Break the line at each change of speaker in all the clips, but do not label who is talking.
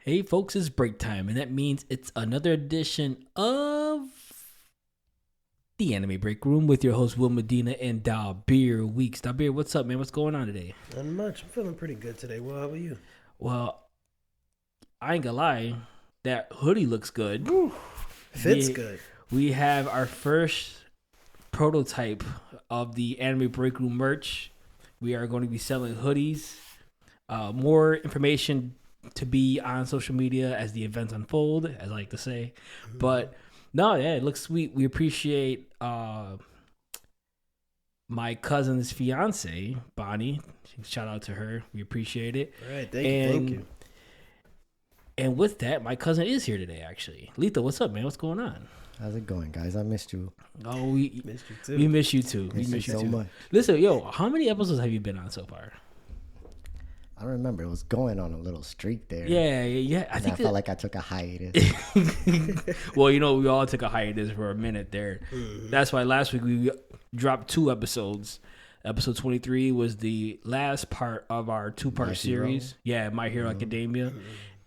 Hey folks, it's break time, and that means it's another edition of the Anime Break Room with your host Will Medina and Dabir Weeks. Dabir, what's up, man? What's going on today?
Not much. I'm feeling pretty good today. Well, how about you?
Well, I ain't gonna lie, that hoodie looks good.
Woo. Fits good.
We have our first prototype of the Anime Break Room merch. We are going to be selling hoodies. More information to be on social media as the events unfold, as I like to say. But no, yeah, it looks sweet. We appreciate my cousin's fiance, Bonnie. Shout out to her. We appreciate it.
All right, thank you.
And with that, my cousin is here today, actually. Lito, what's up, man? What's going on?
How's it going, guys? I missed you.
Oh, we
Missed you too.
we miss you too. We
Missed
miss
you
you
so
too.
much.
Listen, yo, how many episodes have you been on so far?
I don't remember. It was going on a little streak there.
Yeah. I
And
think
I felt like I took a hiatus.
well, you know, we all took a hiatus for a minute there. That's why last week we dropped 2 episodes. Episode 23 was the last part of our 2-part
My
series.
Hero.
Yeah, My Hero Academia.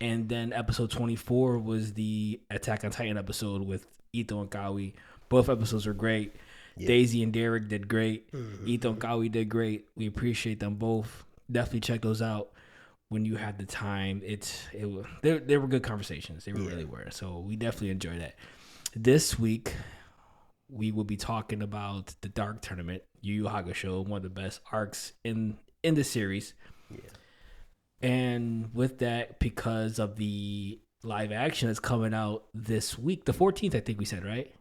And then episode 24 was the Attack on Titan episode with Ito and Kawi. Both episodes were great.
Yeah.
Daisy and Derek did great. Ito and Kawi did great. We appreciate them both. Definitely check those out when you have the time. They were good conversations. They really were. So we definitely enjoy that. This week we will be talking about the Dark Tournament, Yu Yu Hakusho, one of the best arcs in the series.
Yeah.
And with that, because of the live action that's coming out this week, the 14th, I think we said, right?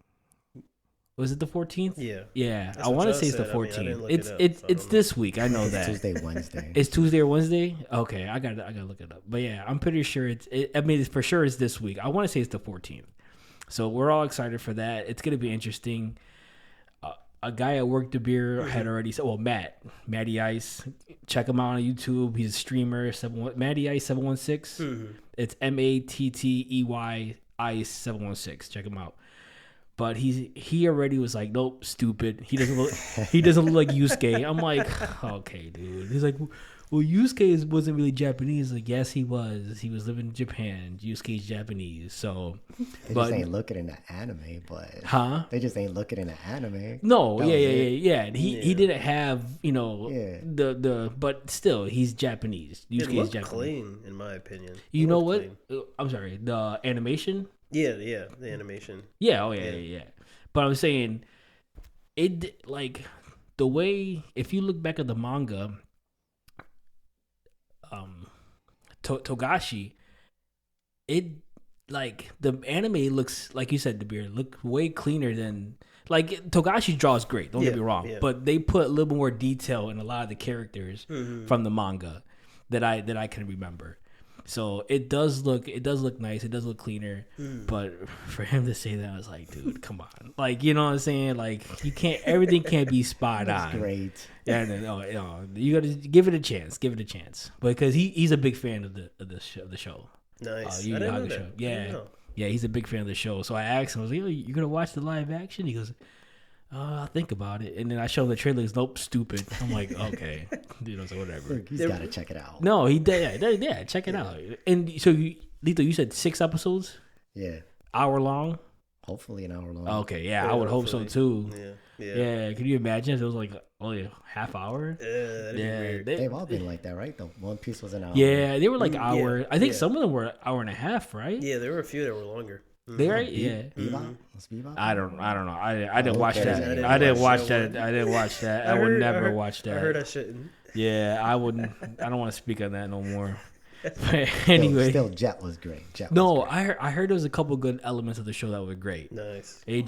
Was it the 14th?
Yeah.
Yeah,
That's
I
what
want to
y'all
say it's the
said. I mean, I
14th.
didn't look
It's
it up,
it's
so I
it's
don't
this week. I know
It's
that.
Tuesday, Wednesday.
It's Tuesday or Wednesday? Okay, I gotta look it up. But yeah, I'm pretty sure it's for sure it's this week. I want to say it's the 14th. So we're all excited for that. It's gonna be interesting. A guy at work, Dabir, had already said, well, Matty Ice. Check him out on YouTube. He's a streamer. Matty Ice 716. It's MATTEY Ice 716. Check him out. But he already was like, nope, stupid. He doesn't look like Yusuke. I'm like, okay, dude. He's like, well, Yusuke wasn't really Japanese. Like, yes, he was. He was living in Japan. Yusuke's Japanese. So,
They just ain't looking in the anime, but
huh?
they just ain't looking in the anime.
No,
That was it.
yeah. And he didn't have,
Yeah.
but still, he's Japanese.
It
Yusuke is
looked
Japanese.
clean, in my opinion.
You
It
know
looked
what?
clean.
I'm sorry. The animation.
Yeah, the animation.
Yeah, yeah. But I'm saying, it like the way if you look back at the manga, Togashi, it like the anime looks like you said, the beard look way cleaner than like Togashi draws great. Don't get me wrong, but they put a little more detail in a lot of the characters from the manga that I can remember. So it does look nice. It does look cleaner. But for him to say that, I was like, dude, come on. Like, you know what I'm saying? Like, everything can't be spot
That's
on.
great.
Yeah, no, you got to give it a chance. Because he's a big fan of the show.
Nice.
Yu Yu
I didn't know
Hakusho.
that. I didn't
Yeah.
know.
Yeah, he's a big fan of the show. So I asked him, I was like, you gonna watch the live action? He goes, I'll think about it. And then I show him the trailer. He's nope, stupid. I'm like, okay, so whatever.
Look, he's got to check it out.
No, he did. Yeah, check it out. And so, Lito, you said 6 episodes,
Yeah.
hour long.
Hopefully an hour long.
Okay, yeah, I would hope so too.
Yeah.
Yeah, can you imagine if it was like only a half hour?
That'd be weird.
They've all been like that, right? The One Piece was an hour.
Yeah, they were like hour. I think
yeah.
some of them were hour and a half, right?
Yeah, there were a few that were longer.
They right? Yeah.
Bebop? Was Bebop?
I don't know. I didn't watch
Okay.
that.
I didn't
watch
watch
that.
that
I didn't watch that. I
I
would
heard-
never
I heard-
watch that.
I heard I shouldn't.
Yeah, I wouldn't. I don't want to speak on that no more. But
Still-
anyway,
Still, Jet was great. Jet was
no,
great.
I heard there was a couple good elements of the show that were great.
Nice.
They I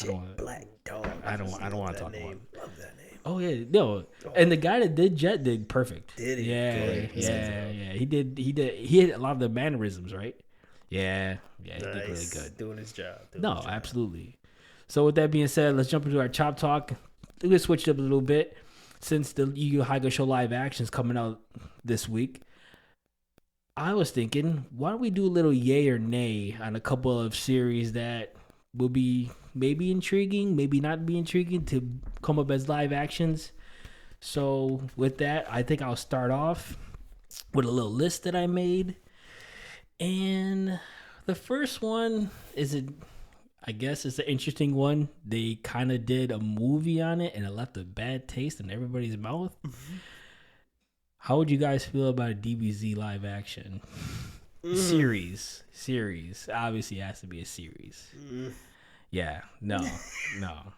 don't
Jet Black Dog.
I don't wanna
Love
talk
that
about
name. Love that name.
Oh yeah, no, and the guy that did Jet did perfect.
Did he?
Yeah,
Good.
yeah. He did. He had a lot of the mannerisms, right? Yeah, he did really
Nice.
good.
Doing his job.
No, absolutely. So with that being said, let's jump into our Chop Talk. We're gonna switch it up a little bit since the Yu Yu Hakusho live action is coming out this week. I was thinking, why don't we do a little yay or nay on a couple of series that will be maybe intriguing, maybe not be intriguing to come up as live actions. So with that, I think I'll start off. with a little list that I made. And the first one I guess it's an interesting one. They kind of did a movie on it, and it left a bad taste in everybody's mouth. How would you guys feel about a DBZ live action series? Obviously, it has to be a series. Yeah, no,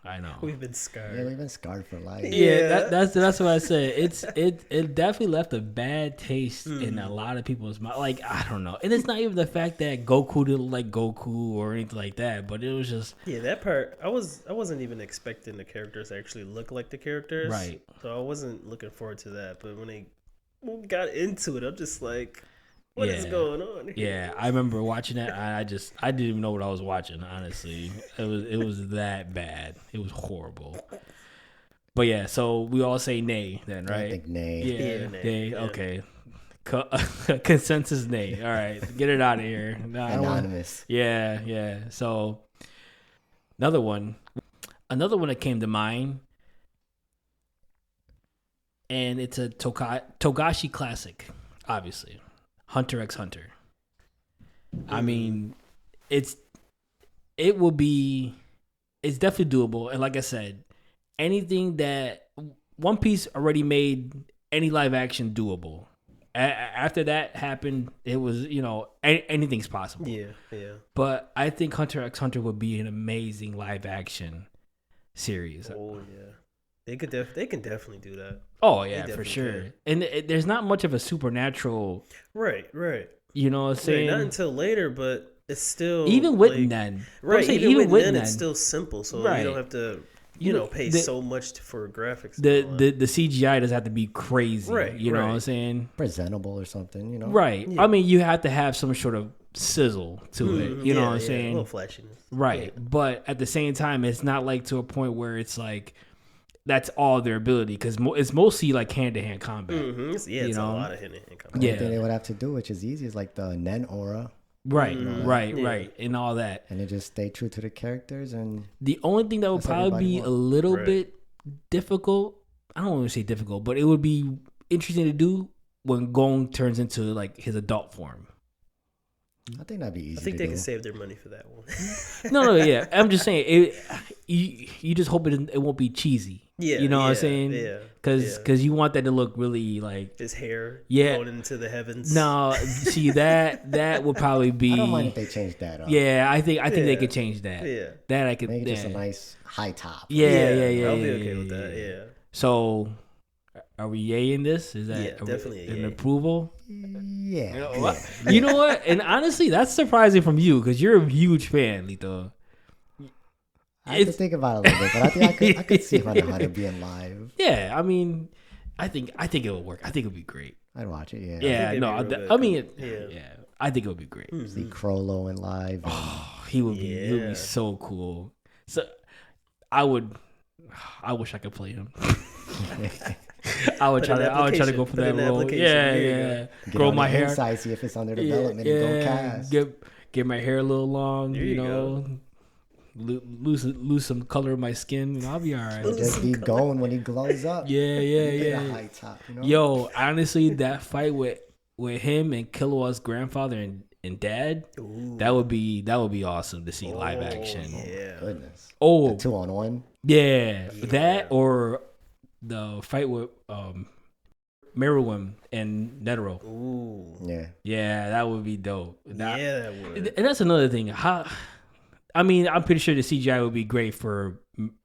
I know.
We've been scarred.
Yeah, we've been scarred for life.
Yeah, that's what I said. It definitely left a bad taste in a lot of people's mouth. Like, I don't know, and it's not even the fact that Goku didn't look like Goku or anything like that, but it was just
That part I wasn't even expecting the characters to actually look like the characters,
Right.
So I wasn't looking forward to that. But when they got into it, I'm just like, what is going on here?
Yeah, I remember watching that. I didn't even know what I was watching. Honestly, it was that bad. It was horrible. But yeah, so we all say nay then, right?
I think nay.
Yeah,
nay.
nay.
Yeah.
Okay. Consensus nay. All right, get it out of here. No, I don't want-
Anonymous.
Yeah. So another one that came to mind, and it's a Togashi classic, obviously. Hunter x Hunter. I mean, it's definitely doable, and like I said, anything that One Piece already made any live action doable. After that happened, it was anything's possible.
Yeah.
But I think Hunter x Hunter would be an amazing live action series.
Oh yeah. They can definitely do that.
Oh yeah, for
definitely
sure.
could.
And there's not much of a supernatural.
Right.
You know what I'm saying?
Not until later, but it's still
Even with
like,
Nen,
right?
I'm saying
Even with Nen,
Nen,
it's still simple, so
Right.
you don't have to pay so much for graphics.
the
and all that.
the CGI doesn't have to be crazy.
Right,
You know what I'm
right.
saying?
Presentable or something, you know?
Right.
Yeah.
I mean, you have to have some sort of sizzle to it. You know what I'm
A
saying?
little flashiness.
Right. But at the same time, it's not like to a point where it's like that's all their ability, because it's mostly like hand-to-hand combat.
Mm-hmm. It's
You
a
know?
lot of hand-to-hand combat.
Only
Yeah.
thing they would have to do, which is easy, is like the Nen aura,
Right,
Yeah.
right, and all that.
and they just stay true to the characters. And
The only thing that would
That's
probably
everybody
be a
wants.
little
Right.
bit difficult, I don't want to say difficult, but it would be interesting to do when Gon turns into like his adult form.
I think that'd be easy
I think
to
they
do.
can save their money for that one.
No, yeah. I'm just saying, you just hope it won't be cheesy.
Yeah,
You know what I'm
yeah,
saying?
yeah,
Because you want that to look really like.
His hair
Yeah.
going into the heavens.
No, see that would probably be.
I don't mind if they change that up.
Yeah, I think they
Yeah.
could change that.
Yeah.
That I could.
Make it just
yeah.
a nice high top.
Yeah.
I'll be okay with that. Yeah.
So, are we yaying this? Is that
Yeah,
are we-
definitely a
an
yay.
approval?
Yeah.
You know
yeah.
what? You know what? And honestly, that's surprising from you because you're a huge fan, Lito.
I have to think about it a little bit, but I think I could see Hunter Hunter being live.
Yeah, I mean, I think it would work. I think it would be great.
I'd watch it. Yeah.
Yeah,
it'd
no,
be real good,
I mean,
yeah.
yeah, I think it would be great.
See Crollo in live. and-
He would be
Yeah.
so cool. So, I wish I could play him. I would try to go for
Put
that
in the
role.
application.
Yeah,
There you
yeah.
Get
Grow
on
my
the
hair.
inside, see if it's under development, and go cast.
Get my hair a little long.
There
You
you
know, lose some color in my skin. I'll be all right.
It'll just be going when he glows up.
Yeah,
Get a
yeah.
high top, you know?
Yo, honestly, that fight with him and Killua's grandfather and dad,
Ooh.
that would be awesome to see live
Oh,
action.
Yeah.
Goodness.
Oh,
2-on-1.
yeah, that or the fight with Meruem and Netero.
Ooh.
Yeah.
Yeah, that would be dope. That-
Yeah, that would.
And that's another thing. I mean, I'm pretty sure the CGI would be great for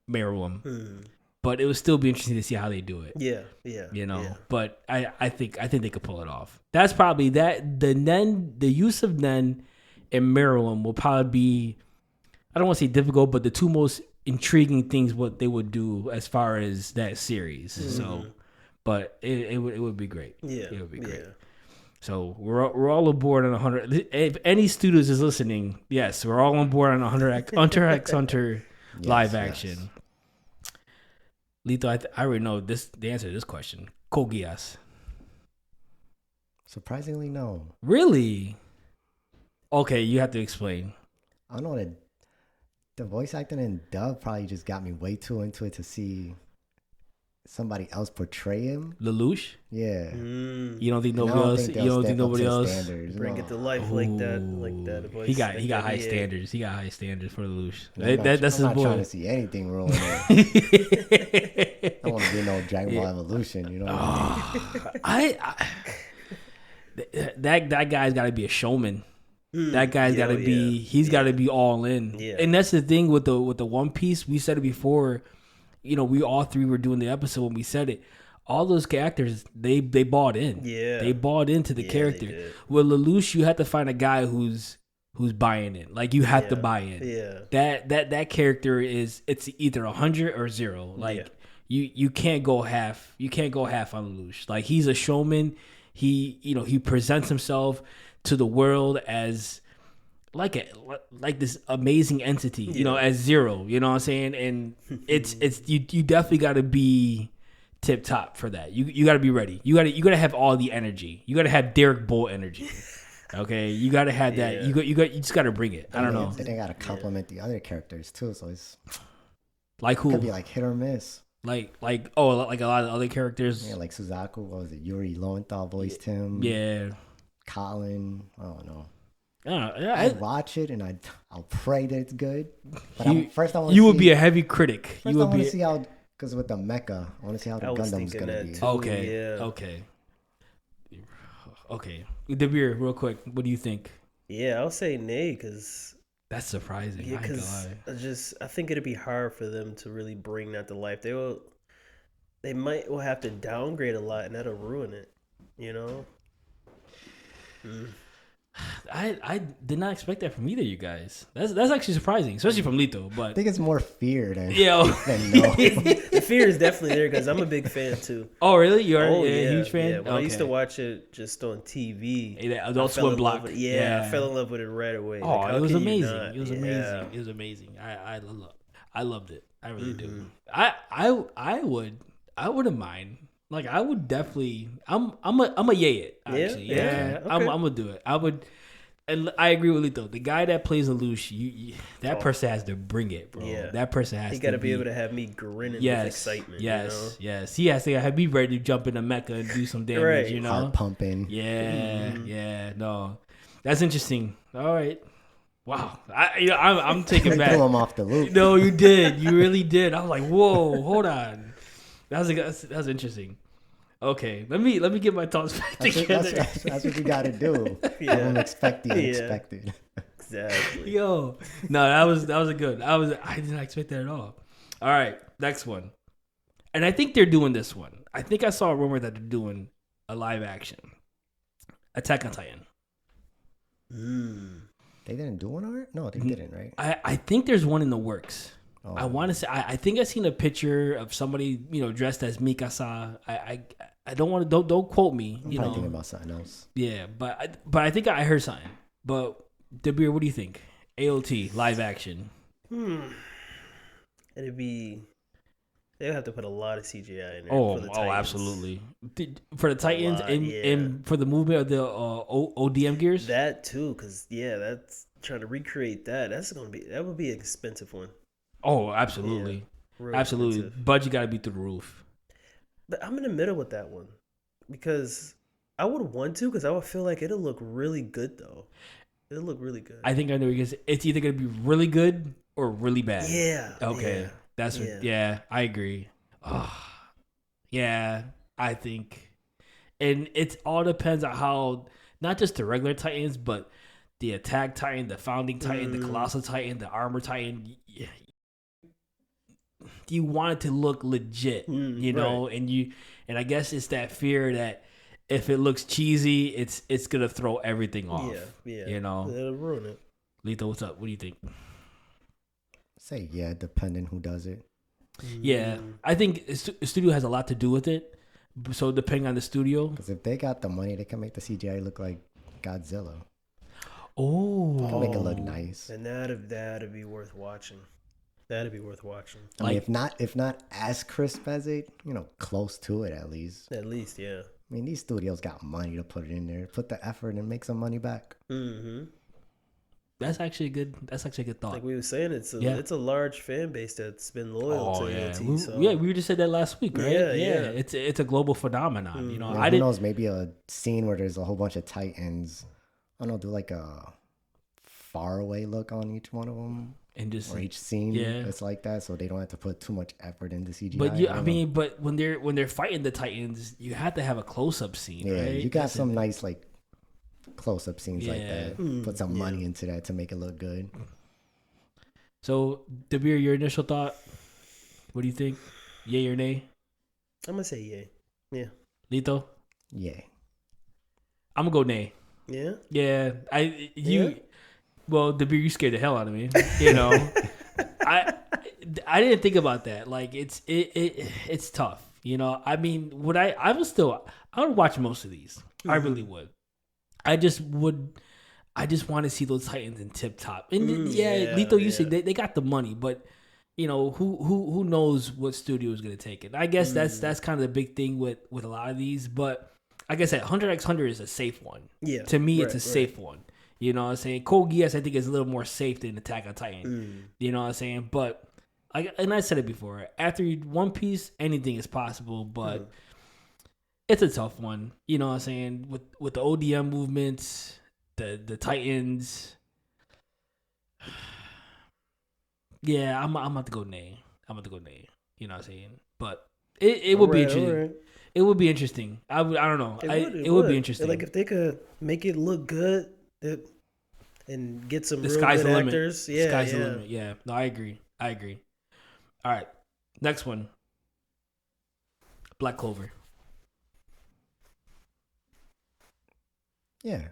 Meruem, but it would still be interesting to see how they do it.
Yeah. Yeah.
You know,
Yeah.
but I think they could pull it off. That's probably the use of Nen and Meruem will probably be, I don't want to say difficult, but the two most intriguing things what they would do as far as that series. So, but it would be great.
Yeah.
It would be great.
Yeah.
So we're all aboard on 100. If any studios is listening, yes, we're all on board on 100 Hunter x Hunter live
yes.
action. Lito, I already know the answer to this question. Kogias.
Surprisingly, no.
Really? Okay, you have to explain.
I don't know. The voice acting in dub probably just got me way too into it to see somebody else portray him.
Lelouch?
Yeah.
You don't think
And I
nobody
don't
else?
think
You
they'll
don't think
step up to
nobody
the
else?
standards,
Bring
no.
it to life like that. Voice,
He got
like
high
that,
standards. He got high standards for Lelouch.
I'm
That's
not
his
trying to
boy.
see anything wrong with it. I want to be no Dragon Ball Evolution, you know.
That guy's got to be a showman. That guy's got to be. He's got to be all in.
Yeah.
And that's the thing with the One Piece. We said it before. You know, we all three were doing the episode when we said it. All those characters, they bought in.
Yeah.
They bought into the
Yeah,
character.
they did.
With Lelouch, you have to find a guy who's buying in. Like you have to buy in.
Yeah.
That character it's either 100 or 0. Like you can't go half. You can't go half on Lelouch. Like he's a showman. He presents himself to the world as like this amazing entity. You know, as Zero. You know what I'm saying? And it's you definitely got to be tip top for that. You got to be ready. You got to have all the energy. You got to have Derek Bull energy. Okay, you got to have that.
Yeah.
You just got to bring it. I don't know.
They got to compliment the other characters too, so it's
Like who?
could be like hit or miss.
Like a lot of other characters.
Yeah, like Suzaku. What was it? Yuri Lowenthal voiced him.
Yeah.
Colin. I don't know.
I don't know. Yeah,
I'll watch it and I'll pray that it's good. But first I want
you would be a heavy critic.
First
You
I
would
want
be
to see how, because with the mecha, I want to see how the
I was
Gundam's
thinking
gonna
that
be.
too.
okay.
Yeah.
Okay. Dabir, real quick, what do you think?
Yeah, I'll say nay because
That's surprising.
yeah,
I ain't gonna
because I think it'd be hard for them to really bring that to life. They might will have to downgrade a lot, and that'll ruin it. You know.
I did not expect that from either of you guys. That's actually surprising, especially from Lito.
I
But
think it's more fear than,
yeah.
than no.
The fear is definitely there because I'm a big fan too.
Oh really? You're
Oh,
a huge fan?
Yeah, when I used to
Okay.
watch it just on TV.
Hey, that
I
Adult
fell
Swim
in
block.
love with it. I fell in love with it right away.
Oh,
Like, how
it was
can you
amazing.
not?
It was
Yeah.
amazing. It was amazing. I loved it. I really do.
Mm-hmm.
I wouldn't mind. Like I would definitely. I'm a yay it actually.
Yeah?
Yeah,
Okay.
I'm gonna do it. I would. And I agree with Lito. The guy that plays Lelouch, that person has to bring it, bro.
Yeah.
That person has
He
to
got to be able to have me grinning with excitement.
Yes,
You know?
yes. He has to be ready to jump into Mecca and do some damage.
Right.
You know,
Heart pumping.
yeah, yeah. No, that's interesting. All right, wow. I'm taken
They
back.
threw him off the loop.
No, you did. You really did. I was like, whoa, hold on. That was interesting. Okay, let me get my thoughts back together.
That's what you got to do.
Yeah.
I don't expect the
Yeah.
unexpected.
Exactly.
Yo, no, that was a good. I did not expect that at all. All right, next one, and I think they're doing this one. I think I saw a rumor that they're doing a live action Attack on Titan.
They didn't do one art? No, they didn't, right?
I think there's one in the works.
Oh.
I want to say I think I seen a picture of somebody dressed as Mikasa. I don't want to don't quote me.
I'm
You
probably
know,
thinking about something else.
yeah, but I think I heard something. But Dabir, what do you think? AOT live action.
It'd be. They'll have to put a lot of CGI in there.
Oh,
for the Titans.
Absolutely. For the Titans
lot,
and
yeah.
and for the movement of the ODM gears.
That too, because that's trying to recreate that. That would be an expensive one.
Oh, absolutely,
Real
absolutely.
expensive.
Budget got to be through the roof.
But I'm in the middle with that one because I would want to because I would feel like it'll look really good though. It'll look really good.
I think I know because it's either gonna be really good or really bad.
Yeah.
Okay.
yeah.
That's what.
Yeah.
Yeah, I agree. Oh, yeah, I think, and it all depends on how not just the regular Titans, but the Attack Titan, the Founding Titan, the Colossal Titan, the Armor Titan. You want it to look legit, you know,
right.
and I guess it's that fear that if it looks cheesy, it's gonna throw everything off.
Yeah.
You know,
It'll ruin it.
Lito, what's up? What do you think?
Say yeah, depending who does it.
Yeah, I think the studio has a lot to do with it. So depending on the studio.
Because if they got the money, they can make the CGI look like Godzilla.
Oh,
They can make it look nice.
And that'd be worth watching. That'd be worth watching.
I mean, if not as crisp as it, close to it at least.
At least, yeah.
I mean, these studios got money to put it in there. Put the effort and make some money back.
Mm-hmm.
That's actually good. That's actually a good thought.
Like we were saying, it's a large fan base that's been loyal to
yeah.
AOT.
We just said that last week, right?
Yeah.
It's a global phenomenon. You know,
Who knows? Maybe a scene where there's a whole bunch of Titans. I don't know. Do like a faraway look on each one of them,
and just
or each scene.
Yeah.
It's like that, so they don't have to put too much effort into CGI.
But but when they're fighting the Titans, you have to have a close up scene.
Yeah,
right?
you got some nice like close up scenes like
Yeah.
that. Put some money into that to make it look good.
So, Dabir, your initial thought? What do you think? Yay or nay?
I'm gonna say yay. Yeah.
Lito?
Yeah.
I'm gonna go nay.
Yeah.
Yeah,
Yeah?
Well, Dabir, you scared the hell out of me. You know, I didn't think about that. Like it's tough. You know, I mean, I would watch most of these. I really would. I just want to see those Titans in tip top. And Lito, you said they got the money, but you know who knows what studio is gonna take it. I guess that's kind of the big thing with a lot of these. But like I said, Hunter x Hunter is a safe one. Yeah, to me, it's a safe one. You know what I'm saying? Code Geass, I think, is a little more safe than Attack on Titan. You know what I'm saying? But I said it before. After One Piece, anything is possible, but. It's a tough one, you know what I'm saying? With the ODM movements, the Titans. Yeah, I'm about to go nay. You know what I'm saying? But it would be interesting. Right. It would be interesting. I don't know. It would be interesting.
Like if they could make it look good and get some real
sky's
good
the
actors.
Limit. Sky's the limit. Yeah. No, I agree. All right. Next one. Black Clover.
Yeah,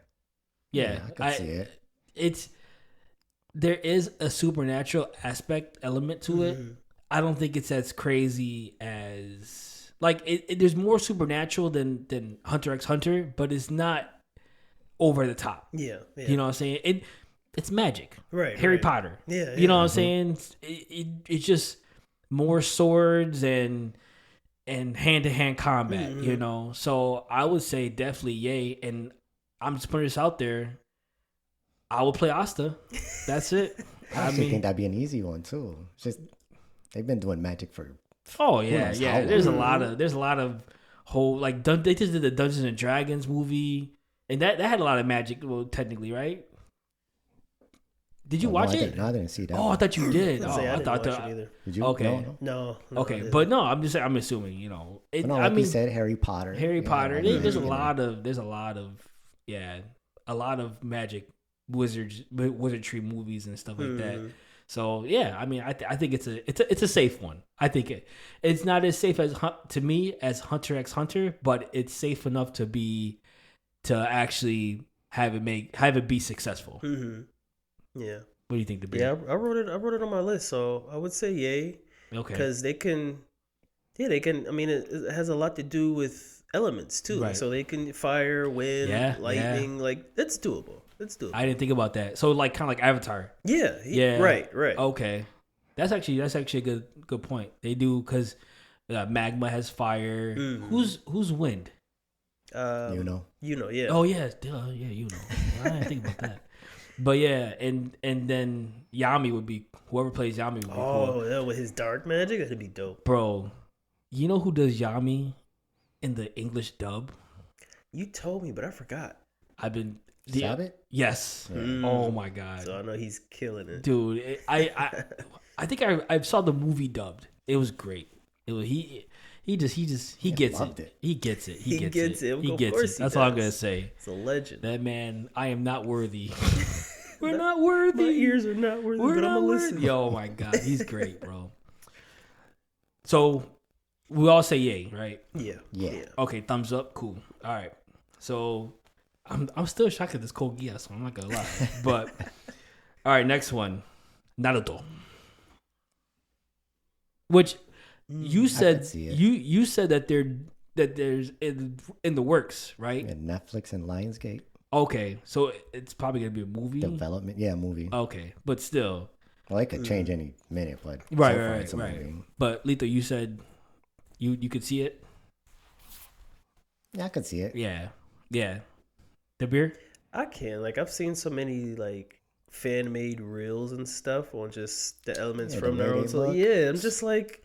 I
can see it.
There is a supernatural aspect element to it. I don't think it's as crazy as like there's more supernatural than Hunter x Hunter, but it's not over the top. Yeah. You know what I'm saying? It's magic, right? Harry Potter. Yeah, you know what I'm saying? It's just more swords and hand to hand combat. You know, so I would say definitely yay. And I'm just putting this out there. I will play Asta. That's it.
I think that'd be an easy one too. It's just they've been doing magic for.
Oh yeah. There's a lot of whole like they just did the Dungeons and Dragons movie, and that had a lot of magic. Well, technically, right? Did you watch it?
No, I didn't see that.
Oh, I thought you did.
I thought watch it either.
Did you?
Okay.
No.
Okay, but no, I'm assuming. You know,
like you said, Harry Potter.
There's a lot of magic wizardry movies and stuff like that. So yeah, I mean, I think it's a safe one. I think it's not as safe to me as Hunter x Hunter, but it's safe enough to actually have it be successful.
Yeah.
What do you think?
Yeah, I wrote it on my list, so I would say yay.
Okay.
Because they can. I mean, it has a lot to do with elements too. Right. So they can fire, wind, lightning. Yeah. Like it's doable. I
didn't think about that. So like kind of like Avatar.
Yeah. Right.
Okay. That's actually a good point. They do because magma has fire. Who's wind?
Yeah.
Oh yeah. Duh, yeah. I didn't think about that. But yeah, and then Yami would be whoever plays Yami would be cool.
Oh, yeah, with his dark magic, that'd be dope.
Bro, you know who does Yami in the English dub?
You told me, but I forgot.
Sabbath?
Yes. Oh my god.
So I know he's killing it,
dude. I think I saw the movie dubbed. It was great. It was he gets it. He gets it. He gets it. That's all I'm gonna say.
It's a legend.
That man, I am not worthy. We're not worthy.
My ears are not worthy, but I'm gonna listen.
Yo, my god, he's great, bro. So we all say yay, right?
Yeah.
Okay, thumbs up. Cool. All right. So I'm still shocked at this Code Geass, so I'm not gonna lie. But all right, next one, Naruto. Which you said you said that there's in the works, right?
Yeah, Netflix and Lionsgate.
Okay, so it's probably gonna be a movie
development. Yeah, movie.
Okay, but still,
well, it could change any minute, but
right. But Lito, you said you could see it.
Yeah, I could see it.
Yeah. The beer.
I can. Like I've seen so many like fan made reels and stuff on just the elements from Naruto. Yeah, I'm just like,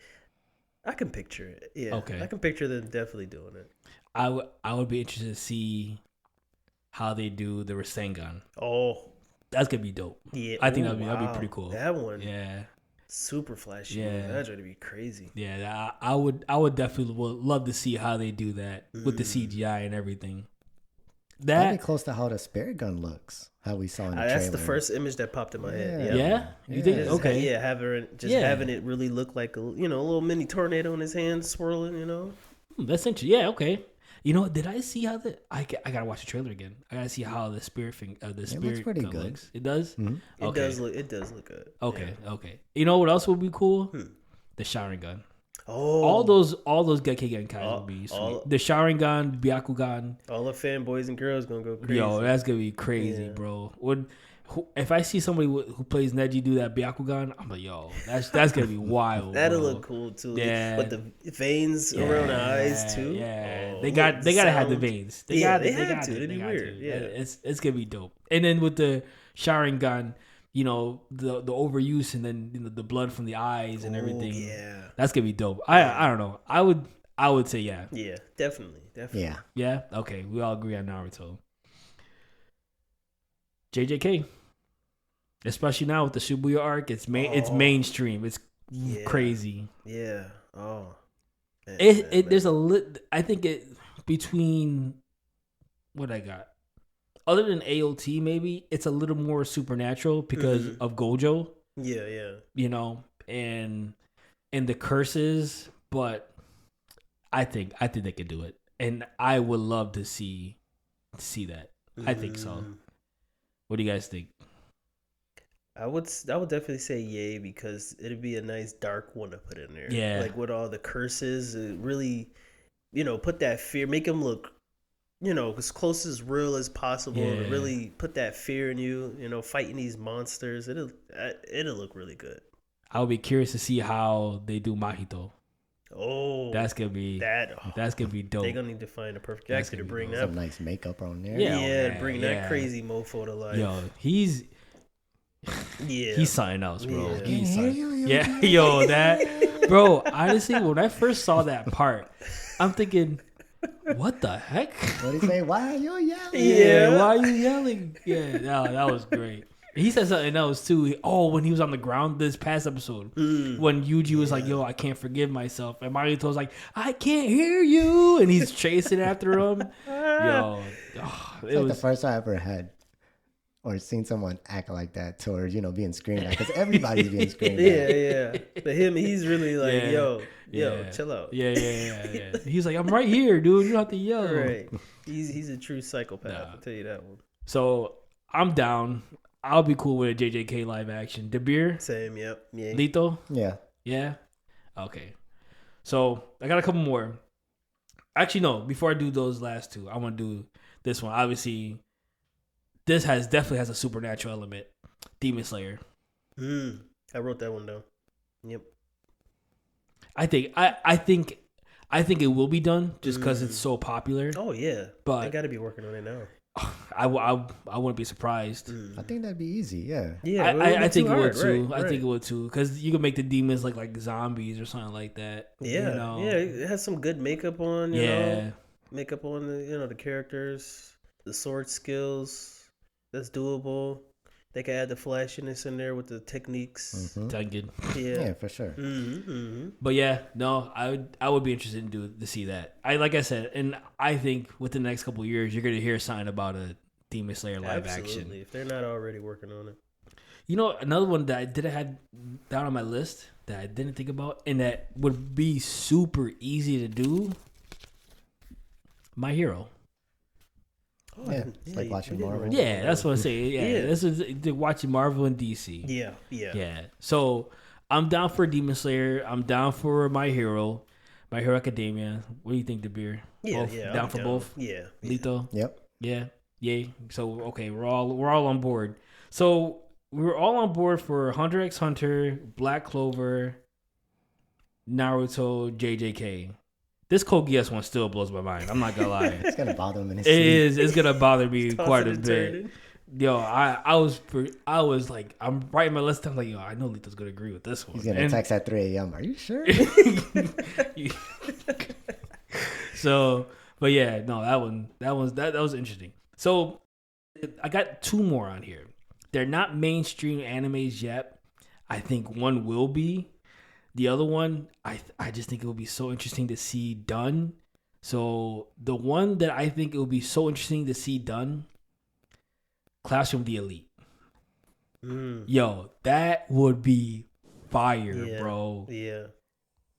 I can picture it. Yeah, okay. I can picture them definitely doing it.
I would be interested to see how they do the Rasengan.
Oh,
that's gonna be dope. Yeah, I think that'd be pretty cool.
That one,
yeah,
super flashy. Yeah, that's gonna be crazy.
Yeah, I would definitely love to see how they do that with the CGI and everything.
That'd be close to how the spirit gun looks. How we saw in the trailer.
That's the first image that popped in my head.
Yeah? You think? Okay.
Yeah, having it really look like a little mini tornado in his hand swirling.
That's interesting. Yeah, okay. You know, did I see how I gotta watch the trailer again. I gotta see how the spirit
it looks pretty good.
Looks. It does.
Mm-hmm. Okay. It does look good.
Okay. Yeah. Okay. You know what else would be cool? The Sharingan. Oh, all those Gekkeigen guys would be sweet. The Sharingan, Byakugan.
All the fanboys and girls gonna go crazy.
Yo, that's gonna be crazy, bro. If I see somebody who plays Neji do that Byakugan, I'm like, yo, that's gonna be wild.
That'll look cool too. Yeah, with the veins around the eyes too.
Yeah, they gotta have the veins. They have to. It'd be weird. Yeah, it's gonna be dope. And then with the Sharingan, the overuse and then the blood from the eyes and everything. Yeah, that's gonna be dope. I don't know. I would say yeah.
Yeah, definitely.
Yeah. Okay, we all agree on Naruto. JJK, especially now with the Shibuya arc, it's mainstream. It's crazy.
Yeah. Oh.
Man. There's I think it between what I got. Other than AOT, maybe it's a little more supernatural because of Gojo.
Yeah.
And the curses, but I think they could do it, and I would love to see that. I think so. What do you guys think?
I would definitely say yay, because it'd be a nice dark one to put in there.
Yeah,
like with all the curses, really, put that fear, make them look, as close as real as possible, to really put that fear in you. Fighting these monsters, it'll look really good.
I'll be curious to see how they do Mahito.
Oh,
that's gonna be dope.
They're gonna need to find a perfect actor to bring that.
Some nice makeup on there.
Yeah, bring that crazy mofo to life.
Yo, he's something else, bro. Bro. Honestly, when I first saw that part, I'm thinking, what the heck?
What did he say? Why are you yelling?
Yeah, why are you yelling? Yeah, that was great. He said something else too. When he was on the ground this past episode, when Yuji was like, "Yo, I can't forgive myself," and Mahito was like, "I can't hear you," and he's chasing after him. Yo,
it was the first time I ever had or seen someone act like that towards being screamed at, because everybody's being screamed at.
Yeah. But he's really like, yo, chill out.
Yeah. He's like, I'm right here, dude. You don't have to yell.
Right. He's a true psychopath. I'll tell you that one.
So I'm down. I'll be cool with a JJK live action. Dabir?
Same, yep. Yeah.
Lito?
Yeah.
Yeah? Okay. So I got a couple more. Actually, no. Before I do those last two, I want to do this one. Obviously, this definitely has a supernatural element. Demon Slayer.
I wrote that one down. Yep.
I think it will be done just because it's so popular.
Oh yeah,
but
they got to be working on it now.
I wouldn't be surprised.
I think that'd be easy. Yeah.
I think it would too. Right. I think it would too, because you can make the demons like zombies or something like that.
Yeah, it has some good makeup on. You know? Makeup on the the characters, the sword skills. That's doable. They can add the flashiness in there with the techniques.
Good.
Yeah, for sure.
But I would be interested to see that. Like I said, and I think within the next couple of years, you're going to hear something about a Demon Slayer live action.
If they're not already working on it.
Another one that I didn't have down on my list that I didn't think about, and that would be super easy to do. My Hero.
Like watching Marvel.
Yeah, that's what I'm saying. Yeah, this is watching Marvel and DC.
Yeah.
So I'm down for Demon Slayer. I'm down for My Hero Academia. What do you think, Dabir? Down for both.
Yeah.
Lito.
Yep.
Yeah. Yay. So okay, we're all on board. So we were all on board for Hunter x Hunter, Black Clover, Naruto, JJK. This Code Geass one still blows my mind. I'm not gonna lie.
It's gonna bother me.
It's gonna bother me quite a bit. Yo, I was like, I'm writing my list. I'm like, yo, I know Lito's gonna agree with this one.
He's gonna text at 3 a.m. Are you sure?
So, but yeah, no, that was interesting. So, I got two more on here. They're not mainstream animes yet. I think one will be. The other one, I just think it will be so interesting to see done. So the one that I think it will be so interesting to see done, Classroom of the Elite. Yo, that would be fire, bro.
Yeah.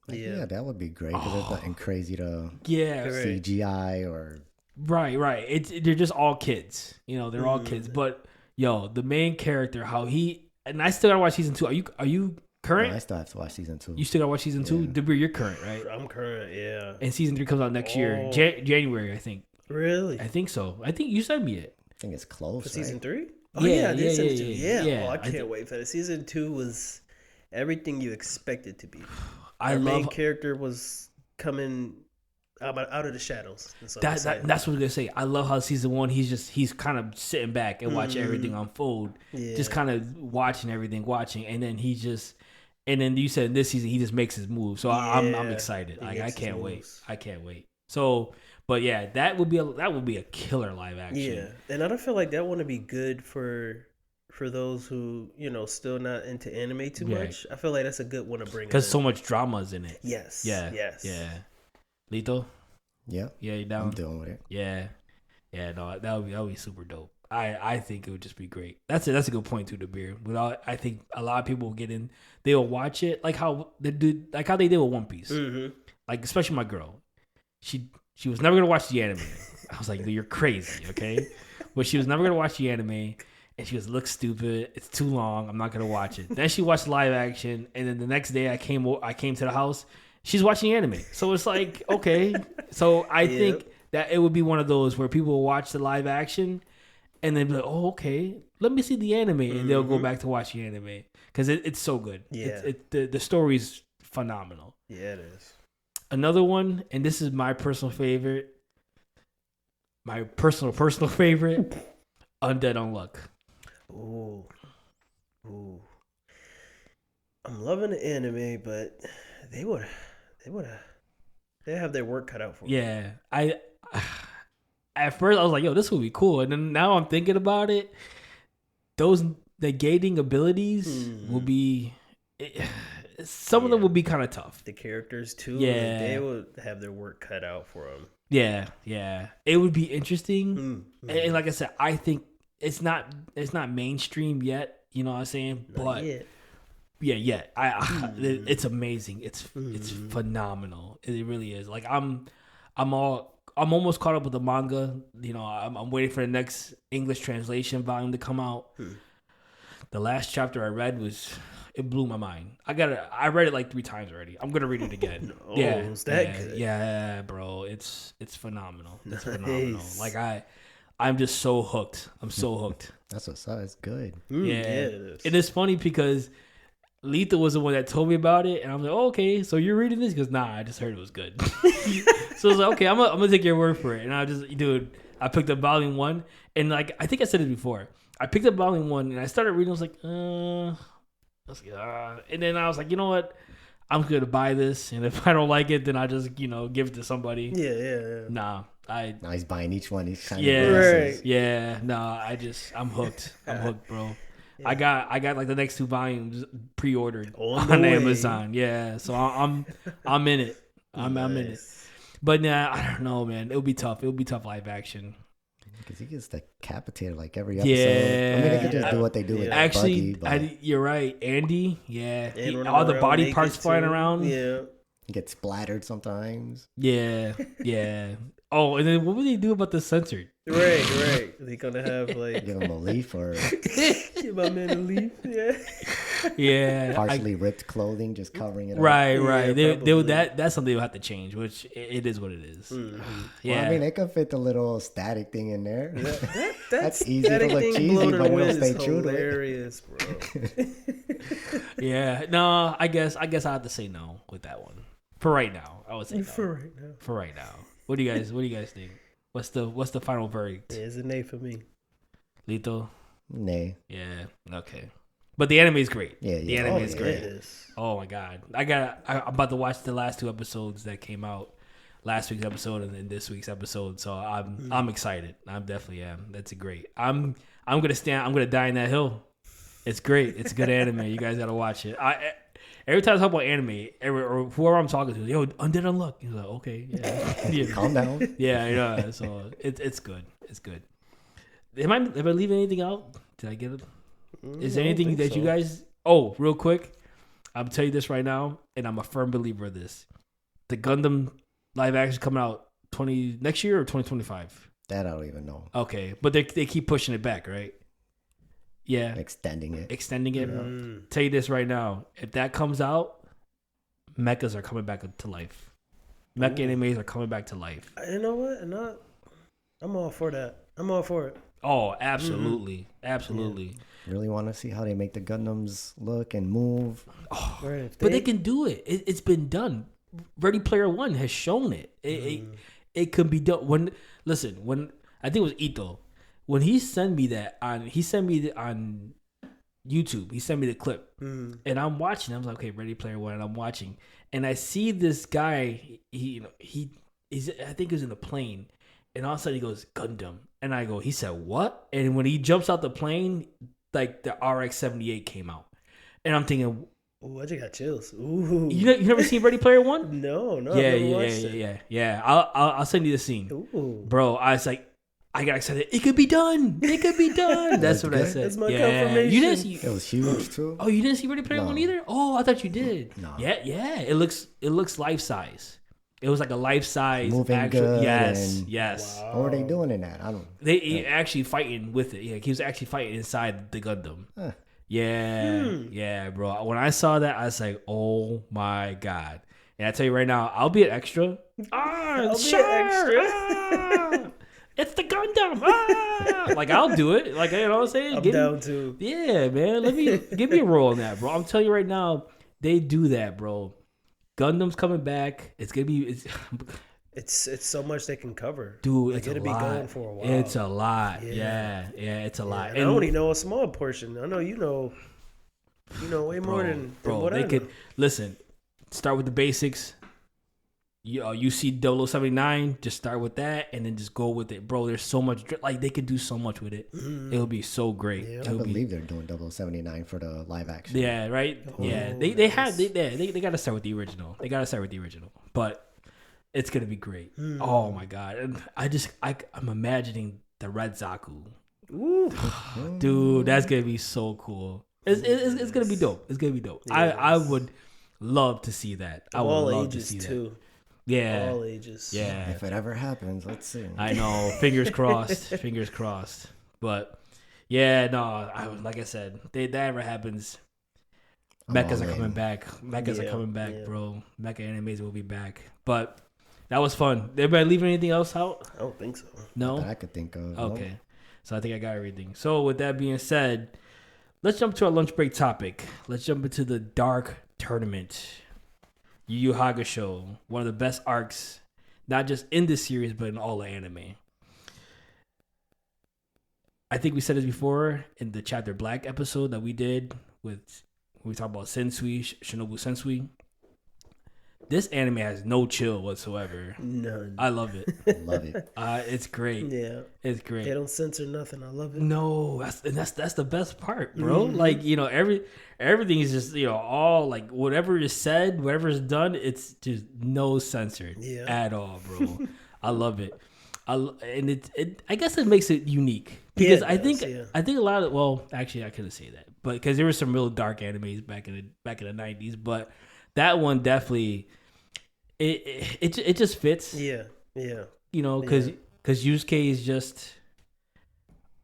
Yeah, that would be great because there's nothing crazy to
Yeah,
CGI or
right. They're just all kids. You know, they're all kids. But yo, the main character, how he and I still gotta watch season 2. Are you current?
No, I still have to watch season 2.
You still gotta watch season 2? Debir, you're current, right?
I'm current, yeah.
And season 3 comes out next year, January, I think.
Really?
I think so. I think you sent me it.
I think it's close.
For season
right?
3? Oh yeah,
Yeah,
season 2. Yeah. Oh, I
I
can't wait for that. Season 2 was everything you expect it to be.
I
Our main
love
character was coming out of the shadows.
that's what I was gonna say. I love how season 1 he's kind of sitting back and watching everything unfold, just kind of watching everything, and then and then you said in this season he just makes his move. So I'm excited. Like I can't wait. So, but yeah, that would be a killer live action.
Yeah, and I don't feel like that one would be good for those who still not into anime too much. I feel like that's a good one to bring
because
in.
so much drama is in it.
Yes.
Yeah. Lito.
Yeah.
Yeah, you down?
I'm doing with it.
Yeah. No, that would be super dope. I think it would just be great. That's a good point too, the beer. Without, I think a lot of people will get in. They'll watch it like how they did with One Piece.
Mm-hmm.
Like especially my girl, she was never gonna watch the anime. I was like, you're crazy, okay? But she was never gonna watch the anime, and she goes, "Looks stupid. It's too long. I'm not gonna watch it." Then she watched live action, and then the next day I came to the house. She's watching anime, so it's like okay. So I think that it would be one of those where people will watch the live action, and then be like, "Oh, okay, let me see the anime," and they'll go back to watch the anime because it's so good.
Yeah,
the story's phenomenal.
Yeah, it is.
Another one, and this is my personal favorite. My personal favorite, Undead Unluck.
Ooh. I'm loving the anime, but they have their work cut out for them.
Yeah, at first I was like, "Yo, this would be cool," and then now I'm thinking about it. Those negating abilities will be. Some of them will be kind of tough.
The characters too.
Yeah,
they would have their work cut out for them.
Yeah, it would be interesting. And like I said, I think it's not mainstream yet. You know what I'm saying?
Not yet.
Yeah. It's amazing. It's phenomenal. It really is. Like I'm almost caught up with the manga. You know, I'm waiting for the next English translation volume to come out. The last chapter I read it blew my mind. I read it like 3 times already. I'm gonna read it again.
Is that good?
Yeah, bro. It's phenomenal. It's phenomenal. Like I'm just so hooked. I'm so hooked.
That's what's up. It's good.
Yeah.
It is.
It is funny because Letha was the one that told me about it, and I'm like, oh, okay, so you're reading this? Because nah, I just heard it was good. So I was like, okay, I'm gonna take your word for it. And I picked up volume 1, and like I think I said it before. I picked up volume 1, and I started reading. I was like, and then I was like, you know what? I'm going to buy this, and if I don't like it, then I just, give it to somebody.
Yeah.
Nah,
now he's buying each one. He's kind
Right.
Yeah. Nah, I'm hooked. I'm hooked, bro. Yeah. I got like the next 2 volumes pre-ordered on Amazon. Yeah, so I'm in it. I'm in it. But nah, I don't know, man. It'll be tough. It'll be tough live action.
Because he gets decapitated like every episode.
Yeah.
I mean, they could just do what they do with
Actually,
Buggy, but
you're right. Andy, yeah. All the body parts flying around.
Yeah.
He gets splattered sometimes.
Yeah. Oh, and then what would they do about the censored?
Right. They gonna have like
give him a leaf or
give my man a leaf.
Yeah.
Partially ripped clothing, just covering it up.
Right.
Yeah,
that's something they'll have to change, which it is what it is.
Mm-hmm.
Yeah.
Well, I mean, they could fit the little static thing in there. That's easy
to
look cheesy, but it'll stay true to it.
Hilarious, bro.
Yeah. No, I guess I have to say no with that one. For right now, I would say no. For right now. What do you guys think? What's the final verdict?
Yeah, it's an A for me.
Lito.
Nay.
Yeah. Okay. But the anime is great.
Yeah,
The
yeah.
anime
Oh,
is
yeah.
great.
It is.
Oh my god. I'm about to watch the last 2 episodes that came out. Last week's episode and then this week's episode. So I'm excited. I definitely am. That's great. I'm gonna die in that hill. It's great. It's good anime. You guys gotta watch it. Every time I talk about anime, or whoever I'm talking to, yo, Undead Unluck. He's like, okay, yeah, yeah.
Calm down.
Yeah, I know. So it's good. It's good. Am I leaving anything out? Did I get it? Is there
I don't
anything
think
that
so.
you guys? Oh, real quick, I'm telling you this right now, and I'm a firm believer of this. The Gundam live action coming out next year or 2025.
That I don't even know.
Okay, but they keep pushing it back, right? Yeah,
Extending it.
extending it.
Mm.
Tell you this right now: if that comes out, mechas are coming back to life. Mecha animes are coming back to life.
You know what? I'm all for that. I'm all for it.
Oh, absolutely, absolutely.
Really want to see how they make the Gundams look and move.
Right, if
But they can do it. It's been done. Ready Player One has shown it. It could be done. When I think it was Ito, when he sent me on YouTube. He sent me the clip, and I'm watching. I was like, okay, Ready Player One, and I'm watching, and I see this guy. He's I think he was in the plane, and all of a sudden he goes Gundam, and I go, he said what? And when he jumps out the plane, like the RX-78 came out, and I'm thinking,
Ooh, I just got chills. Ooh.
you never seen Ready Player One?
No,
Yeah,
I've never
yeah,
watched it.
yeah. I'll send you the scene,
Ooh.
bro. I was like, I got excited. It could be done. It could be done. That's what I
good.
said.
That's my
yeah.
confirmation.
You didn't see?
It was huge too.
Oh, you didn't see Ready Player
No.
One either? Oh, I thought you did.
No.
Yeah. It looks life size. It was like a life size
Moving
actual.
good
Yes,
and-
yes.
What were they doing in that? I don't.
They actually fighting with it. Yeah, he was actually fighting inside the Gundam.
Huh.
Yeah, bro. When I saw that, I was like, "Oh my god!" And I tell you right now, I'll be an extra.
I'll be
Sure.
an extra.
It's the Gundam. Like I'll do it. Like you know what I'm saying?
I'm
Give me-
down too.
Yeah, man. Give me a role on that, bro. I'm telling you right now, they do that, bro. Gundam's coming back. It's
It's so much they can cover.
dude.
Like,
It's a
it'll be
lot.
going for a while.
It's a lot.
Yeah.
Yeah. It's a lot.
And I only know a small portion. I know you know way more than what
they
I
could
know.
listen. Start with the basics. You see 0079, just start with that and then just go with it, bro. There's so much like they could do so much with it. It'll be so great.
Yeah.
I
It'll be,
believe they're doing 0079 for the live action.
yeah, right. Yeah,
Oh,
they have
nice.
they got to start with the original. They got to start with the original, but it's gonna be great. Oh my god, and I'm imagining the Red Zaku,
Ooh.
dude. That's gonna be so cool. It's gonna be dope. It's gonna be dope. I
Yes.
would love to see that. I would
All
love
ages
to see that.
too.
Yeah,
All ages.
yeah.
If it ever happens, let's see.
I know. Fingers crossed. Fingers crossed. But yeah, no. Like I said, that ever happens, mechas
all
are coming
in.
back. Mechas are
Yeah,
coming back,
yeah.
bro. Mecha animes will be back. But that was fun. Everybody leaving anything else out?
I don't think so.
No.
That I could think of. no?
Okay. So I think I got everything. So with that being said, let's jump to our lunch break topic. Let's jump into the Dark Tournament. Yu Yu Hakusho, one of the best arcs, not just in this series, but in all the anime. I think we said this before in the Chapter Black episode that we did when we talked about Sensui, Shinobu Sensui. This anime has no chill whatsoever.
None.
I love it.
Love it.
It's great.
Yeah.
It's great.
They don't censor nothing. I love it.
No, that's the best part, bro. Like everything is just all like whatever is said, whatever is done, it's just no censored at all, bro. I love it. And I guess it makes it unique because
Yeah,
I
it
think
does, yeah.
I think a lot of actually I couldn't say that, but because there were some real dark animes back in the 90s, but that one definitely it just fits.
Yeah. Yeah.
Because Yusuke is just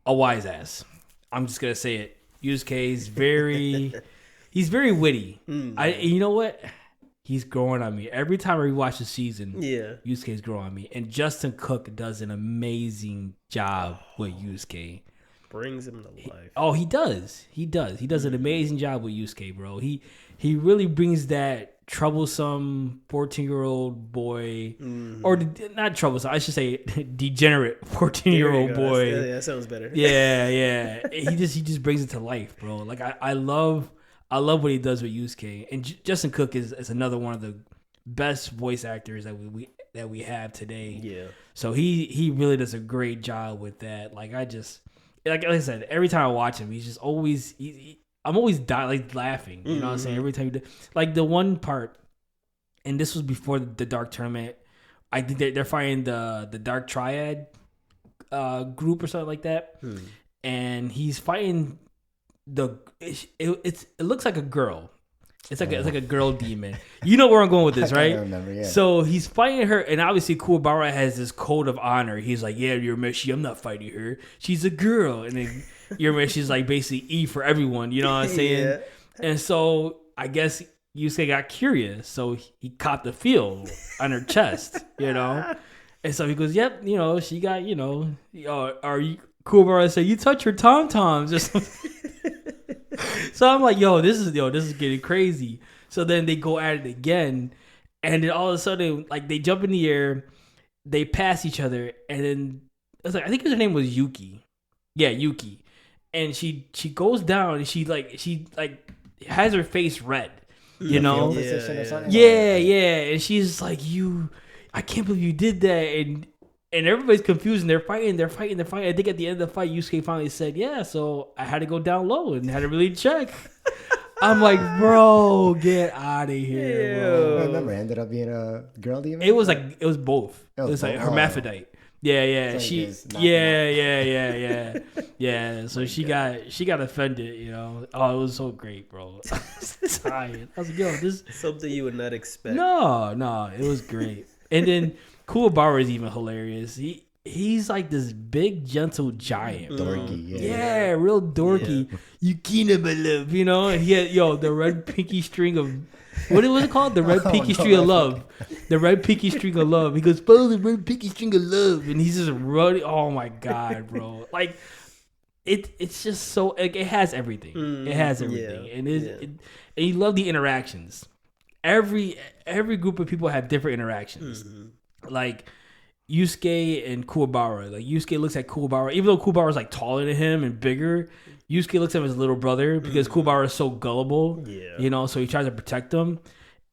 a wise ass. I'm just gonna say it. Yusuke is he's very witty. You know what? He's growing on me every time I rewatch the season.
Yeah.
Yusuke's growing on me, and Justin Cook does an amazing job with Yusuke.
Brings him to life.
Oh, he does. He does an amazing job with Yusuke, bro. He really brings that troublesome 14-year-old boy,
Mhm.
or not troublesome, I should say degenerate 14-year-old
There you go.
boy.
Yeah, that sounds better.
Yeah. He just brings it to life, bro. Like I love what he does with Yusuke, and Justin Cook is another one of the best voice actors that we have today.
Yeah.
So he really does a great job with that. Like I said, every time I watch him, he's just always I'm always laughing. You know what I'm saying? Every time like the one part, and this was before the Dark Tournament. I think they're fighting the Dark Triad group or something like that, and he's fighting it looks like a girl. It's like a girl demon. You know where I'm going with this, right?
I remember, yeah.
So he's fighting her, and obviously Kuwabara has this code of honor. He's like, "Yeah, Urameshi, I'm not fighting her. She's a girl." And then Urameshi's like basically E for everyone. You know what I'm saying?
Yeah.
And so I guess Yusuke got curious, so he caught the feel on her chest. You know, and so he goes, "Yep, you know, she got, you know, are you?" Kuwabara said, "You touch her tom toms or something." So I'm like, this is getting crazy. So then they go at it again, and then all of a sudden, like, they jump in the air, they pass each other, and then it's like, I think her name was Yuki. Yeah, Yuki. And she goes down, and she has her face red. You know?
Field position or something?
Yeah. And she's like, I can't believe you did that. And everybody's confused, and they're fighting. I think at the end of the fight, Yusuke finally said, "Yeah, so I had to go down low and had to really check." I'm like, bro, get out of here, bro.
I remember, it ended up being a girl demon.
It was both. It was like
both?
hermaphrodite. Yeah.
So
She,
it's not-
yeah. So she got offended, you know. Oh, it was so great, bro. I was tired. I was like, this.
Something you would not expect.
No, it was great. And then Kuwabara is even hilarious. He's like this big, gentle giant.
Dorky,
Yeah, real dorky. Yukina, my love, you know? And he had, the red pinky string of... What was it called? The red pinky string of love. The red pinky string of love. He goes, follow the red pinky string of love. And he's just running. Oh, my God, bro. Like, it's just so... Like, it has everything. It has everything.
Yeah,
And you love the interactions. Every group of people have different interactions. Like... Yusuke and Kuwabara. Like, Yusuke looks at Kuwabara, even though Kuwabara's like taller than him and bigger. Yusuke looks at him as a little brother because Kuwabara is so gullible.
Yeah.
You know, so he tries to protect him.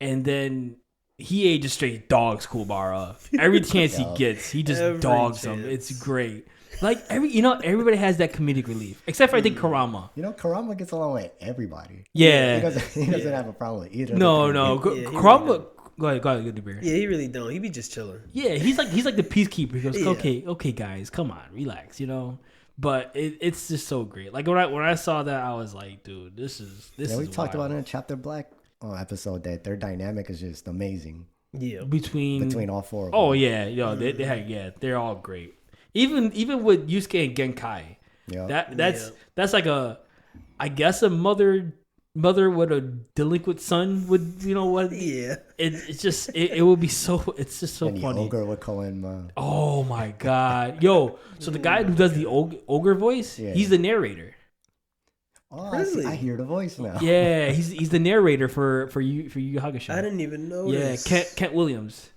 And then Hiei just straight dogs Kuwabara. Every chance he gets, he just dogs him. It's great. Like, everybody has that comedic relief. Except for, I think, Karama.
You know, Karama gets along with everybody.
Yeah.
He doesn't have a problem with either.
No. Karama... Go ahead, get the beer.
Yeah, he really don't. He be just chilling.
Yeah, he's like the peacekeeper. He goes, okay, guys, come on, relax, you know. But it's just so great. Like when I saw that, I was like, dude, this is.
Yeah, we talked
wild.
about in a Chapter Black episode that their dynamic is just amazing
Yeah,
between
all four of
Oh
them.
yeah, they're all great. Even with Yusuke and Genkai,
Yeah.
that's like I guess a mother with a delinquent son would, you know what?
yeah.
It's just it would be so. It's just so
And the
funny.
ogre would call him.
Oh my god, so the guy who does the ogre voice, he's the narrator.
Oh,
Really?
I hear the voice now.
Yeah, he's the narrator for Yu Hakusho.
I didn't even know.
Yeah,
this.
Kent Williams.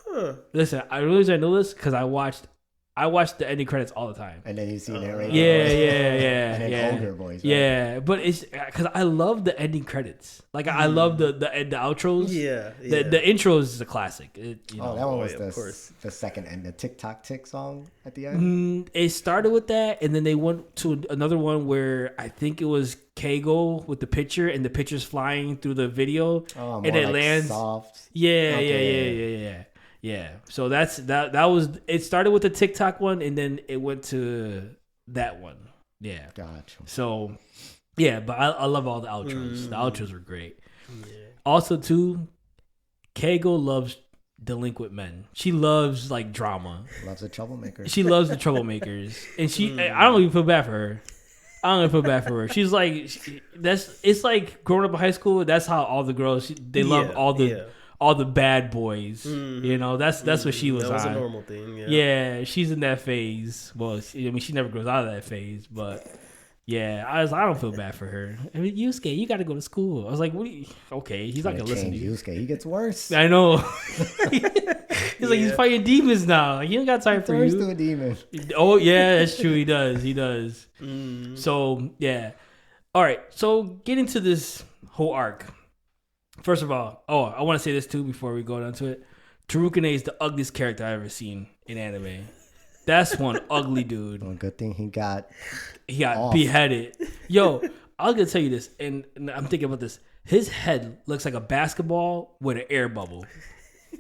Huh.
Listen, I really know this because I watched the ending credits all the time.
And then you see narrator.
Yeah,
And then
yeah.
ogre voice. Right?
Yeah, but it's because I love the ending credits. Like I love the outros.
Yeah,
The intros is a classic. That
one was
of course.
the second and the Tick Tock Tick song at the end.
It started with that, and then they went to another one where I think it was Keigo with the picture, and the picture's flying through the video,
Oh,
and
more
it
like
lands.
soft.
Yeah. So that was. It started with the TikTok one, and then it went to that one. Yeah.
Gotcha.
So, yeah, but I love all the outros. The outros were great.
Yeah.
Also, too, Keigo loves delinquent men. She loves like drama.
Loves a troublemaker.
She loves the troublemakers, and I don't even feel bad for her. She's like, it's like growing up in high school. That's how all the girls they love all the bad boys. You know, that's what she was.
That was
on.
a normal thing.
Yeah, she's in that phase. Well, she never grows out of that phase, but Yeah, I don't feel bad for her. I mean, Yusuke, you got to go to school. I was like, what? Okay, he's not
Trying
gonna
to
listen to
change
you.
Yusuke. He gets worse.
I know. He's like he's fighting demons now. Like, he don't got time for
Turns
you.
to a demon.
Oh yeah, that's true. He does. He does. So yeah. All right. So get into this whole arc. First of all, I want to say this too before we go down to it. Tarukane is the ugliest character I've ever seen in anime. That's one ugly dude.
Well, good thing he got off.
Beheaded. Yo, I was gonna tell you this, and I'm thinking about this. His head looks like a basketball with an air bubble.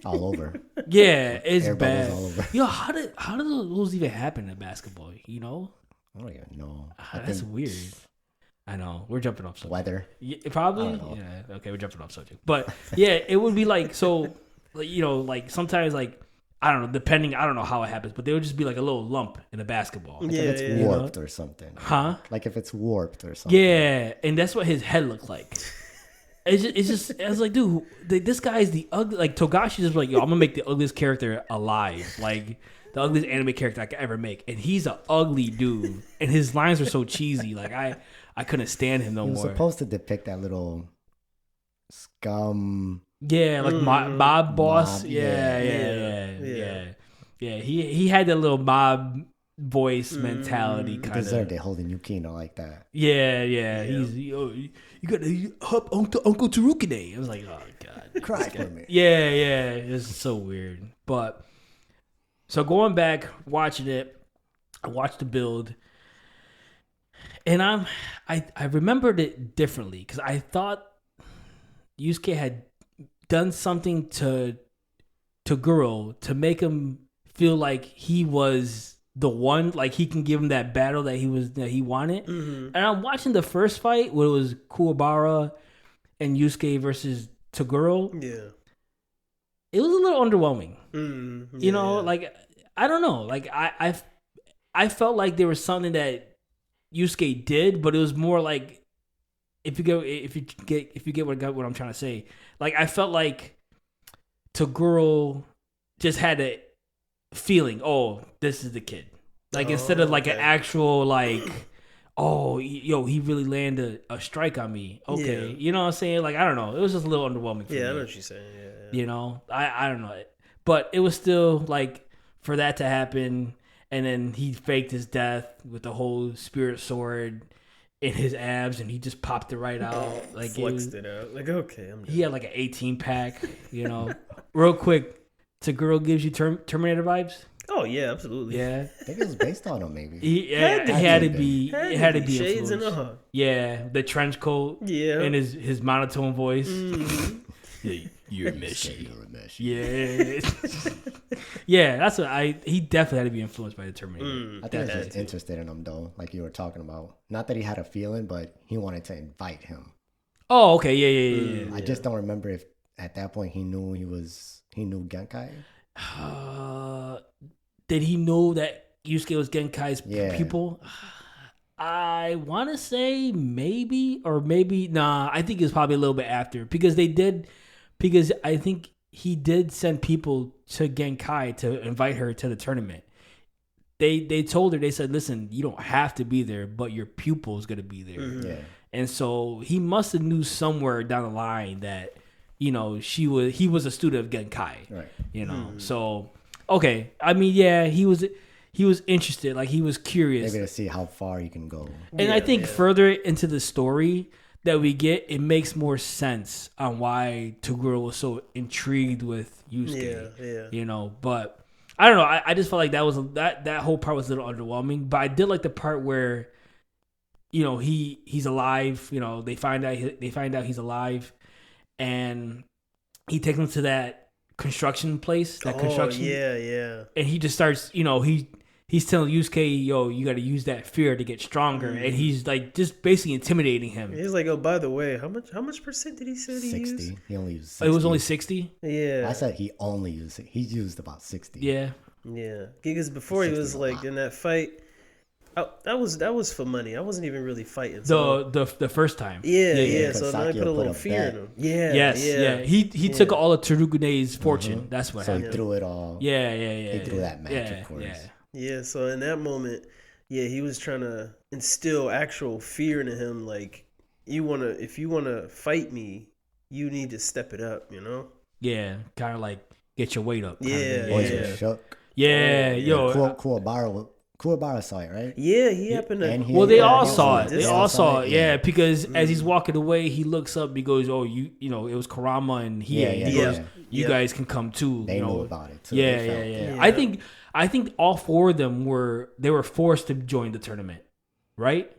all over.
Yeah, it's
Air bubbles
bad.
all over.
Yo, how did those even happen in basketball? You know,
I don't even know. I
that's
think
weird. I know we're jumping off subject.
weather.
Yeah, probably.
I don't know.
Yeah. Okay, we're jumping off subject. But yeah, it would be like so. Like, you know, like sometimes like. I don't know, depending, I don't know how it happens, but there would just be like a little lump in a basketball.
Like if it's warped or something.
Huh?
Like if it's warped or something.
Yeah, and that's what his head looked like. It's just I was like, dude, this guy is the ugly. Like Togashi just like, yo, I'm gonna make the ugliest character alive, like the ugliest anime character I could ever make, and he's an ugly dude, and his lines are so cheesy. Like I couldn't stand him no
He was
more.
supposed to depict that little scum.
Yeah, like mob boss.
Mob,
Yeah. He had that little mob voice mentality
He
kind
deserved
of.
it holding Yukino like that.
Yeah. He's you gotta help Uncle Tarukane. I was like, oh god,
Cry for me.
Yeah. It's so weird. But so going back, watching it, I watched the build, and I remembered it differently because I thought Yusuke had done something to Guro to make him feel like he was the one, like he can give him that battle that he wanted. And I'm watching the first fight where it was Kuwabara and Yusuke versus Toguro.
Yeah.
It was a little underwhelming.
Yeah.
You know, like I don't know. Like I felt like there was something that Yusuke did, but it was more like if you get what I'm trying to say. Like I felt like Toguro just had a feeling, oh, this is the kid. Like instead of like an actual like, oh, yo, he really landed a strike on me. Okay,
Yeah.
you know what I'm saying? Like I don't know. It was just a little underwhelming for me.
Yeah, I know what you're saying. Yeah.
You know, I don't know, but it was still like for that to happen, and then he faked his death with the whole spirit sword in his abs, and he just popped it right out. Like
Flexed it out. Like, okay, I'm
he had like an 18 pack. You know, real quick, Toguro gives you Terminator vibes.
Oh yeah, absolutely.
Yeah,
I think it was based on him, maybe.
it had to be. It had to be
shades and
influenced.
all.
Yeah, the trench coat.
Yeah.
and his monotone voice. Yeah, you're
Say
meshy.
you're a mesh.
Yeah, yeah. That's what he definitely had to be influenced by the Terminator.
I think I was just interested in him, though, like you were talking about. Not that he had a feeling, but he wanted to invite him.
Oh, okay, yeah.
I just don't remember if at that point he knew Genkai.
Did he know that Yusuke was Genkai's
Yeah.
pupil? I want to say maybe or maybe nah. I think it was probably a little bit after because I think he did send people to Genkai to invite her to the tournament. They told her, they said, listen, you don't have to be there, but your pupil is gonna be there.
Yeah.
And so he must have knew somewhere down the line that, you know, he was a student of Genkai.
Right.
You know. So okay. I mean, yeah, he was interested, like he was curious.
Maybe to see how far you can go.
And I think further into the story that we get, it makes more sense on why Toguro was so intrigued with Yusuke.
Yeah.
You know, but I don't know. I just felt like that whole part was a little underwhelming. But I did like the part where, you know, he's alive. You know, they find out he's alive, and he takes him to that construction place.
Yeah.
And he just starts. You know, he's telling Yusuke, yo, you got to use that fear to get stronger, and he's like just basically intimidating him.
He's like, oh, by the way, how much percent did he say he
60.
used?
He only used 60.
It was only 60.
Yeah.
I said he only used it. He used about 60.
Yeah.
Yeah. Because before he
60
was
is a
like
lot.
in that fight, that was for money. I wasn't even really fighting. So.
The first time.
Yeah. So
Because
now I put a
Sakio
little
put a
fear in
bet.
him. Yeah.
Yeah. He took all of Tarukune's fortune. That's what
So
happened.
he threw it all.
Yeah.
He threw that match, of course.
Yeah.
Yeah, so in that moment, Yeah, he was trying to instill actual fear into him. Like, if you wanna fight me, you need to step it up. You know?
Yeah, kind of like get your weight up. kinda
Yeah,
thing.
Boys
yeah.
were shook.
Yeah,
Oh,
yo.
Kuwabara saw it, right?
Yeah, he happened to.
and he-
Well, they
Yeah,
all
yeah,
saw
yeah.
it. They
They
all
all
saw
saw
it.
it,
Yeah,
yeah.
because as he's walking away, he looks up. He goes, "Oh, you know, it was Karama and he.
Yeah,
He
yeah,
goes,
yeah.
you
Yeah.
guys can come too.
They
you know,
knew about it too.
Yeah,
They
yeah,
felt
yeah,
it.
I think all four of them were forced to join the tournament, right?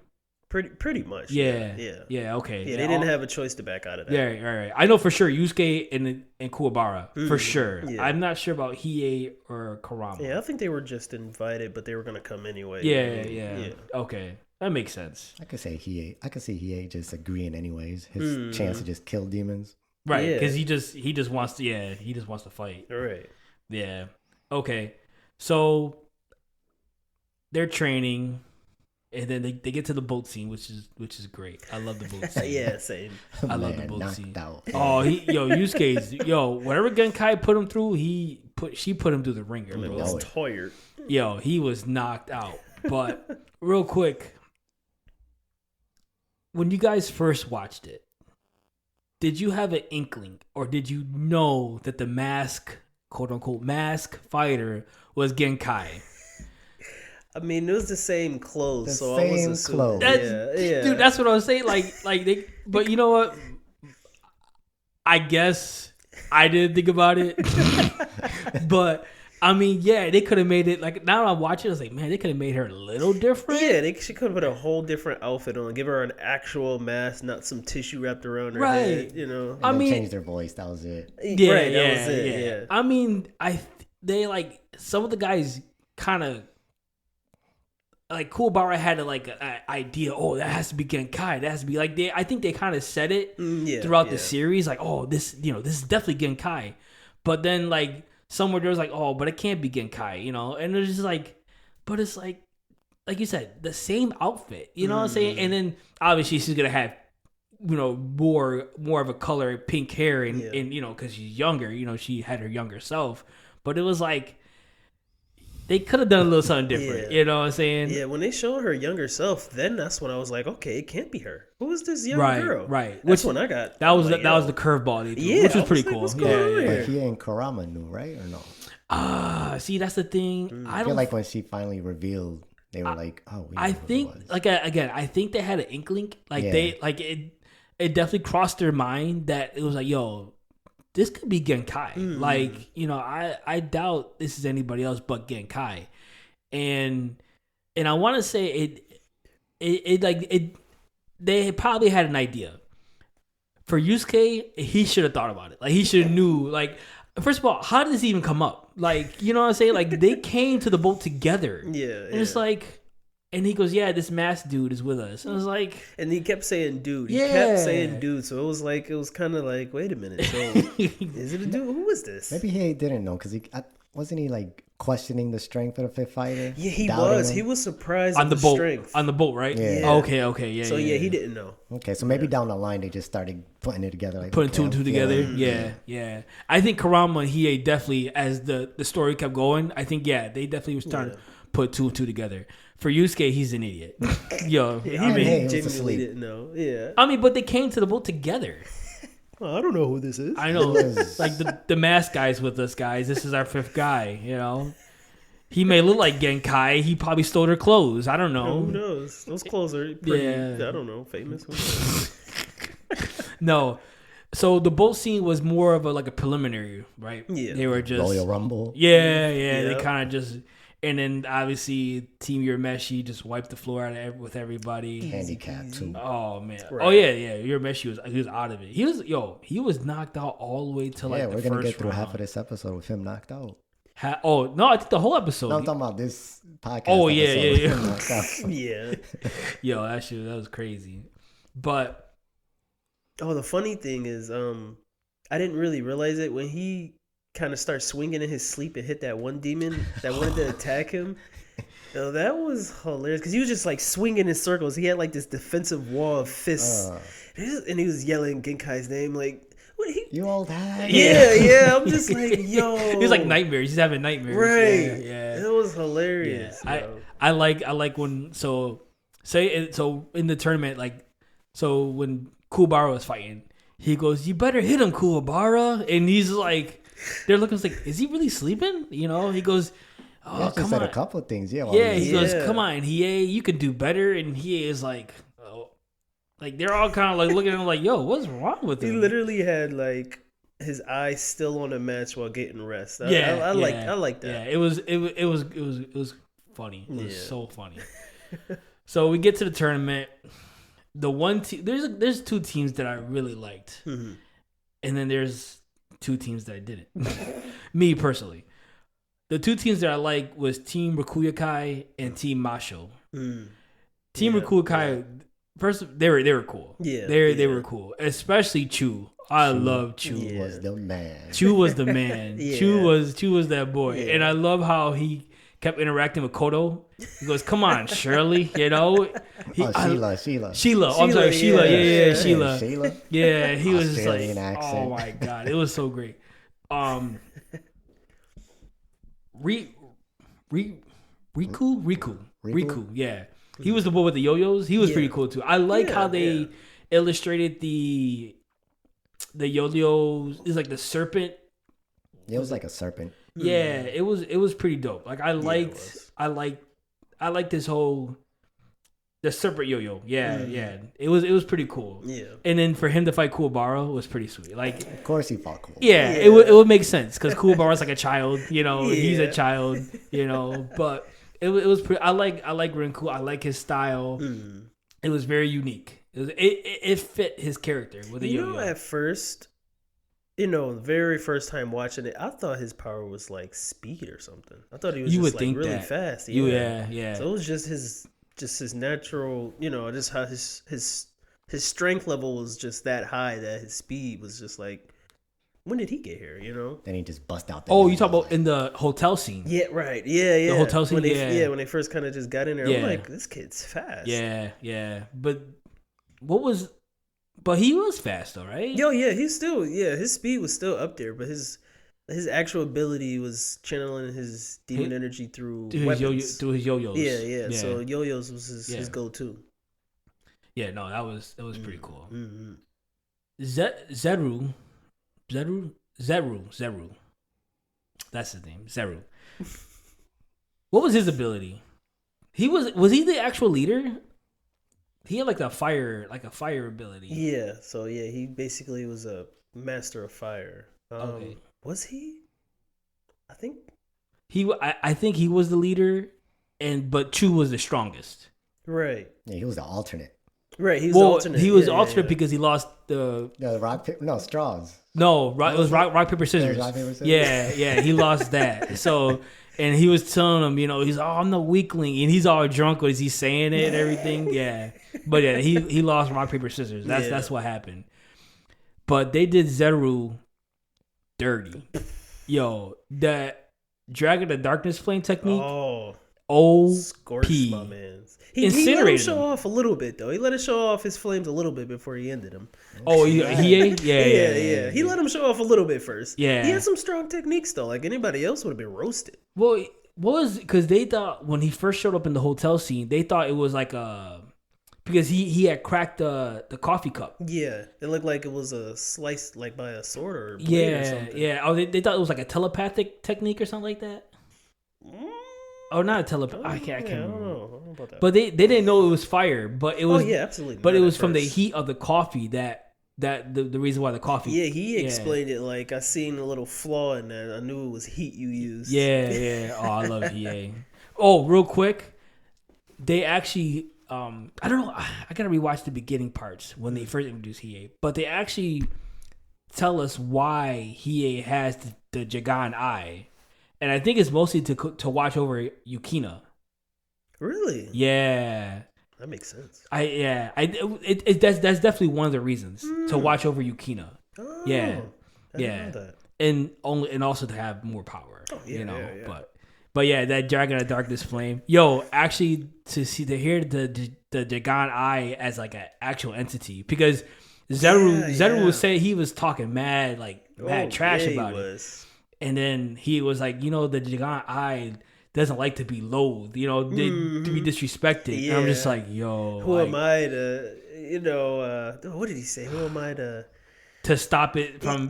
pretty much.
Yeah,
yeah.
Okay.
Yeah, they didn't have a choice to back out of that.
Yeah, right. I know for sure Yusuke and Kuwabara for sure.
yeah.
I'm not sure about Hiei or Karama.
Yeah, I think they were just invited, but they were gonna come anyway.
Yeah. Okay, that makes sense.
I could see Hiei just agreeing anyways. His chance to just kill demons.
Right,
Yeah.
because he just wants to fight.
All right.
Yeah. Okay. So they're training, and then they get to the boat scene, which is great. I love the boat scene.
Yeah, same.
I love the
Man,
boat
knocked
scene.
out.
Oh, Yusuke's whatever Genkai put him through, she put him through the ringer,
It
bro.
was
know it.
tired.
Yo, he was knocked out. But real quick, when you guys first watched it, did you have an inkling, or did you know that the mask, quote unquote, mask fighter was Genkai?
I mean, it was the same clothes,
The
so I was
same
assuming.
clothes.
Yeah.
Dude, that's what I was saying. Like they, but you know what? I guess I didn't think about it, but I mean, yeah, they could have made it. Like now, I'm watching. I was like, man, they could have made her a little different.
Yeah, she could have put a whole different outfit on, give her an actual mask, not some tissue wrapped around her
Right.
head. You know,
I
And
mean-
changed their voice. That was it.
Yeah,
right,
yeah,
that was it. Yeah.
I mean, they like some of the guys kind of like Kuwabara had an idea. Oh, that has to be Genkai. That has to be like I think they kind of said it
Yeah,
throughout
yeah.
the series. Like, oh, this is definitely Genkai. But then like somewhere there was like, oh, but it can't be Genkai. You know, and it's just like, but it's like you said, the same outfit. You know what I'm saying? And then obviously she's gonna have more of a color pink hair and because she's younger. She had her younger self. But it was like they could have done a little something different.
Yeah.
You know what I'm saying?
Yeah, when they showed her younger self, then that's when I was like, okay, it can't be her. Who is this young
Right,
girl?
right.
That's
Which-
when I got.
That was
like,
that was
yo.
the curveball they threw,
Yeah,
which
I
was pretty
was like,
cool.
what's going on
Yeah,
here?
But he and Karama knew, right? Or no?
See, that's the thing. I
I
don't
feel like when she finally revealed, they were like, oh, we know
I
who it
think
was.
like again, I think they had an inkling. Like
Yeah.
they like it definitely crossed their mind that it was like, yo, this could be Genkai. Like, I doubt this is anybody else but Genkai. And I want to say they probably had an idea. For Yusuke, he should have thought about it. Like he should have knew. Like, first of all, how did this even come up? Like, you know what I'm saying? Like they came to the boat together.
Yeah,
And it's like, and he goes, yeah, this masked dude is with us. And I was like,
and he kept saying dude. He
Yeah.
kept saying dude. So it was kind of like, wait a minute. So is it a dude? Who is this?
Maybe he didn't know because wasn't he like questioning the strength of the Fifth Fighter?
Yeah, he
Doubting
was.
him?
He was surprised
on
at
the
the
boat,
strength.
on the boat, right?
Yeah.
Okay, yeah.
So yeah, he didn't know.
Okay, so maybe down the line they just started putting it together, like
Putting
okay,
two and
I'm
two together.
feeling-
Yeah. I think Karama and Hiei definitely, as the story kept going, I think, they definitely was trying to put two and two together. For Yusuke, he's an idiot. Yo,
Yeah,
I
I
mean,
hey, he was
genuinely
asleep.
didn't know. Yeah.
I mean, but they came to the boat together.
Well, I don't know who this is.
I know,
It was-
like the mask guy's with us, guys. This is our fifth guy. He may look like Genkai. He probably stole their clothes. I don't know.
Who knows? Those clothes are pretty.
Yeah.
I don't know. Famous. Who knows?
No. So the boat scene was more of a preliminary, right?
Yeah.
They were just
Royal Rumble.
Yeah. They
Yeah.
kind of just, and then obviously Team Urameshi just wiped the floor out of with everybody.
Handicap too.
Oh man.
Right.
Oh yeah. Urameshi was out of it. He was knocked out all the way to
Yeah,
the
we're gonna
first
get through
round.
half of this episode with him knocked out.
Oh no, I think the whole episode.
No, I'm talking about this podcast.
Oh, yeah,
episode
yeah,
with
yeah.
him knocked out.
Yeah.
Yo, that was crazy. But
Oh, the funny thing is, I didn't really realize it when he kind of started swinging in his sleep and hit that one demon that wanted to attack him. Yo, that was hilarious because he was just swinging in circles. He had this defensive wall of fists, and he was yelling Genkai's name what he.
You old hat.
Yeah. I'm just like, yo.
he was like nightmares. He's having nightmares.
Right.
Yeah.
It was hilarious.
Yeah.
yo.
I like when so in the tournament when Kuwabara was fighting, he goes, "You better hit him, Kuwabara," and he's like, they're looking like, is he really sleeping? You know, he goes, "Oh,
Yeah,
come
said
on."
a couple of things. Yeah.
He goes, "Come on, Hiei, you can do better," and Hiei is like, "Oh," like they're all kind of like looking at him like, "Yo, what's wrong with him?"
He literally had like his eyes still on the match while getting rest. I like that.
Yeah, it was funny. It was
Yeah.
so funny. So we get to the tournament. The one team, there's two teams that I really liked,
Mm-hmm.
and then there's two teams that I didn't. Me personally, the two teams that I like was Team Rakuyakai and Team Masho.
Mm.
Team
Yeah,
Rakuyakai, first they were cool.
Yeah,
they were cool, especially Chu. I love Chu.
Yeah.
Was the man.
Chu was the man.
Yeah.
Chu was that boy,
Yeah.
and I love how he kept interacting with Kodo. He goes, "Come on, Shirley," you know. Sheila. Oh, I'm sorry, Sheila. Yeah, Sheila.
Sheila.
Yeah, he was just like,
Australian accent.
oh my god, it was so great. Riku. Yeah, he was the boy with the yo-yos. He was pretty cool too. I like how they illustrated the yo-yos. It's like the serpent.
It was like a serpent.
Yeah, it was pretty dope. Like I liked this whole the serpent yo-yo. Yeah. It was pretty cool.
Yeah.
And then for him to fight Kuwabara was pretty sweet. Like,
Of course he fought cool.
yeah,
Yeah.
it would make sense because Kuwabara's like a child, you know. He's a
Yeah.
child, you know. But it was pretty. I like Rinku. I like his style.
Mm.
It was very unique. It fit his character with the yo-yo.
At first, the very first time watching it, I thought his power was like speed or something. I thought he was
You
just
would
like
think
really
that.
fast.
Yeah.
So it was just his natural, just how his strength level was just that high that his speed was just like, when did he get here?
Then he just bust out.
Oh, you talk about in the hotel scene?
Yeah, right. Yeah.
The hotel scene.
When they first kind of just got in there, I'm like, this kid's fast.
Yeah. But But he was fast though, right?
His speed was still up there, but his actual ability was channeling his demon energy through weapons.
Through his yo-yos.
Yeah. So yo-yos was his go-to.
Yeah, no, that was pretty cool.
Mm-hmm.
Zeru. That's his name, Zeru. What was his ability? Was he the actual leader? He had like a fire ability.
Yeah, so he basically was a master of fire.
Okay.
Was he? I think
I think he was the leader, but Chu was the strongest.
right.
Yeah, he was the alternate.
Right, he was the alternate.
He was
Yeah,
alternate
yeah.
because he lost the
straws.
no. It was rock paper scissors.
Rock, paper, scissors?
Yeah. He lost that. So, and he was telling him, he's I'm the weakling, and he's all drunk as he's saying it and everything. Yeah, but yeah, he lost rock paper scissors. That's what happened. But they did Zeru dirty. Yo, that Dragon of Darkness flame technique.
Scorched my man's. He let him
Incinerated
show
him.
off a little bit though. He let him show off his flames a little bit before he ended them.
Oh, yeah.
He let him show off a little bit first.
Yeah.
He had some strong techniques though. Like anybody else would have been roasted.
Well, what was because they thought when he first showed up in the hotel scene, they thought it was like because he had cracked the coffee cup.
Yeah, it looked like it was a slice like by a sword or a blade or something.
Yeah. Oh, they thought it was like a telepathic technique or something like that. Or not a telepathic. I can't
I
remember.
don't know about that.
But they didn't know it was fire. But it was.
Absolutely.
But
not
it was
at
from the
first.
heat of the coffee that the reason why the coffee.
Yeah, he explained it like I seen a little flaw in that. I knew it was heat you used.
Yeah. Oh, I love EA. Oh, real quick, they actually. I don't know. I gotta rewatch the beginning parts when they first introduced Hiei, but they actually tell us why Hiei has the Jagan Eye, and I think it's mostly to watch over Yukina.
Really?
Yeah,
That makes sense.
That's definitely one of the reasons to watch over Yukina.
Oh,
Yeah.
I didn't know that.
And also to have more power.
Oh, yeah, yeah.
But yeah, that Dragon of Darkness flame. Yo, actually to hear the Jagan Eye as like an actual entity because Zeru would say he was talking mad trash about it. And then he was like, the Jagan Eye, doesn't like to be loathed, you know, to be disrespected. And I'm just like, yo,
Who
like,
am I to, you know, what did he say? Who am I to
stop it from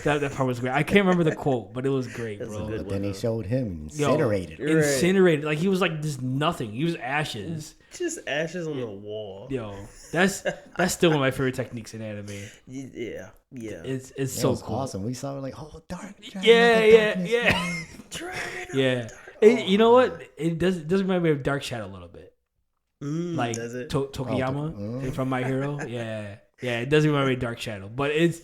that part was great. I can't remember the quote, but it was great,
That's a
bro.
good
But then they showed him incinerated.
Right.
Incinerated, like he was like just nothing. He was ashes.
Just ashes on the wall.
Yo, that's still one of my favorite techniques in anime.
Yeah.
It's
It
so
was
cool.
awesome. We saw like, oh, dark.
Yeah.
Dragon
Yeah.
of
You know what? It does remind me of Dark Shadow a little bit. Like
does it?
Tokiyama from My Hero. Yeah. It does remind me of Dark Shadow, but it's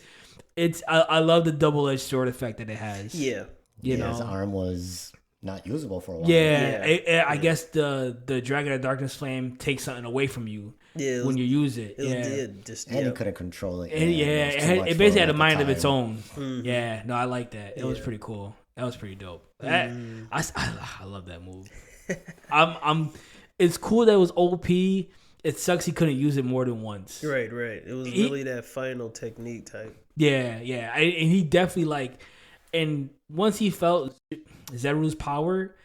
I love the double-edged sword effect that it has.
Yeah.
You
His
know.
arm was not usable for a while.
Yeah. I guess the Dragon of Darkness Flame takes something away from you
Yeah.
when you use it.
And he couldn't control it.
And it basically had a mind of its own.
Mhm.
Yeah, no, I like that. It was
Yeah.
pretty cool. That was pretty dope. I love that move. It's cool that it was OP. It sucks he couldn't use it more than once.
Right. It was really that final technique type.
Yeah. And he definitely and once he felt Zeru's power,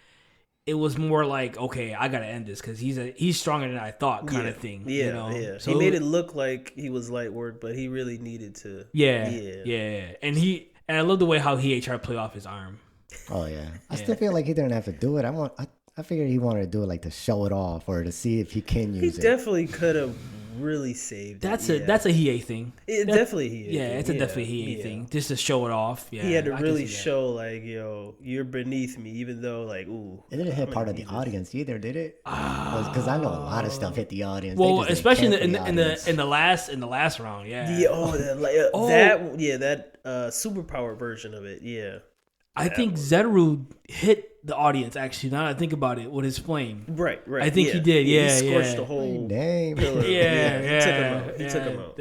it was more like, okay, I gotta end this because he's stronger than I thought, kind of thing.
Yeah,
you know?
yeah.
So
he made it look like he was light work, but he really needed to.
Yeah. And I love the way how he tried to play off his arm.
Oh yeah. I still feel like he didn't have to do it. I figured he wanted to do it like to show it off or to see if he can use
He
it.
definitely could have really saved
That's
it.
a Hiei thing.
Definitely Hiei.
Yeah, it's definitely a Hiei thing, just to show it off. Yeah,
He had to
I can
really
see that.
show like, yo, you're beneath me, even though like, ooh.
It didn't hit part of the audience either, did it? Because I know a lot of stuff hit the audience.
Well,
They just
especially
didn't care for the audience.
in the last round. Yeah.
That superpower version of it. Yeah.
I think Zeru hit the audience. Actually, now that I think about it, with his flame.
Right.
I think he did. Yeah,
he scorched
yeah.
the whole
Name.
pillar.
Yeah,
He took him out.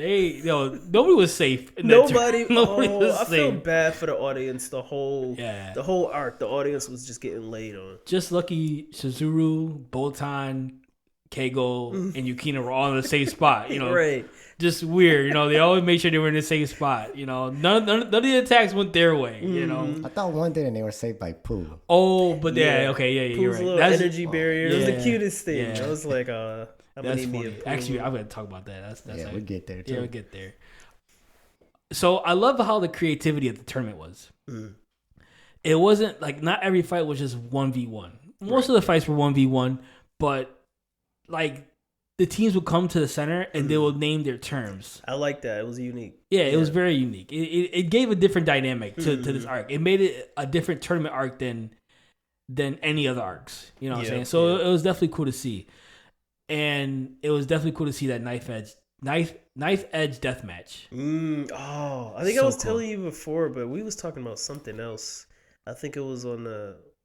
Nobody was safe. In that
Nobody.
Nobody was
I feel
safe.
bad for the audience. The whole arc. The audience was just getting laid on.
Just lucky Shizuru, Botan, Keigo, and Yukina were all in the same spot. You know,
Right.
Just weird. You know, they always made sure they were in the same spot. You know, none of the attacks went their way. You know.
I thought one did and they were saved by Pooh.
Oh, but you're
Pooh's
right.
little energy barrier. It was the
yeah,
cutest thing.
yeah.
I was like, I'm gonna
That's
need me a
funny.
Pooh.
Actually, I'm gonna talk about that. That's
Yeah, we get there too.
Yeah, we'll get there. So I love how the creativity of the tournament was. It wasn't like not every fight was just 1v1. Most of the fights were 1v1, but like the teams would come to the center and they will name their terms.
I like that. It was unique.
Yeah, it was very unique. It gave a different dynamic to this arc. It made it a different tournament arc than any other arcs. You know what I'm saying? So it was definitely cool to see. And it was definitely cool to see that knife edge deathmatch.
I think
So
I was
cool.
telling you before, but we was talking about something else. I think it was on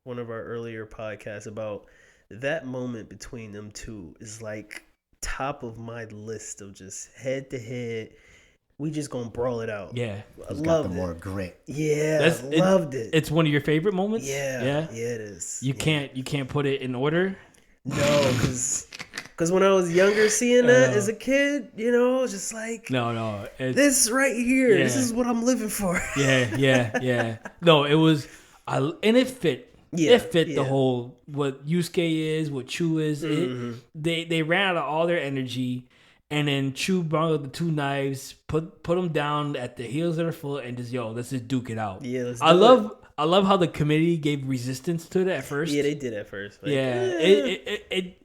one of our earlier podcasts about that moment between them two is like top of my list of just head to head. We just gonna brawl it out.
Yeah.
I
It's got the
loved
more
it.
grit.
Yeah, loved it.
It's one of your favorite moments?
Yeah, it is.
You can't put it in order?
No, because when I was younger, seeing that as a kid, you know, I was just like,
No.
this right here, this is what I'm living for.
Yeah. No, it was, and it fit.
Yeah,
It fit the whole what Yusuke is, what Chu is. They ran out of all their energy, and then Chu brought out the two knives, put them down at the heels of their foot, and just let's just duke it out.
Yeah, let's
I
do
love how the committee gave resistance to it at first.
Yeah, they did at first. Like,
It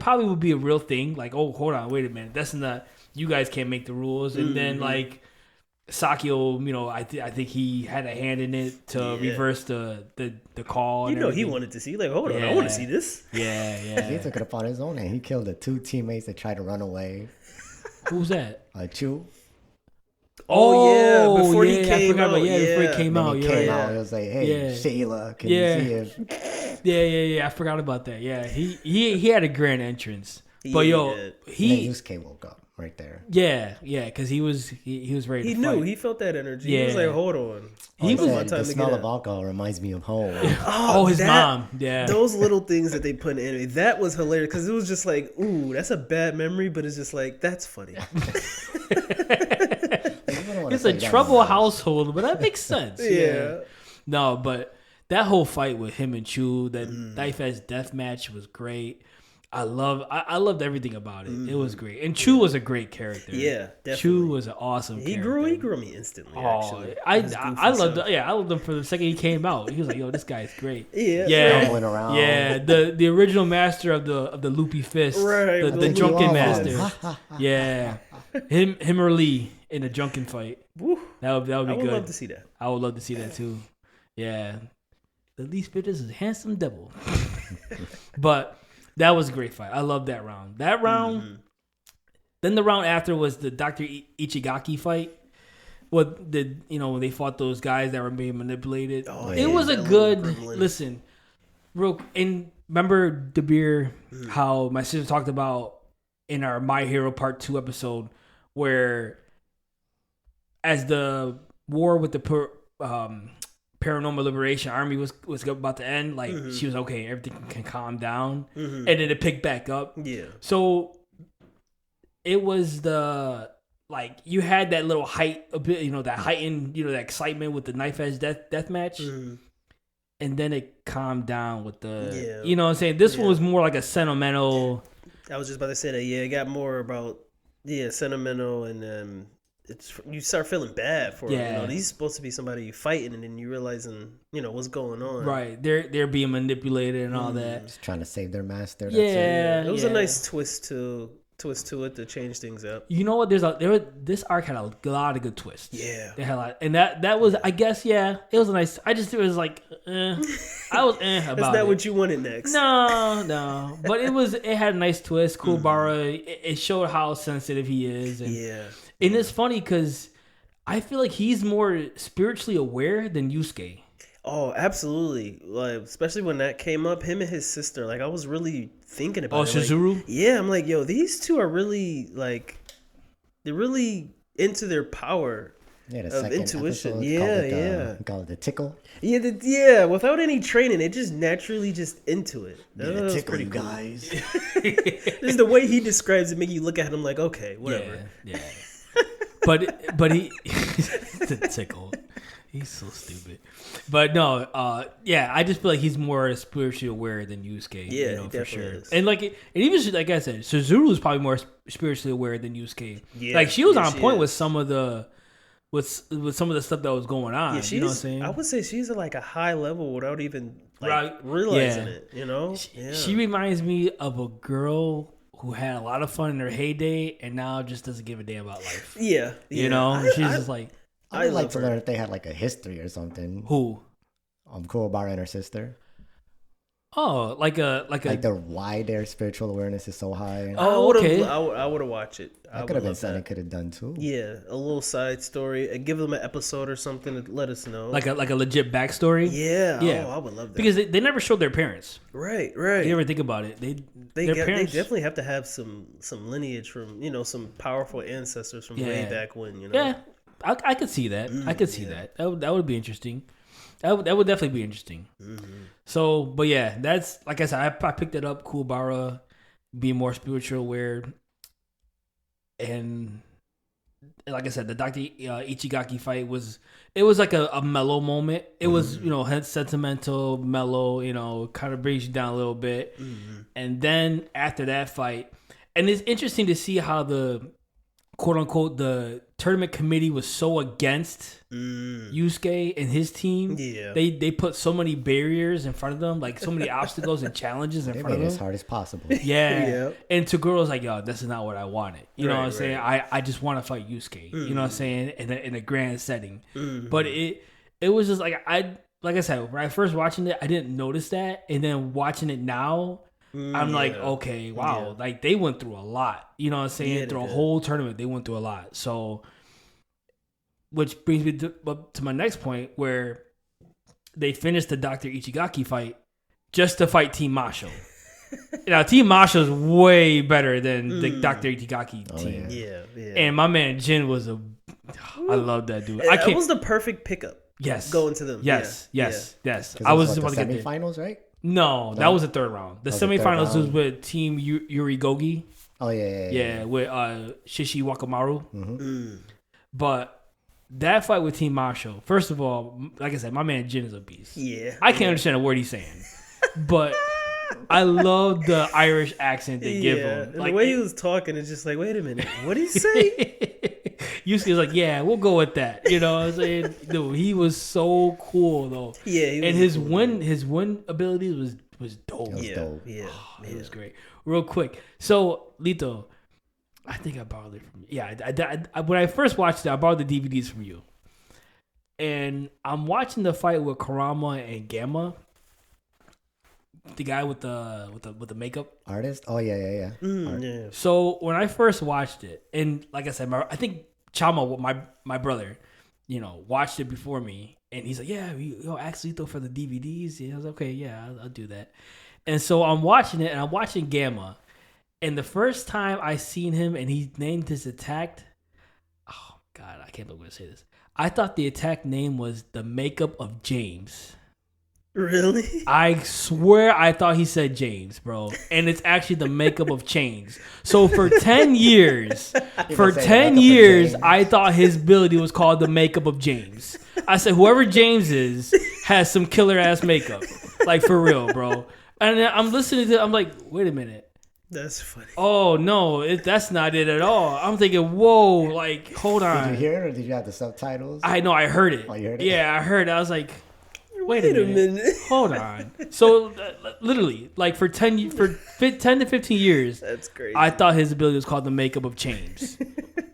probably would be a real thing. Like, oh, hold on, wait a minute, that's not. You guys can't make the rules, and then like. Sakio, I think he had a hand in it to reverse the call.
You
and
know, he
everything.
wanted to see. Like, hold on, I want to see this.
Yeah.
He took it upon his own and he killed the two teammates that tried to run away.
Who's that?
Chu.
Oh, yeah, before he came
I forgot
out.
Before he came
Then
out.
he
Yeah,
came
yeah.
out. It was like, hey, Shayla, can
Yeah.
you see if...
Yeah. I forgot about that. Yeah, he had a grand entrance. But
He
yo,
did.
And then
he
Yusuke woke up right there.
yeah, because he was ready.
He
to
knew.
fight.
He felt that energy. He was
Yeah.
like, hold on.
He
It's my
said,
time
the
to
smell
get
of
out."
alcohol reminds me of home.
Oh, his mom. Yeah.
Those little things that they put in anime, that was hilarious because it was just like, ooh, that's a bad memory, but it's just like, that's funny.
It's a trouble household, but that makes sense.
Yeah.
No, but that whole fight with him and Chu, that Knife Edge death match was great. I loved everything about it. It was great, and Chu was a great character.
Yeah, definitely.
Chu was an awesome.
He
character.
grew me instantly.
Oh,
Actually,
I loved. I loved him for the second he came out. He was like, "Yo, this guy's great."
Yeah,
Rolling around.
Yeah. The original master of the loopy fist,
Right,
the
Loopy
drunken
Waffles.
master. Yeah, him or Lee in a drunken fight.
Woo.
That would be
I would
good.
love to see that.
I would love to see that too. Yeah, the Lee Spitters is a handsome devil. But that was a great fight. I love that round. That round. Then the round after was the Dr. Ichigaki fight. What did when they fought those guys that were being manipulated?
Oh,
It
yeah,
was a
that
good
little gremlin.
listen. Real and remember DeBeer how my sister talked about in our My Hero Part 2 episode where as the war with the Paranormal Liberation Army was about to end, like she was okay, everything can calm down, and then it picked back up.
Yeah.
So it was you had that little height a bit, that heightened, that excitement with the Knife Edge death match, and then it calmed down with the, you know what I'm saying? This one was more like a sentimental.
I was just about to say that. Yeah, it got more about sentimental, and you start feeling bad for him.
Yeah.
He's supposed to be somebody you fighting, and then you realizing what's going on.
Right, they're being manipulated and all that.
Just trying to save their master. That's
Yeah,
It was a nice twist to it to change things up.
You know what? This arc had a lot of good twists.
Yeah.
They had a lot, and that was, I guess, it was a nice. I just, it was like, I was about
That's not
it.
what you wanted next.
No, but it had a nice twist. Kuwabara, it showed how sensitive he is, and and it's funny because I feel like he's more spiritually aware than Yusuke.
Oh, absolutely. Like, especially when that came up, him and his sister. Like, I was really thinking about it.
Shizuru?
Like, yeah, I'm like, yo, these two are really they're really into their power
Yeah, the
of
second
intuition.
episode,
Yeah.
Call it the tickle.
Yeah, without any training, it just naturally just into it. That was
tickle,
pretty
you
cool.
guys.
Just the way he describes it, make you look at him like, okay, whatever.
Yeah. but he the tickle. He's so stupid. But no, I just feel like he's more spiritually aware than Yusuke.
Yeah, he
for
definitely
sure.
is.
And even like I said, Suzuru is probably more spiritually aware than Yusuke.
Yeah,
like she was
yeah,
on
she
point
is.
with some of the some of the stuff that was going on.
Yeah,
you know what I'm saying?
I would say she's at like a high level without even
Right.
realizing
Yeah.
it. You know,
She reminds me of a girl who had a lot of fun in her heyday and now just doesn't give a damn about life.
Yeah,
You know, she's just like,
I would like
love
to
her.
learn if they had like a history or something.
who?
Kuwabara and her sister.
Oh, like
Why their spiritual awareness is so high.
Oh, okay.
I would have watched it. I
That
would
could have been
love
something
that.
could have done too.
Yeah, a little side story. Give them an episode or something to let us know.
like a legit backstory.
yeah,
Yeah.
Oh, I would love that.
Because they never showed their parents.
right.
You ever think about it?
They
their parents.
definitely have to have some lineage from some powerful ancestors from way
Yeah.
back when.
Yeah, I could see that. I could see that. That would be interesting. That would definitely be interesting. So, but yeah, that's like I said. I picked it up. Kuwabara, be more spiritual aware, and like I said, the Dr. Ichigaki fight was like a mellow moment. It was sentimental, mellow. Kind of brings you down a little bit, and then after that fight, and it's interesting to see how the quote unquote the tournament committee was so against Yusuke and his team.
Yeah.
They put so many barriers in front of them, like so many obstacles and challenges in
They
front
made
of
it as
them.
hard as possible.
Yeah.
Yeah.
And Toguro was like, yo, this is not what I wanted. You know
Right,
what I'm saying? I just want to fight Yusuke. You know what I'm saying? In a grand setting. But it was just like I said, when I first watching it, I didn't notice that. And then watching it now, I'm like, okay, wow.
Yeah.
Like they went through a lot. You know what I'm saying?
Yeah, they
through a
did.
whole tournament, they went through a lot. So which brings me to my next point where they finished the Dr. Ichigaki fight just to fight Team Masho. Now, Team Masho is way better than the Dr. Ichigaki team.
Yeah.
And my man Jin was I love that dude. I
That
can't.
was the perfect pickup.
Yes.
Going to them.
Yes.
Yeah.
Yes.
'Cause
I
it
was
what,
about to
the
get there.
semifinals, right?
No, that was the third round. The
was the third
semifinals was
round.
with Team Yuri Gogi.
Oh yeah.
Yeah, with Shishi Wakamaru. But that fight with Team Marshall. First of all, like I said, my man Jin is a beast.
Yeah.
I can't understand a word he's saying, but I love the Irish accent they give him.
And the way he was talking is just like, wait a minute, what did he say?
Yusuke was like, yeah, we'll go with that. You know what I'm saying? Dude, he was so cool though.
Yeah, he was
and his
cool.
win abilities was dope.
was
Yeah,
dope.
yeah,
It was great. Real quick, so Lito, I think I borrowed it from you. Yeah, I when I first watched it, I borrowed the DVDs from you, and I'm watching the fight with Kurama and Gamma, the guy with the makeup.
Artist? Oh yeah.
Yeah.
So when I first watched it, and like I said, I think Chama, my brother, watched it before me, and he's like, "Yeah, ask Lito for the DVDs." Yeah, I was like, "Okay, yeah, I'll do that." And so I'm watching it, and I'm watching Gamma, and the first time I seen him, and he named his attack. Oh God, I can't believe I'm gonna say this. I thought the attack name was the makeup of James.
Really?
I swear I thought he said James, bro. And it's actually the makeup of Chains. So for 10 years, I thought his ability was called the makeup of James. I said, whoever James is has some killer ass makeup. Like for real, bro. And then I'm listening to it, I'm like, wait a minute.
That's funny.
Oh no, that's not it at all. I'm thinking, whoa, like, hold on.
Did you hear it or did you have the subtitles?
I know, I heard it.
Oh, you heard it?
Yeah, I heard it. I was like, wait a minute. Hold on. So literally, like for 10 to 15 years,
That's crazy.
I thought his ability was called the makeup of James.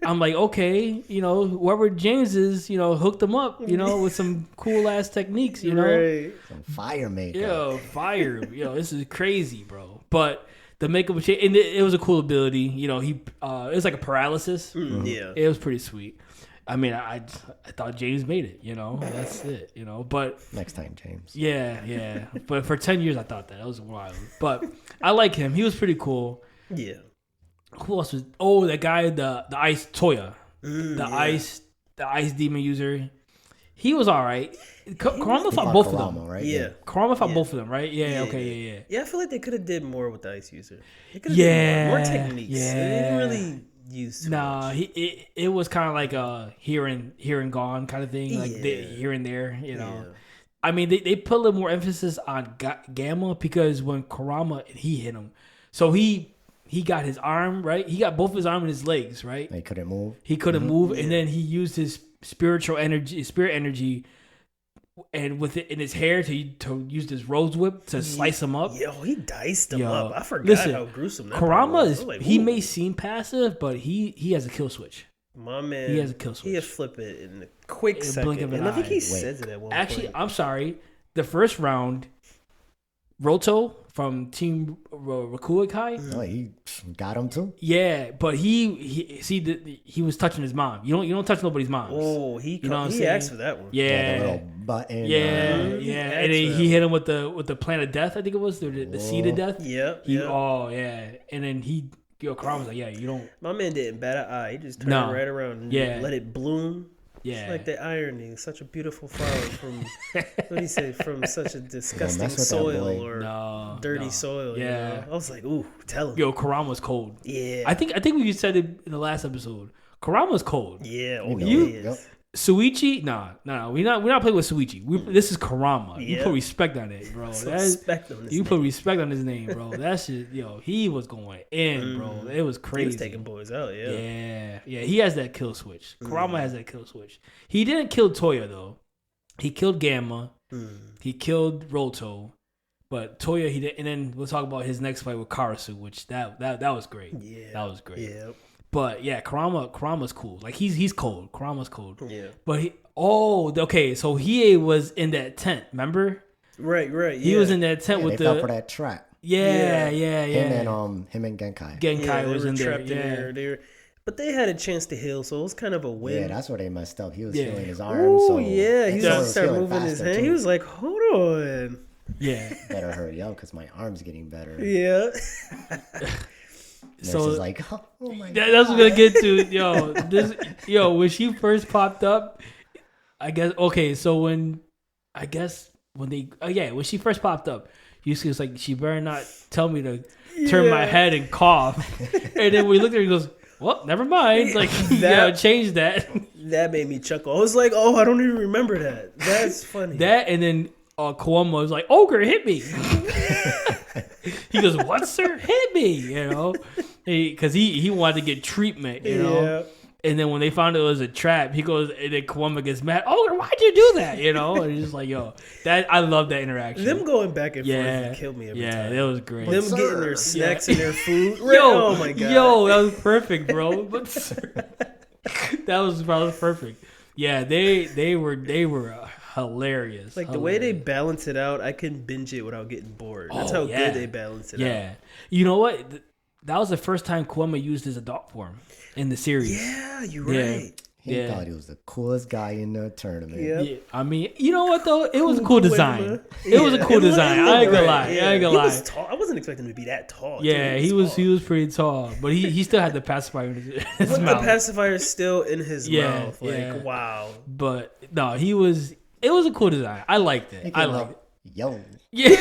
I'm like, okay, whoever James is, hooked him up, with some cool ass techniques,
Right.
Some fire makeup.
Yo, fire. This is crazy, bro. But the makeup of James, and it was a cool ability. He it was like a paralysis.
Yeah.
It was pretty sweet. I mean, I thought James made it, that's it, but
Next time, James.
yeah. But for 10 years, I thought that was wild. But I like him. He was pretty cool.
Yeah.
Who else was? Oh, that guy, the ice Toya, the ice demon user. He was all right. Kurama fought both of them,
right?
Yeah.
Kurama fought both of them, right? Yeah. Okay. Yeah.
Yeah, I feel like they could have did more with the ice user. They could have
Yeah,
did more techniques.
yeah.
They didn't really use too
Nah,
much.
it was kind of like a here and gone kind of thing, like
Yeah.
here and there,
Yeah.
I mean, they put a little more emphasis on Gamma because when Kurama, he hit him, so he got his arm, right? He got both his arm and his legs, right?
They couldn't move.
He couldn't move, and then he used his spirit energy, and with it in his hair to use this rose whip to slice him up.
Yo, he diced him
Yo,
up. I forgot
listen,
how gruesome that
Kurama
part was. I
is
was like,
he
ooh.
may seem passive, but he has a kill switch.
My man,
He has a kill
He'll
switch.
flip it in a quick
In a
second.
blink of an
And I think
eye.
he
Wait.
says it at one
Actually,
point.
I'm sorry. The first round, Roto from Team Rakuakai.
Oh, he got him too.
Yeah, but he was touching his mom. You don't touch nobody's moms.
Oh, he
You know what I'm
he asked
saying?
for that one.
Yeah,
The little button.
yeah,
He
yeah.
asked
And then
for
he
that
hit him with the plant of death. I think it was the seed of death.
Yep.
He
yep.
oh yeah, and then Kurama was like, yeah, you don't.
My man didn't bat an eye. He just turned
No.
it right around and
Yeah.
let it bloom.
Yeah,
It's like the irony. Such a beautiful flower from what do you say? From such a disgusting
mess with that
soil
boy.
or
no
dirty
no.
soil. you
Yeah.
know? I was like, ooh, tell him.
Yo, Kurama was cold.
Yeah.
I think we said it in the last episode. Kurama's cold.
yeah. Oh,
You-
he is.
Yep.
Suichi, no, we're not playing with Suichi. This is Kurama. You
Yeah.
put respect on it, bro.
Some
That's-
respect on this
you
nigga.
put respect on his name, bro. That shit, he was going in, bro. It was crazy.
He was taking boys out.
Yeah. He has that kill switch. Kurama has that kill switch. He didn't kill Toya though. He killed Gamma. He killed Roto. But Toya, he did. And then we'll talk about his next fight with Karasu, which that was great.
Yeah.
That was great.
Yeah.
But yeah, Kurama's cool. Like he's cold. Kurama's cold.
Yeah.
But okay. So Hiei was in that tent. Remember?
Right.
He was in that tent
Yeah,
with
they fell for that trap.
Yeah.
Him and Genkai.
Genkai
they
was
were
in there.
trapped
Yeah.
in there. But they had a chance to heal, so it was kind of a win.
Yeah, that's where they messed up. He was
Yeah.
healing his arm.
Oh
so
yeah, he
so
started
was healing
moving his
faster,
hand.
too.
He was like, "Hold on,
Yeah.
Better hurry up because my arm's getting better.
yeah."
Nurse
So
is like, oh my god.
that's what we're gonna get to. When she first popped up, I guess okay. So when when she first popped up, Yusuke was like, she better not tell me to turn my
Yeah.
head and cough. And then we looked at her, he goes, well, never mind. Like,
That-
change that.
That made me chuckle. I was like, oh, I don't even remember that. That's funny.
That and then Kawama was like, Ogre, hit me. He goes, what, sir? Hit me, you know? Because he wanted to get treatment, you know?
Yeah.
And then when they found it was a trap, he goes, and then Kawama gets mad. Ogre, why'd you do that? You know? And he's just like, yo, I love that interaction.
Them going back and forth
yeah,
would kill me every
yeah,
time.
that was great.
Them
Sir.
getting their snacks
Yeah.
and their food.
Yo,
Oh my god.
Yo, that was perfect, bro. But that was perfect. Yeah, they were hilarious.
Like the way they balance it out, I can binge it without getting bored. That's how
yeah.
good they balance it out.
Yeah. You know what? That was the first time Kawama used his adult form in the series.
Yeah, you're
Yeah.
right.
He
Yeah.
thought he was the coolest guy in the tournament.
Yeah.
Yeah, I mean, you know what though? It was a cool design.
Yeah.
It was a cool design. I ain't gonna lie.
Yeah.
I ain't gonna
He
lie.
was tall. I wasn't expecting him to be that tall. too.
Yeah, he was
tall.
pretty tall, but he still had the pacifier in his
With the
mouth.
pacifier still in his
Yeah,
mouth. Like,
yeah.
wow.
But no, it was a cool design. I liked
He
it. I
came
liked it.
up, yo.
Yeah.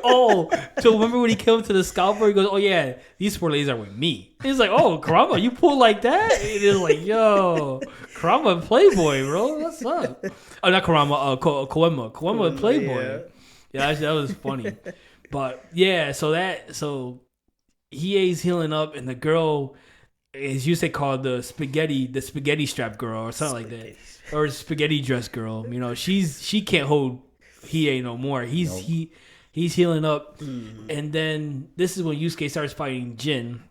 Oh, so remember when he came to the scalper? He goes, "Oh yeah, these 4 ladies are with me." He's like, "Oh, Karama, you pull like that?" And it's like, "Yo, Karama, Playboy, bro, what's up?" Oh, not Karama, Koema, Playboy. Yeah, actually, that was funny. But yeah, so Hiei's healing up, and the girl is used to call the spaghetti strap girl or something like that, or spaghetti dress girl. You know, she can't hold Hiei no more. He's healing up, and then this is when Yusuke starts fighting Jin,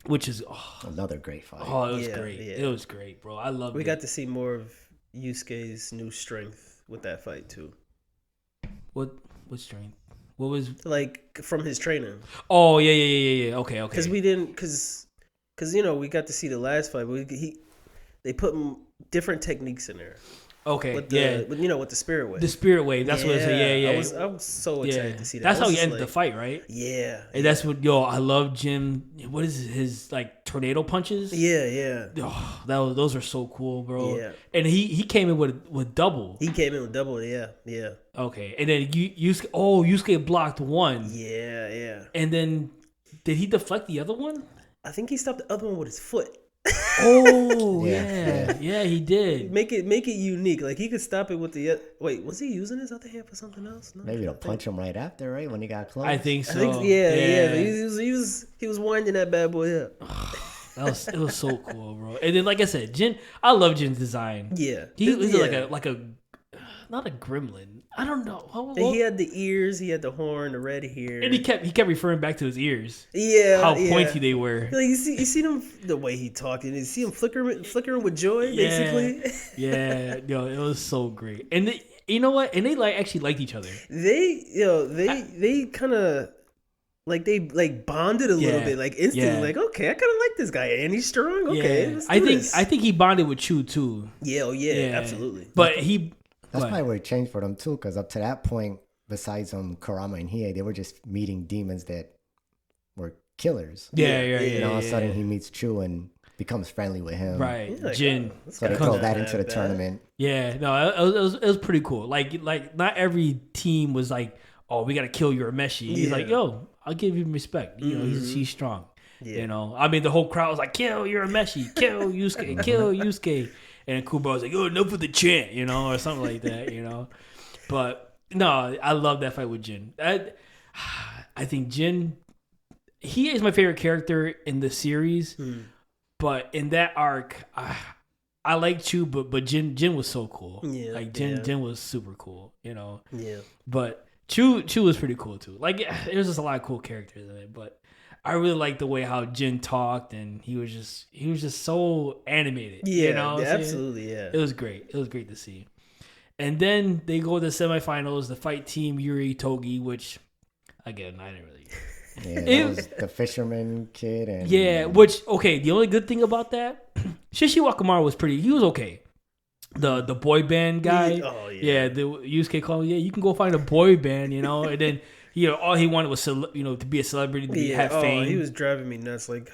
which is
Another great fight.
it was great.
Yeah.
It was great, bro. I loved
We
it.
got to see more of Yusuke's new strength with that fight too.
What strength? What was?
Like from his training.
Oh yeah. Okay.
Because we didn't, because we got to see the last fight, but they put different techniques in there.
Okay.
With the, with the spirit wave.
The spirit wave. That's what it said. Yeah.
I was so excited to see that.
That's
I
how
was
he
just
ended the
like,
fight, right?
Yeah.
And that's what I love Jim. What is his like tornado punches?
Yeah.
Oh, those are so cool, bro.
Yeah.
And he came in with double.
He came in with double. Yeah.
Okay. And then Yusuke blocked one.
Yeah.
And then did he deflect the other one?
I think he stopped the other one with his foot.
Oh
Yeah.
yeah, he did.
Make it unique. Like he could stop it with the wait. Was he using his other hand for something else? No,
Maybe to punch him right after, right? When he got close.
I think
I
so.
think yeah. He was winding that bad boy up.
It was so cool, bro. And then like I said, Jin, I love Jin's design.
Yeah,
He's like a not a gremlin. I don't know.
He had the ears, he had the horn, the red hair,
And he kept referring back to his ears.
Yeah,
How pointy they were.
Like you see them the way he talked, and you see him flickering with joy, basically.
Yeah, it was so great. And you know what? And they actually liked each other.
They kind of like they bonded a little bit, like instantly.
Yeah.
Like, okay, I kind of like this guy, and he's strong. Okay,
Yeah.
let's do this.
I think he bonded with Chu too.
Yeah, absolutely.
But
That's
what?
probably where it changed for them too, because up to that point, besides Kurama and Hiei, they were just meeting demons that were killers.
Yeah.
And all of a sudden, he meets Chu and becomes friendly with him.
Right,
Yeah, like,
Jin.
that's
So they
kinda
throw that
not
into the
bad.
tournament.
Yeah, no, it was pretty cool. Like not every team was like, oh, we gotta kill Urameshi. He's
Yeah.
like, yo, I'll give him respect. You know, he's strong.
Yeah.
You know, I mean, the whole crowd was like, kill Urameshi, kill Yusuke, kill Yusuke. And Kuba was like, oh, enough with the chant, or something like that, But no, I love that fight with Jin. I think Jin, he is my favorite character in the series. But in that arc, I like Chu, but Jin was so cool.
Yeah,
Like
yeah.
Jin was super cool,
Yeah.
But Chu was pretty cool too. Like there's just a lot of cool characters in it, but I really like the way how Jin talked, and he was just so animated.
Yeah,
what I'm saying?
absolutely. Yeah.
It was great. It was great to see. And then they go to the semifinals to fight Team Yuri Togi, which again I didn't really.
Yeah, that was the fisherman kid. And
The only good thing about that, Shishi Wakamaru was he was okay. The boy band guy.
Oh, yeah.
The Yusuke called him, you can go find a boy band, and then, all he wanted was, to be a celebrity, to have fame.
He was driving me nuts. Like,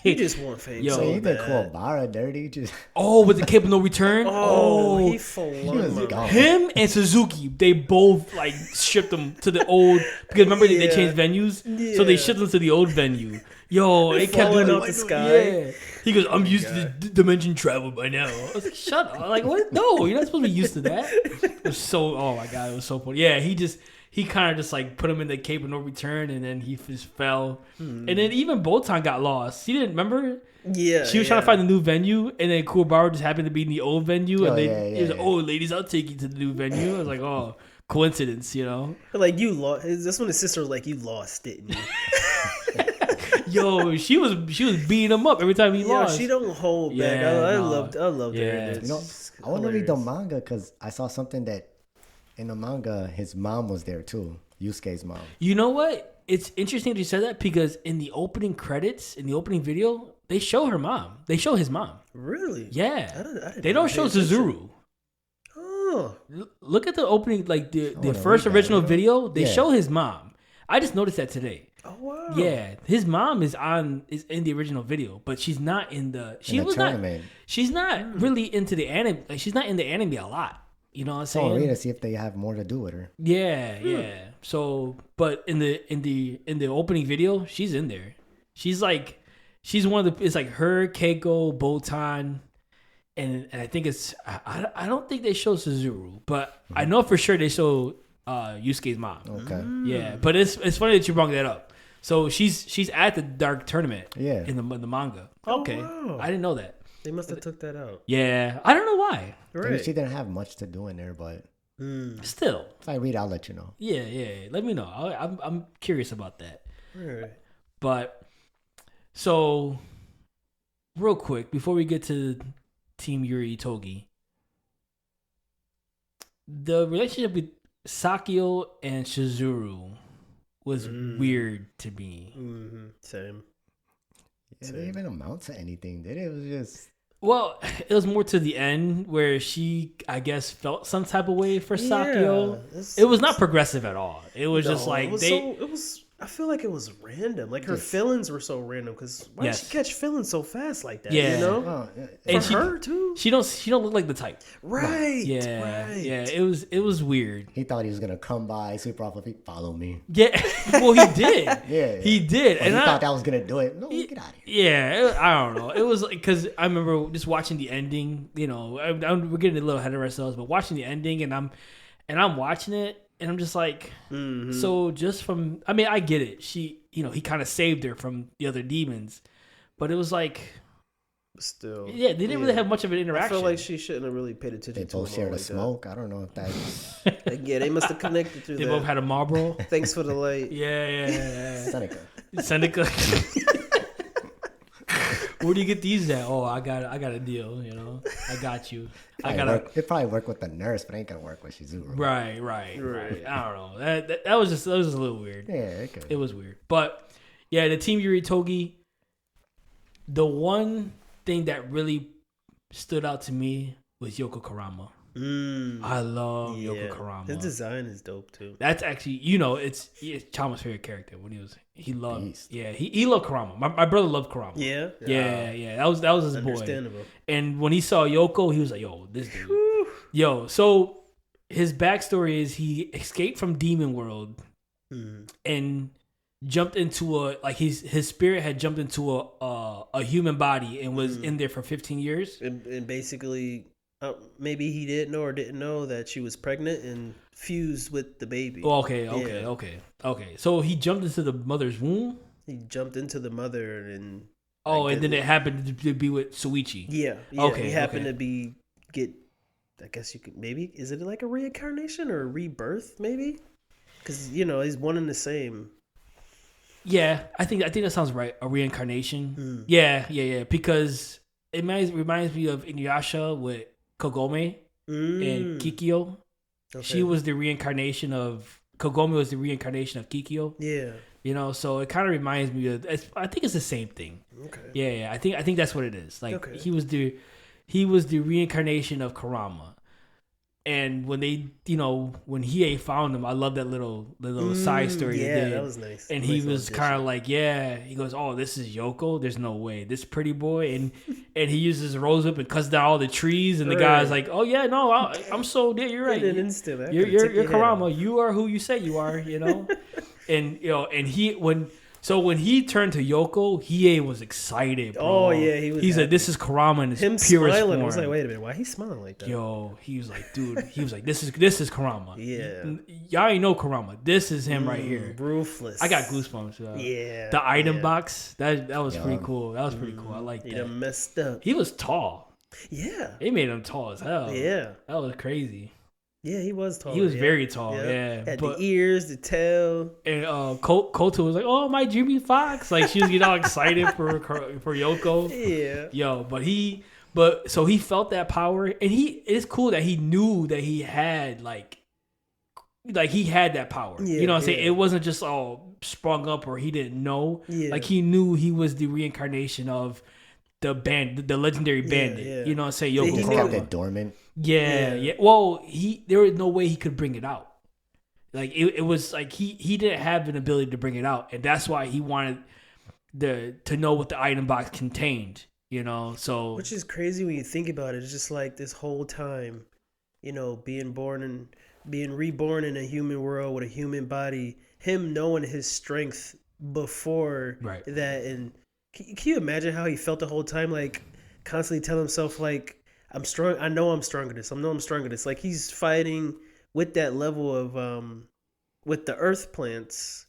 you just want fame.
Yo.
So
so
you did
bad.
Kuwabara dirty. Just
With the Cape of No Return.
Oh, he
he
flung
was
my
gone.
Him and Suzuki, they both shipped them to the old, because remember they changed venues, so they
Yeah.
shipped them to the old venue. Yo, it kept
Falling
doing
out the sky.
Yeah. He goes, I'm used to dimension travel by now. I was like, shut up. Like, what? No, you're not supposed to be used to that. It was so, oh my God, it was so funny. Yeah, he kind of just like put him in the Cape of No Return, and then he just fell. And then even Botan got lost. He didn't remember.
Yeah,
She was trying to find the new venue, and then Kuwabara just happened to be in the old venue, and
yeah,
he was like, "Oh, ladies, I'll take you to the new venue." I was like, "Oh, coincidence, you know?"
Like you lost. That's when his sister was like, "You lost, didn't you?"
Yo, she was beating him up every time he
Yeah,
lost.
she don't hold back.
Yeah,
I
no.
loved her.
Yeah.
In this.
You know,
It's
I want to read the
hilarious.
manga because I saw something that in the manga his mom was there too. Yusuke's mom.
You know what? It's interesting that you said that because in the opening credits, in the opening video, they show her mom. They show his mom.
Really?
Yeah,
I didn't
they don't
pay
show
attention.
Zuzuru.
Oh,
Look at the opening, like the
wanna
first
read that,
original
you know?
video. They
Yeah.
show his mom. I just noticed that today.
oh wow.
Yeah, his mom is in the original video, but she's not in the. She
In the
was not.
tournament.
She's not really into the anime. Like, she's not in the anime a lot. You know what I'm
So I'll read
saying?
to see if they have more to do with her.
Yeah, yeah. So, but in the opening video, she's in there. She's one of the. It's like her, Keiko, Botan, and I think it's. I don't think they show Suzuru, but I know for sure they show Yusuke's mom.
Okay.
Yeah, but it's funny that you brought that up. So she's at the Dark Tournament.
Yeah.
In the manga.
Oh,
Okay,
wow.
I didn't know that.
They must have took that out.
Yeah, I don't know why.
Maybe
Right.
she didn't have much to do in there, but
Still,
if I read, I'll let you know.
yeah. Let me know. I'm curious about that.
Right.
But so, real quick before we get to Team Yuri Togi, the relationship with Sakio and Shizuru was weird to me.
Mm-hmm. Same.
It didn't even amount to anything, did it? It was just
Well, it was more to the end where she, I guess, felt some type of way for Sakio.
it's-
It was not progressive at all. It was just
No,
like
it was
they.
it was. I feel like it was random. Like her feelings were so random. Because why
Yes.
did she catch feelings so fast like that?
Yeah.
You know.
oh,
And
For
she-
her too.
She don't look like the type.
Right.
Yeah,
Right.
yeah. It was weird.
he thought he was gonna come by, sweep her off her feet, follow me.
Yeah, well he did.
Yeah,
he did,
But
and
he
I
thought that was gonna do it. No, get out of here.
yeah, I don't know. It was because I remember just watching the ending. You know, we're getting a little ahead of ourselves, but watching the ending, and I'm watching it, and I'm just like, so just from. I mean, I get it. She, he kind of saved her from the other demons, but it was like,
Still.
yeah, they didn't really have much of an
I
interaction.
feel like she shouldn't have really paid attention
They
to
both
him
shared
all
a
like
smoke. I don't know if that's
that. Like, yeah, they must have connected through
they
that.
both had a Marlboro.
Thanks for the light.
Yeah.
Seneca.
Seneca. Where do you get these at? Oh, I got a deal. I got you.
It probably work with the nurse, but it ain't gonna work with Shizuru.
Right. I don't know. That was just a little weird.
Yeah, it could.
It was weird, but yeah, the Team Yuri Togi. The one thing that really stood out to me was Yoko Karama. I love Yoko Karama.
His design is dope too.
That's actually, it's Chama's favorite character when he loved.
Beast.
Yeah, he loved Karama. My brother loved Karama.
Yeah.
Yeah. That was his boy.
Understandable.
And when he saw Yoko, he was like, "Yo, this dude." Yo, so his backstory is he escaped from Demon World and jumped into his spirit had jumped into a human body and was in there for 15 years.
And basically, maybe he didn't know that she was pregnant and fused with the baby.
Oh, okay. So he jumped into the mother's womb.
He jumped into the mother and.
Oh, and then it happened to be with Suichi.
Yeah.
Okay,
He happened
okay.
to get. I guess you could maybe. Is it like a reincarnation or a rebirth? Maybe. Because he's one and the same.
Yeah, I think that sounds right. A reincarnation. Yeah. Because it reminds me of Inuyasha with Kogome and Kikyo.
Okay.
She was the reincarnation of Kogome was the reincarnation of Kikyo.
Yeah.
So it kind of reminds me of. I think it's the same thing.
Okay.
Yeah. I think that's what it is. Like
Okay.
he was the reincarnation of Karama. And when they, when Hiei found him, I love that little side story.
Yeah,
they did.
that was nice.
And
Nice
he
little
was
addition.
kind of like, yeah. He goes, "Oh, this is Yoko. There's no way. This pretty boy." And he uses rose whip and cuts down all the trees. And the guy's like, "Oh yeah, no, I'm so yeah, you're right.
In an instant, I
You're
could've took your head
Karama.
off.
You are who you say you are. And and he So when he turned to Yoko, Hiei was excited, bro.
Oh, yeah, he was
He's like,
happy.
"This is Kurama in its
Him
purest
smiling.
form."
I was like, wait a minute, why he smiling like that?
Yo, he was like, dude, he was like, this is Kurama.
Yeah.
Y'all ain't know Kurama. This is him right here.
Ruthless.
I got goosebumps.
Yeah.
The item
yeah.
box, that was
Yeah.
pretty cool. That was pretty cool. I like
He
that.
done messed up.
He was tall.
Yeah.
They made him tall as hell.
Yeah.
That was crazy.
Yeah, he was tall.
He was
yeah.
very tall, yeah.
Had
But
the ears, the tail.
and Koto was like, "Oh, my Jimmy Fox!" Like she was getting all excited for Yoko.
Yeah.
Yo, so he felt that power, and it's cool that he knew that he had like he had that power.
Yeah,
You know what I'm saying?
yeah.
It wasn't just all sprung up or he didn't know.
Yeah.
Like he knew he was the reincarnation of the legendary bandit.
yeah.
You know what I'm saying?
He
Yoko
Just
knew
kept
Kurama.
it dormant.
Yeah,
Yeah.
yeah. Well, there was no way he could bring it out. Like it was like he didn't have an ability to bring it out, and that's why he wanted to know what the item box contained. You know, so
Which is crazy when you think about it. It's just like this whole time, being reborn in a human world with a human body, him knowing his strength before
Right.
that. And can you imagine how he felt the whole time? Like constantly telling himself like, I'm strong. I know I'm stronger than this. I know I'm stronger than this. Like he's fighting with that level of, with the earth plants.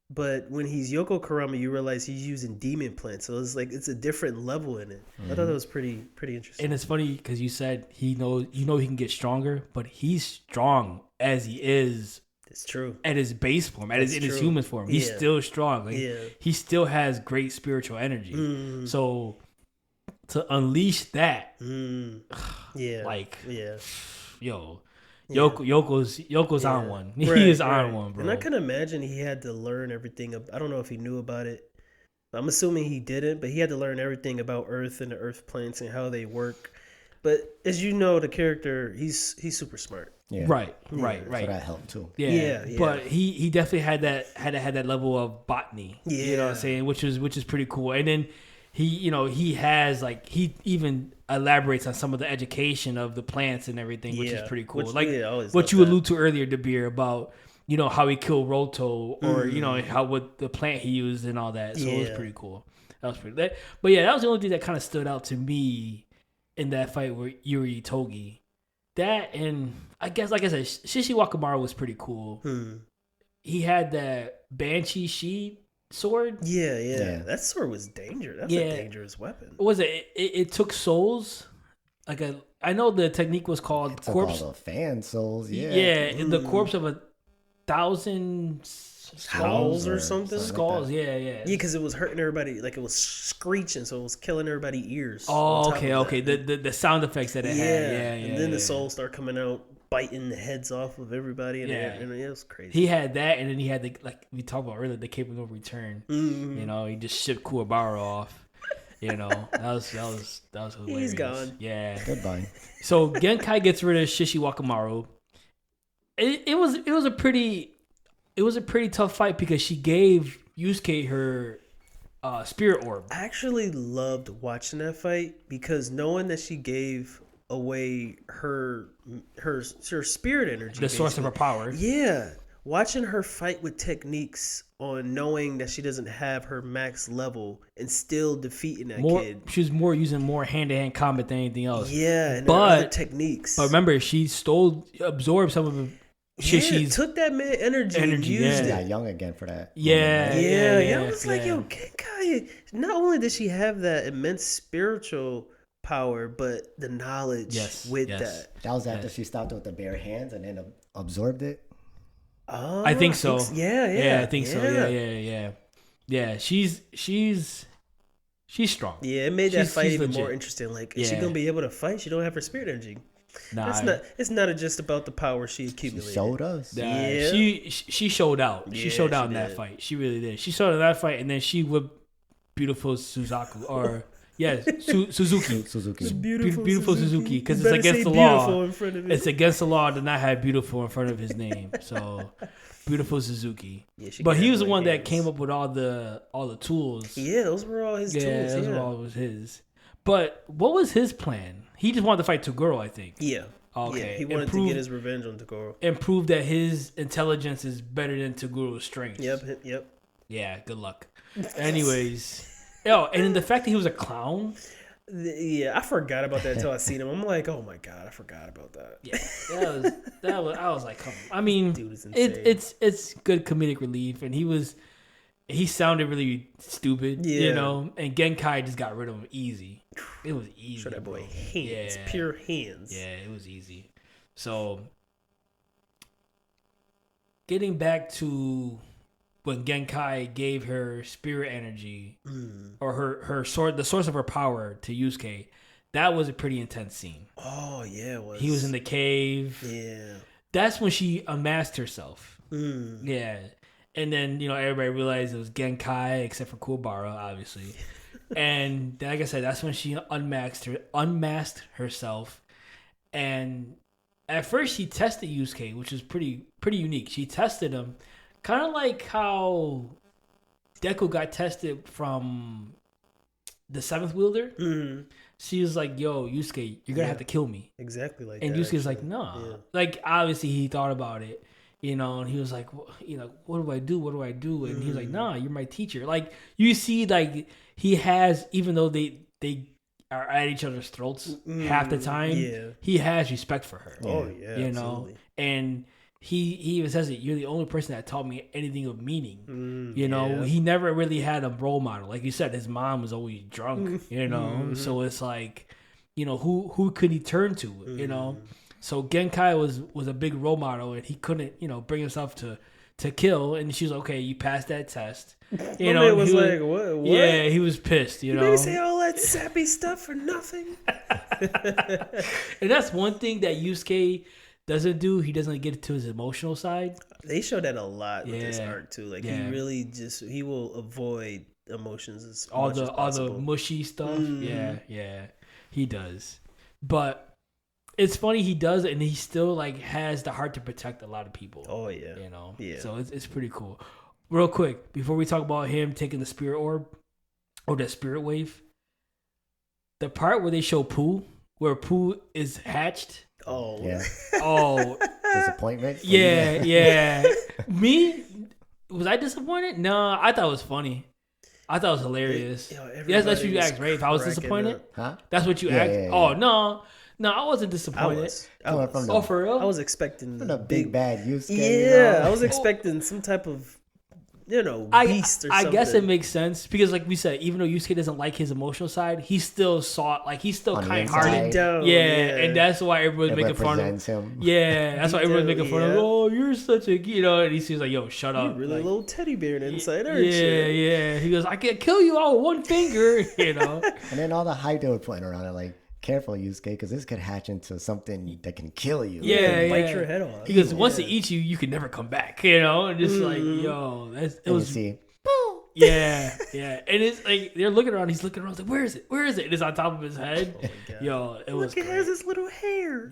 But when he's Yoko Kurama, you realize he's using demon plants. So it's like it's a different level in it. I thought that was pretty interesting.
and it's funny because you said he can get stronger, but he's strong as he is
It's true.
at his base form, in his
true.
human form. He's
Yeah.
still strong. Like
Yeah.
he still has great spiritual energy.
Mm.
So to unleash that,
Yeah.
like
yeah.
yo,
Yeah.
Yoko's on
Yeah.
one.
Right,
He is
right.
on one, bro.
And I can imagine he had to learn everything. I don't know if he knew about it. I'm assuming he didn't, but he had to learn everything about Earth and the Earth plants and how they work. But as you know, the character, he's super smart.
Yeah.
Right.
So that helped too.
Yeah.
Yeah, yeah.
But he definitely had that level of botany. You know what I'm
Yeah.
saying? Which is pretty cool. And then he has like he even elaborates on some of the education of the plants and everything, which is
Yeah.
pretty cool.
Which-
like
yeah, I always
what
love
you
that.
allude to earlier, DeBeer, about how he killed Roto or how what the plant he used and all that. So it was
Yeah.
pretty cool. That was pretty. But yeah, that was the only thing that kind of stood out to me in that fight with Yuri Togi. That and I guess like I said, Shishi Wakamaru was pretty cool. He had that Banshee Shi sword.
Yeah.
Yeah.
That sword was dangerous. That's
Yeah.
a dangerous weapon.
What was it? It took souls. I know the technique was called
Took
corpse.
all the fan souls. Yeah.
Yeah, the corpse of 1,000
Skulls or
or
something?
something.
skulls. Yeah.
Yeah, because it was hurting everybody. Like it was screeching, so it was killing everybody's ears.
Oh,
on top of
okay.
that.
The sound effects that it had. Yeah.
And then the souls start coming out, biting the heads off of everybody. And
Yeah.
it was crazy.
He had that, and then he had like we talked about earlier, the capable return.
Mhm.
He just shipped Kuwabara off. That was hilarious.
He's gone.
Yeah.
Goodbye.
So Genkai gets rid of Shishi Wakamaru. It was a pretty tough fight because she gave Yusuke her spirit orb.
I actually loved watching that fight because knowing that she gave away her spirit energy,
The source of her power.
Yeah, watching her fight with techniques on knowing that she doesn't have her max level and still defeating that kid.
She was using more hand-to-hand combat than anything else.
Yeah, and
But-
other techniques.
But remember, she absorbed some of Shishi's.
took that man energy and
Energy,
used
yeah.
She
it.
got young again for that.
Yeah.
Yeah. It's like,
yeah.
yo, Genkai, not only did she have that immense spiritual power, but the knowledge with
yes.
that.
That was after she stopped with the bare hands and then absorbed it.
Oh,
I think so.
Yeah,
I think so. Yeah. She's strong.
Yeah, it made that
She's-
fight
she's
even more
legit.
interesting. Like, is she
Yeah.
gonna be able to fight? She don't have her spirit energy.
Nah,
It's not just about the power she
She
accumulated.
showed us.
Yeah.
She showed out. She
Yeah,
showed out
she
in that
did.
fight. She really did. She showed out in that fight, and then she whipped beautiful Suzaku or Suzuki.
Suzuki.
Beautiful Suzuki, because
You
it's
better
against
say
the
beautiful
law.
in front of it.
It's against the law to not have beautiful in front of his name. So beautiful Suzuki.
Yeah, she
But
got
he was the
good
one that
hands.
came up with all the tools.
Yeah, those were all his
Yeah,
tools.
those
Yeah.
were all was his. But what was his plan? He just wanted to fight Toguro, I think.
Yeah.
Okay.
Yeah, he wanted to
Improve-
get his revenge on Toguro.
And prove that his intelligence is better than Toguro's strength.
Yep.
Yeah, good luck. Anyways, and then the fact that he was a clown.
Yeah, I forgot about that until I seen him. I'm like, oh my god, I forgot about that.
Yeah, that was. I was like, come on. I mean,
Dude is insane.
it's good comedic relief, and he sounded really stupid,
Yeah.
And Genkai just got rid of him easy. It was easy.
Show that boy
bro.
hands,
Yeah.
pure hands.
Yeah, it was easy. So, getting back to when Genkai gave her spirit energy or her sword, the source of her power to Yusuke, that was a pretty intense scene.
Oh yeah, it was.
He was in the cave.
Yeah.
That's when she unmasked herself.
Mm.
Yeah. And then, everybody realized it was Genkai, except for Kuwabara, obviously. And like I said, that's when she unmasked herself. And at first she tested Yusuke, which is pretty unique. She tested him, kind of like how Deku got tested from the Seventh Wielder.
Mm.
She was like, yo, Yusuke, you're gonna have to kill me.
Exactly like
And
that.
Yusuke's like,
actually.
nah.
Yeah.
Like, obviously he thought about it, and he was like, what do I do? What do I do? And he was like, nah, you're my teacher. Like, you see, like, he has, even though they are at each other's throats half the time,
yeah.
he has respect for her.
Oh yeah. Absolutely.
And he even says it, you're the only person that taught me anything of meaning.
Yeah.
He never really had a role model. Like you said, his mom was always drunk, so it's like, who could he turn to, So Genkai was a big role model, and he couldn't, bring himself to kill. And she's like, okay, you passed that test.
My man was like, what?
Yeah, he was pissed,
You made me say all that sappy stuff for nothing.
And that's one thing that Yusuke doesn't do. He doesn't get to his emotional side.
They show that a lot with this
Yeah.
arc too. Like
Yeah.
he really he will avoid emotions as
all
much as
the
possible.
mushy stuff.
Mhm.
Yeah, he does. But it's funny he does it, and he still like has the heart to protect a lot of people.
Oh yeah. Yeah.
So it's pretty cool. Real quick, before we talk about him taking the spirit orb or the spirit wave, the part where they show Pooh, where Pooh is hatched.
Oh
Yeah.
Oh,
Disappointment. for you?
yeah. Me, was I disappointed? No, I thought it was funny. I thought it was hilarious.
Yo,
Yes, that's what
everybody
you
was
asked, right? If I was
cracking
disappointed,
up.
Huh?
that's what you
Yeah,
asked.
yeah,
Oh
yeah.
no, I wasn't
I
disappointed.
was.
Coming from the-
Oh, for real?
I was expecting
From the big bad Yusuke.
Yeah, I was
know?
expecting some type of, beast or
I
something.
guess it makes sense because, like we said, even though Yusuke doesn't like his emotional side, he still saw, like, he's still
On the
kind-hearted.
inside.
Down,
Yeah, and that's why everyone's
It
making fun of him.
represents him.
Yeah, that's why everyone's making fun of him.
Yeah.
Oh, you're such a, and he seems like, yo, shut
You're
up.
really
Like,
a little teddy bear inside, aren't
yeah,
you?
yeah. He goes, I can kill you all with one finger,
And then all the hype they were putting around it, like, careful, Yusuke, because this could hatch into something that can kill you.
Yeah,
Bite
yeah.
your head off.
He goes, once
Yeah.
it eats you, you can never come back, and just like, yo, it
And
was,
you see,
yeah. And it's like, they're looking around, he's looking around, like, where is it? And it's on top of his head.
Oh my God.
Yo, it was
Look, it
great.
has this little hair.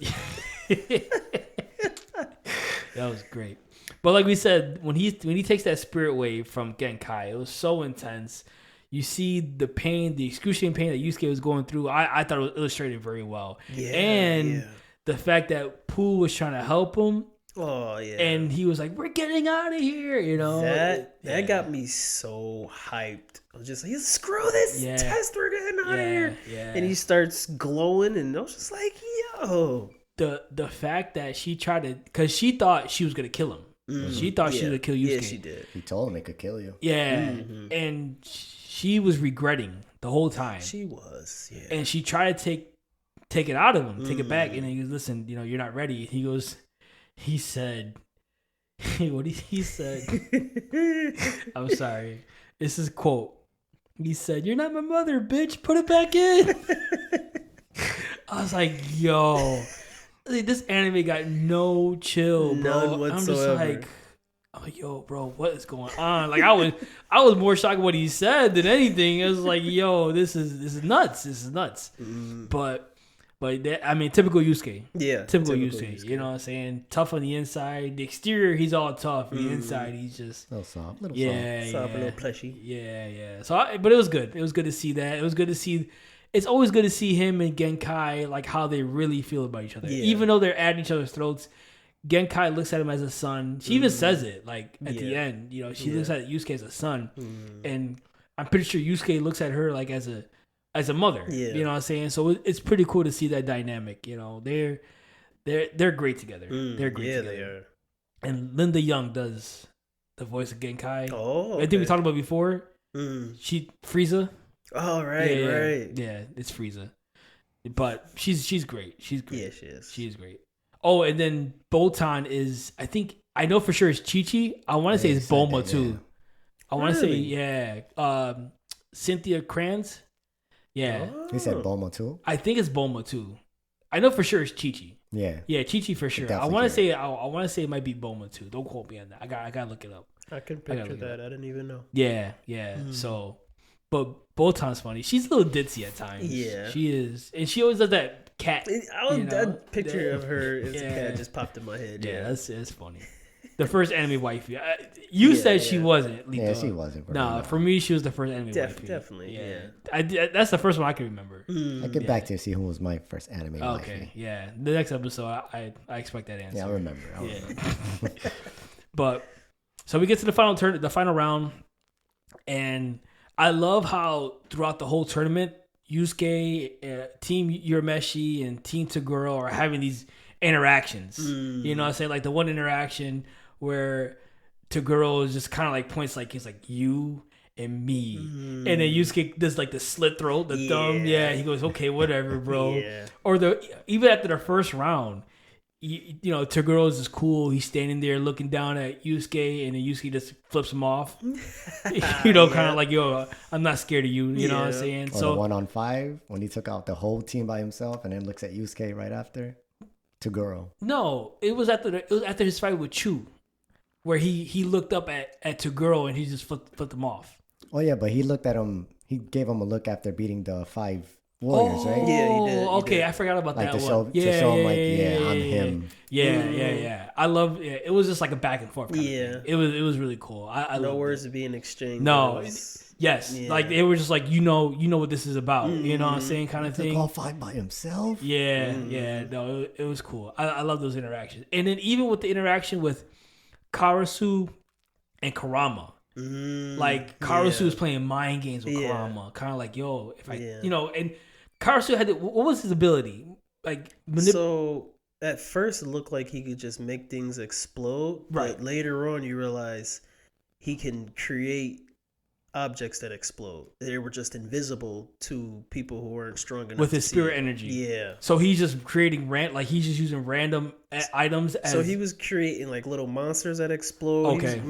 That was great. But like we said, when he takes that spirit wave from Genkai, it was so intense. You see the pain, the excruciating pain that Yusuke was going through. I thought it was illustrated very well.
Yeah,
and
yeah.
the fact that Pooh was trying to help him,
Oh yeah.
and he was like, "We're getting out of here,"
that
Yeah.
got me so hyped. I was just like, screw this
Yeah.
test, we're getting out of here.
Yeah.
And he starts glowing, and I was just like, yo.
the fact that she tried to, because she thought she was gonna kill him. She thought she was gonna kill Yusuke.
Yeah, she did.
he told him it could kill you.
Yeah, and she was regretting the whole time.
She was, yeah.
And she tried to take it out of him, take it back, and he goes, "Listen, you're not ready." He said, what he said. I'm sorry. This is a quote. He said, "You're not my mother, bitch. Put it back in." I was like, yo, this anime got no chill, bro.
None
I'm just
whatsoever.
like, yo, bro, what is going on? Like, I was more shocked at what he said than anything. It was like, yo, this is nuts. This is nuts. But that, I mean, typical Yusuke.
Yeah.
Typical Yusuke. You know what I'm saying? Tough on the inside. The exterior, he's all tough. The inside, he's just
A little soft, little soft.
yeah,
Soft, a
yeah,
little plushy.
yeah. So, but it was good. It was good to see that. It was good to see. It's always good to see him and Genkai, like how they really feel about each other,
Yeah.
even though they're at each other's throats. Genkai looks at him as a son. She even says it like at the
Yeah.
end. You know, she looks at Yusuke as a son,
Mm.
and I'm pretty sure Yusuke looks at her like as a mother.
Yeah.
You know what I'm saying? So it's pretty cool to see that dynamic. You know, they're great together. They're great
Yeah,
together.
they are.
And Linda Young does the voice of Genkai.
Oh,
I think we
okay.
talked about before.
Mm.
She Frieza.
Oh, right,
yeah,
right.
Yeah, it's Frieza. But she's great. She's great.
Yeah, she is.
She's great. Oh, and then Bolton is, I know for sure it's Chi-Chi. I want to say
Yeah,
it's
he said
Bulma
that,
too.
yeah.
I want to say,
Really?
yeah. Cynthia Kranz. Yeah.
He said
Oh.
Bulma too.
I think it's Bulma too. I know for sure it's Chi-Chi.
Yeah.
Yeah, Chi-Chi for sure. I
definitely
want to
can.
say I want to say it might be Bulma too. Don't quote me on that. I got to look it up.
I can
gotta
picture
look it
that. I didn't even know.
Yeah, yeah. So, but Bolton's funny. She's a little ditzy at times.
Yeah.
She is, and she always does that cat.
That picture
Yeah.
of her as a
Yeah.
cat just popped in my head.
Yeah,
Yeah.
that's funny. The first anime wifey. You
Yeah,
said she
yeah.
wasn't. Lito.
Yeah, she wasn't.
Nah, for me, she was the first anime wifey.
Definitely, yeah.
That's the first one I can remember.
I get back to see who was my first anime
Okay,
wifey.
yeah. The next episode, I expect that answer.
Yeah, I remember.
Yeah. But so we get to the final round, and I love how throughout the whole tournament, Yusuke, Team Urameshi, and Team Toguro are having these interactions. You know what I'm saying? Like the one interaction where Toguro is just kind of like points like he's like you and me, and then Yusuke does like the slit throat, the thumb. Yeah, he goes, okay, whatever, bro.
Yeah.
Or even after the first round, you know, Toguro is just cool. He's standing there looking down at Yusuke, and then Yusuke just flips him off. You know, kind of like, yo, I'm not scared of you. You know what I'm
Yeah.
saying?
Or
So
the 1-on-5 when he took out the whole team by himself and then looks at Yusuke right after. Toguro.
no, it was after his fight with Chu, where he looked up at Toguro and he just flipped him off.
Oh yeah, but he looked at him. He gave him a look after beating the 5 warriors, right?
Yeah, he did, he
Okay,
did.
I forgot about
Like
that
to show,
one.
to show him like, yeah, I'm him.
Yeah. I love. Yeah, it was just like a back and forth. Kind
Yeah.
of thing. It was really cool. I
No
loved
words
it.
are being exchanged.
No.
It was-
Yes,
Yeah.
like they were just like you know what this is about. You know what I'm saying, kind of
Took
thing.
all 5 by himself.
Yeah, yeah. No, it was cool. I love those interactions, and then even with the interaction with Karasu and Karama. Like Karasu was playing mind games with
Yeah.
Karama, kind of like, yo, if I,
Yeah.
you know, and Karasu had what was his ability? Like
So at first it looked like he could just make things explode,
Right.
but later on you realize he can create objects that explode. They were just invisible to people who weren't strong enough
with
to
his
see
spirit
it.
energy.
Yeah.
So he's just creating like he's just using random items. As,
So he was creating like little monsters that explode.
Okay.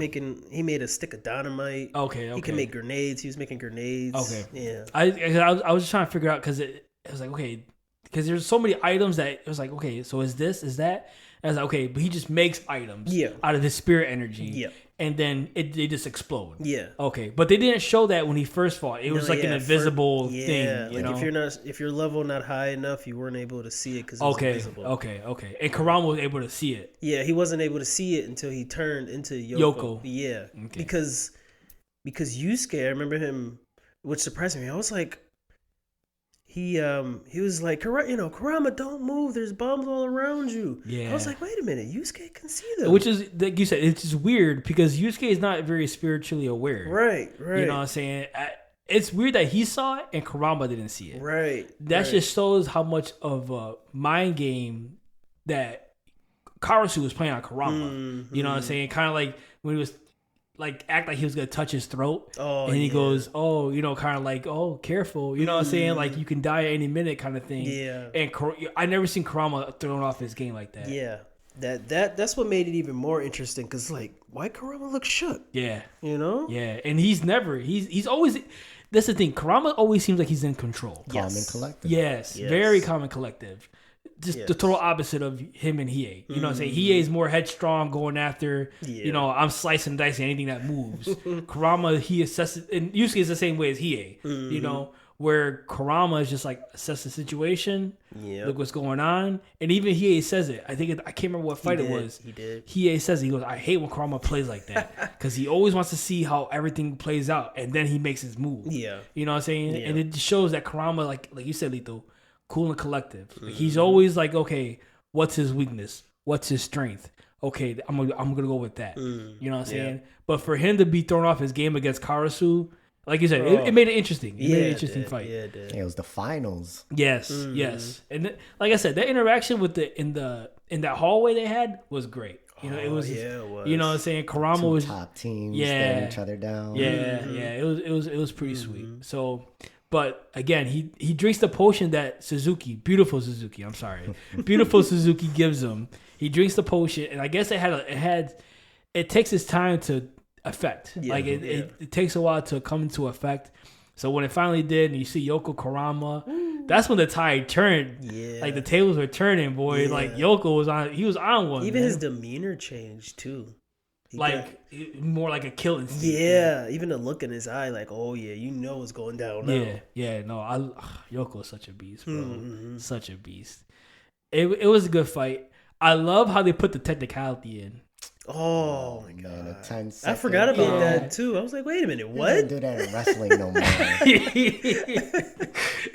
He made a stick of dynamite.
okay.
He can make grenades. He was making grenades.
Okay.
Yeah.
I was just trying to figure out because it was like okay, because there's so many items that it was like okay, so is that? And I was like okay, but he just makes items
Yeah.
out of his spirit energy.
Yeah.
And then they just explode.
Yeah.
Okay, but they didn't show that when he first fought. It was
No,
like an
yeah,
invisible
yeah,
thing. You
like
know?
if your level not high enough, you weren't able to see it because it was
Okay,
invisible.
okay. And Karama was able to see it.
Yeah, he wasn't able to see it until he turned into Yoko.
Yoko.
Yeah,
Okay.
because Yusuke, I remember him, which surprised me. I was like, he was like, Kurama, don't move. There's bombs all around you.
Yeah.
I was like, wait a minute, Yusuke can see them.
Which is, like you said, it's just weird because Yusuke is not very spiritually aware.
right.
You know what I'm saying? It's weird that he saw it and Karama didn't see it.
Right.
That
right.
just shows how much of a mind game that Karasu was playing on Karama. You know what I'm saying? Kind of like when he was like act like he was gonna touch his throat,
Oh,
and he
yeah.
goes, "Oh, kind of like, oh, careful." You know what I'm saying? Like you can die at any minute, kind of thing.
Yeah.
And I never seen Karama thrown off his game like that.
Yeah. That's what made it even more interesting because like why Kurama look shook,
Yeah.
you know?
Yeah. And he's always. That's the thing. Karama always seems like he's in control.
Calm and collected.
Yes,
Yes.
very calm and collective. Just the
Yes.
total opposite of him and Hiei. You know what I'm saying? Hiei is more headstrong, going after,
Yeah.
I'm slicing and dicing anything that moves. Kurama, he assesses, and Yusuke is the same way as Hiei, where Kurama is just like, assess the situation,
Yeah.
look what's going on. And even Hiei says it. I can't remember what fight it was.
He did.
Hiei says it. He goes, I hate when Kurama plays like that because he always wants to see how everything plays out and then he makes his move.
Yeah.
You know what I'm saying?
Yeah.
And it shows that Kurama, like you said, Lito, cool and collective. Like, he's always like, okay, what's his weakness? What's his strength? okay, I'm gonna go with that. You know what I'm
yeah.
saying? But for him to be thrown off his game against Karasu, like you said,
Oh.
it made it interesting. It made an
it
interesting
did.
fight.
Yeah, it did.
It was the finals.
Yes, yes, and like I said, that interaction with in that hallway they had was great. You know, it was.
Yeah, it was.
You know what I'm saying? Karama
Two
was.
top teams
Yeah.
staring each other down.
Yeah, yeah, it was pretty sweet. So, but again, he drinks the potion that beautiful Suzuki, I'm sorry, beautiful Suzuki gives him. He drinks the potion, and I guess it takes its time to affect.
Yeah,
Like it takes a while to come into effect. So when it finally did, and you see Yoko Karama, that's when the tide turned.
Yeah.
Like the tables were turning, boy.
Yeah.
Like Yoko was on one.
Even
man.
his demeanor changed too. He
like more like a killing.
got- yeah, even the look in his eye, like, oh yeah, you know what's going down now.
Yeah, no, Yoko is such a beast, bro.
Mm-hmm.
Such a beast. It was a good fight. I love how they put the technicality in.
Oh my
Man, a
god,
10
I
second.
forgot about
Yeah.
that too. I was like, wait a minute,
They
what?
don't do that in wrestling no more.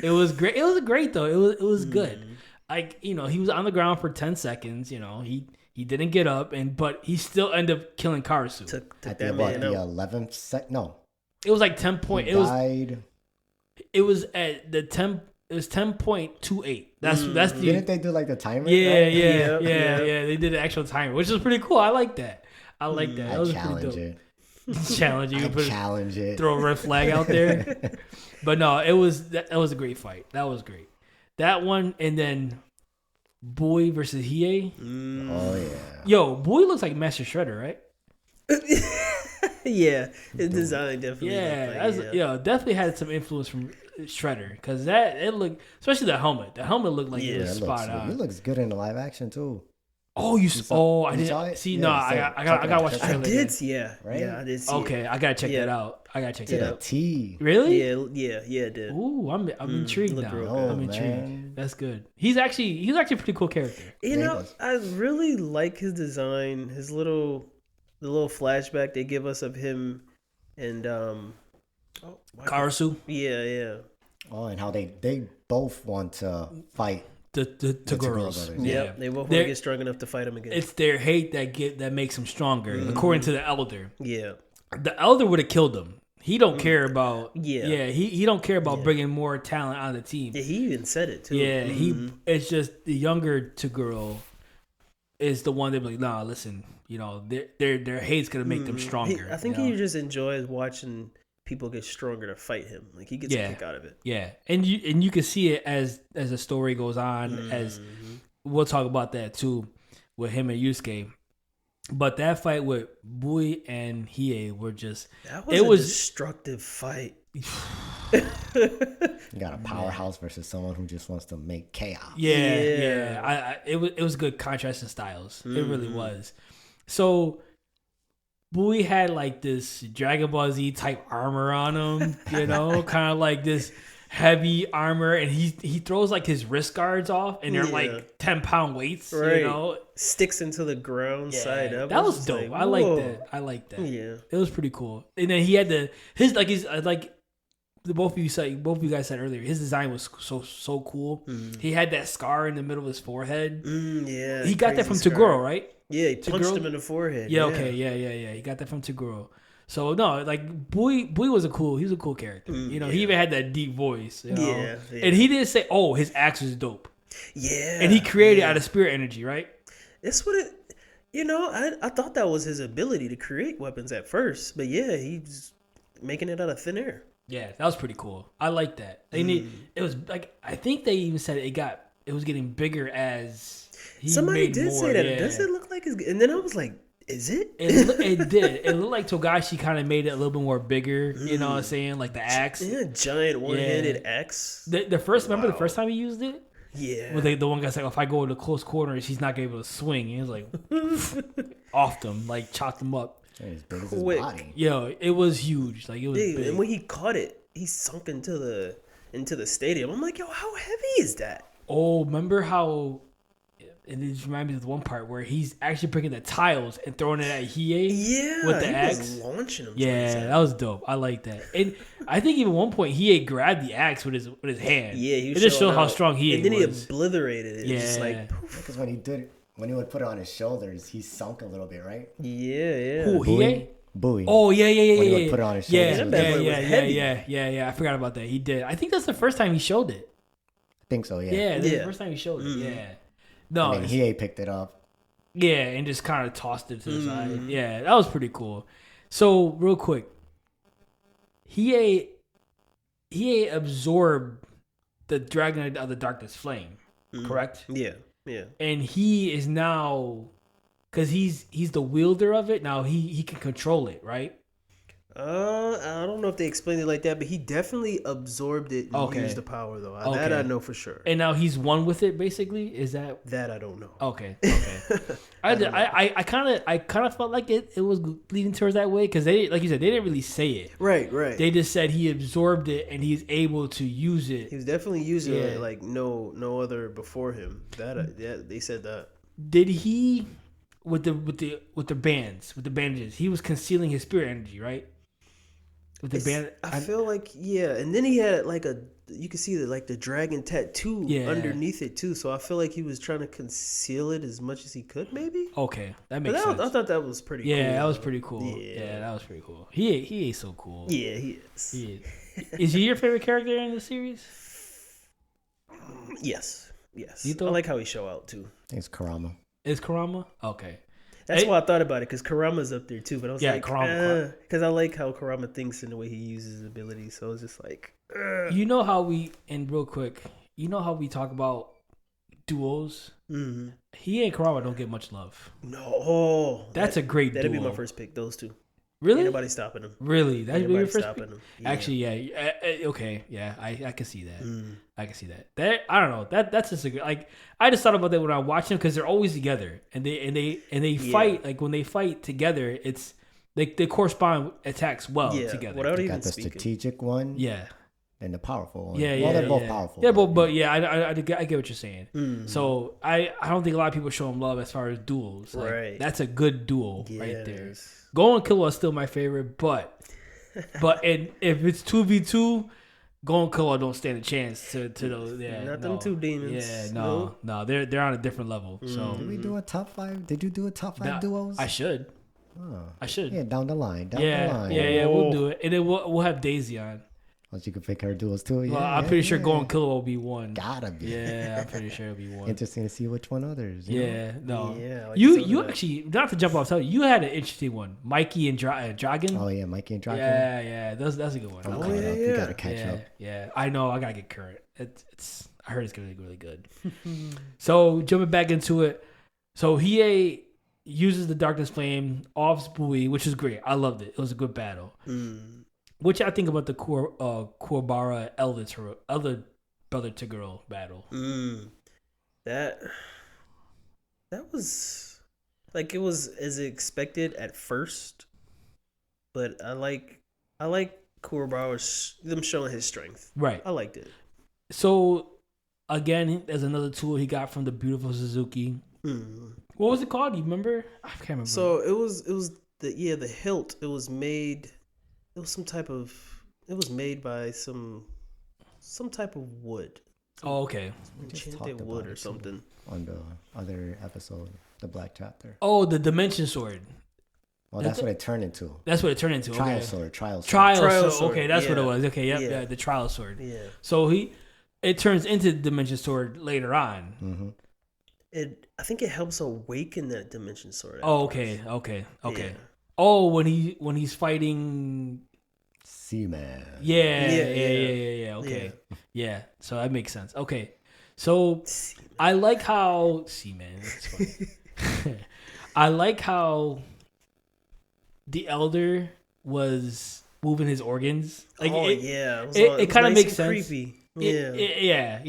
It was great. It was great though. It was good.
Mm-hmm.
Like, you know, he was on the ground for 10 seconds. You know, he didn't get up, but he still ended up killing Karasu.
Took
At
that
the
man out.
11th sec? No.
It was like 10 point.
He
It was
died.
it was at the 10. It was 10.28. That's the
Didn't they do like the timer?
yeah,
right?
yeah,
Yeah, yeah.
They did an actual timer, which is pretty cool. I like that. I like that. That
I
was
challenge
pretty
it.
dope. Challenge you.
I
Put
challenge it.
throw a red flag out there. But no, it was that was a great fight. That was great. That one, and then Boy versus Hiei.
Oh yeah.
Yo, Boy looks like Master Shredder, right?
Yeah, his design definitely.
Yeah,
looked
that's,
like,
yo, definitely had some influence from Shredder because it looked, especially the helmet. The helmet looked like it
Yeah,
was
It looks,
spot
it
on.
looks good in the live action too.
Oh, I
you saw
didn't
it?
see.
Yeah,
No,
so
I
check
gotta
it out,
watch the
check
I
trailer.
it
did
again.
see, yeah,
Right?
yeah, I did see.
Okay, I gotta check
Yeah.
that out. I gotta check
To
that
the
out.
T.
Really?
Yeah, it did.
Ooh, I'm intrigued
look
now.
real
good.
I'm intrigued.
Man.
That's good. He's actually a pretty cool character.
You
Yeah, he
know,
does.
I really like his design. The little flashback they give us of him and
Karasu,
Yeah.
Oh, and how they both want to fight.
the
Tagoro
girls.
brothers.
Yeah,
Yep. They both want
They're-
to get strong enough to fight him again.
It's their hate that makes him stronger, according to the elder.
Yeah.
The elder would have killed him. He don't care about.
Yeah.
He don't care about bringing more talent on the team.
Yeah, he even said it too.
Yeah, it's just the younger Tagoro is the one that be like, nah, listen, you know, their hate's gonna make them stronger.
I think
you know?
he just enjoys watching people get stronger to fight him. Like he gets
Yeah.
a kick out of it.
Yeah, and you can see it as the story goes on. As we'll talk about that too with him and Yusuke. But that fight with Bui and Hiei were just
That was
It
a
was-
destructive fight.
You got a powerhouse versus someone who just wants to make chaos.
yeah. It was good contrast in styles. It really was. So Bui had like this Dragon Ball Z type armor on him, you know, kind of like this heavy armor, and he throws like his wrist guards off, and they're
Yeah.
like 10-pound weights,
Right.
you know.
Sticks into the ground side up.
That was
just
dope.
like,
I like
whoa.
that. I like that.
Yeah.
It was pretty cool. And then he had both of you guys said earlier, his design was so cool. He had that scar in the middle of his forehead.
Yeah.
He got that from
crazy scar.
Tagoro, right?
Yeah, he punched
Tagoro?
him in the forehead.
Yeah, okay, yeah. He got that from Tagoro. So no, like Bui was a cool character. You know, he even had that deep voice. You know?
Yeah.
And he didn't say, "Oh, his axe was dope,"
Yeah.
and he created out of spirit energy, right?
That's what it. You know, I thought that was his ability to create weapons at first, but yeah, he's making it out of thin air.
Yeah, that was pretty cool. I like that. They need. It was like I think they even said it was getting bigger as he
Somebody
made
did
more,
say that.
yeah.
Does it look like his? And then I was like, is it?
It did. It looked like Togashi kind of made it a little bit more bigger. You know what I'm saying? Like the axe.
Yeah, giant one-handed axe.
The first remember the first time he used it.
Yeah.
Well, the one guy's like, if I go into close quarters, he's not gonna be able to swing. And he was like, off them, like chopped them up.
As big as his
Quick.
body.
Yo, it was huge. Like it was
Dude,
big.
and when he caught it, he sunk into the stadium. I'm like, yo, how heavy is that?
Oh, remember how? And it just reminded me of the one part where he's actually breaking the tiles and throwing it at Hiei.
Yeah,
with the
he
axe.
was launching him.
Yeah,
towards
that was dope. I like that. And I think even one point Hiei grabbed the axe with his hand.
Yeah, he
it just
showed
showed how
out.
strong Hiei
and then he
was.
obliterated it. It's just
Yeah.
like, poof.
Because when he did it, when he would put it on his shoulders, he sunk a little bit, right?
Yeah, yeah.
Who, Hiei?
Bowie.
Oh yeah, yeah, yeah,
When he
yeah.
would put it on his
Yeah,
shoulders.
That bad
yeah,
boy
yeah,
was
yeah,
heavy.
yeah. I forgot about that. He did. I think that's the first time he showed it.
I think so, yeah.
Yeah, that's the
Yeah.
first time he showed it.
Mhm.
Yeah. No,
And then he picked it up.
yeah, and just kind of tossed it to the side. Yeah, that was pretty cool. So real quick, he absorbed the Dragon of the Darkness flame, correct?
Yeah, yeah.
And he is now, because he's the wielder of it now. He can control it, right?
I don't know if they explained it like that, but he definitely absorbed it and
Okay.
used the power, though. That
Okay.
I know for sure.
And now he's one with it, basically. Is that
That I don't know.
okay? Okay. I kind of felt like it was leading towards that way because they, like you said, they didn't really say it.
Right, right.
They just said he absorbed it and he's able to use
He
it.
was definitely using
Yeah.
it like no other before him. Yeah, they said that.
Did he with the bandages? He was concealing his spirit energy, right? With the band,
I feel like yeah, and then he had like you could see the dragon tattoo
Yeah.
underneath it too. So I feel like he was trying to conceal it as much as he could, maybe.
okay, that
But
makes sense.
I thought that was pretty. cool.
Yeah, that was pretty cool.
Yeah.
Yeah, that was pretty cool. He is so cool.
Yeah, he is.
He is he your favorite character in the series?
Yes, yes.
You
I
thought-
like how he show out too.
I think it's Karama.
Is Kurama? Okay.
That's
Hey-
why I thought about it because Karama's up there too. But I was
Yeah,
like,
Kurama.
because I like how Karama thinks and the way he uses his abilities. So it's just like,
You know how real quick, you know how we talk about duos?
mhm.
He and Kurama don't get much love.
No,
That's a great
that'd
duo.
be my first pick. Those two.
Really?
Ain't nobody stopping him.
Really? That'd
Ain't
be your
nobody
first
stopping
pick?
him. Yeah.
Actually, yeah. Okay, yeah. I can see that.
Mm.
I can see that. That I don't know. That's just a good, like I just thought about that when I watched them because they're always together and they
Yeah.
fight like when they fight together. It's they correspond attacks well
Yeah,
together.
without
You
even
got the
speaking.
strategic one
Yeah,
and the powerful one.
yeah,
Well,
yeah.
they're both
yeah.
powerful.
Yeah, but yeah, I get what you're saying.
Mm.
So I don't think a lot of people show him love as far as duels. Like,
Right.
That's a good duel
Yeah,
right
it
there.
is.
Golden Killer is still my favorite, but and if it's 2v2, Golden Killer don't stand a chance to those. Yeah,
Not them
no.
two demons.
Yeah,
Nope.
no, they're on a different level. So
Did we do a top 5? Did you do a top 5
that-
duos?
I should,
Oh.
I should.
Yeah, down the line. Down the
Yeah,
line.
yeah, we'll
Oh.
do it, and then we'll have Daisy on.
Once you can pick her duos too. Yeah,
Well, I'm
yeah,
pretty sure
yeah.
Golden Killer will be one.
Gotta be.
Yeah, I'm pretty sure it'll be one.
Interesting to see which one others. you know?
Yeah, no.
Yeah, I like
you
some of
you
that.
actually not to jump off. Tell you had an interesting one, Mikey and Dragon.
Oh yeah, Mikey and Draken.
Yeah, that's a good one.
I'm
I
caught
like
yeah,
up.
that.
You
yeah.
gotta catch
yeah,
up.
yeah. I know. I gotta get current. It's. I heard it's gonna be really good. So jumping back into it, so he uses the Darkness Flame off Bowie, which is great. I loved it. It was a good battle.
Mm.
What y'all think about the Kuwabara elder brother to girl battle?
Mm. That was like it was as expected at first, but I like Kurobawa them showing his strength.
Right.
I liked it.
So again, there's another tool he got from the beautiful Suzuki.
Mm.
What was it called? You remember? I can't remember.
So it was the hilt. It was made. It was some type of. It was made by some type of wood.
oh, okay.
We just
Enchanted
talked
wood
about
or
it, too,
something.
on the other episode, the Black Chapter.
Oh, the Dimension Sword.
Well,
That's
that's what it turned into.
That's what it turned into.
Trial
okay.
sword.
Trial
Trial
sword.
sword,
Okay, that's what it
yeah.
was. Okay, yep,
Yeah.
yeah, the trial sword.
Yeah.
So it turns into the Dimension Sword later on.
Mm-hmm.
I think it helps awaken that dimension sword.
Oh,
afterwards.
okay.
Yeah.
Oh, when he's fighting.
Seaman.
Yeah. Okay. Yeah. So that makes sense. Okay. So I like how. See, man, it's funny. I like how the elder was moving his organs. Like
oh
it,
yeah,
it
was
kinda
nice
makes
and
sense.
Creepy.
Yeah.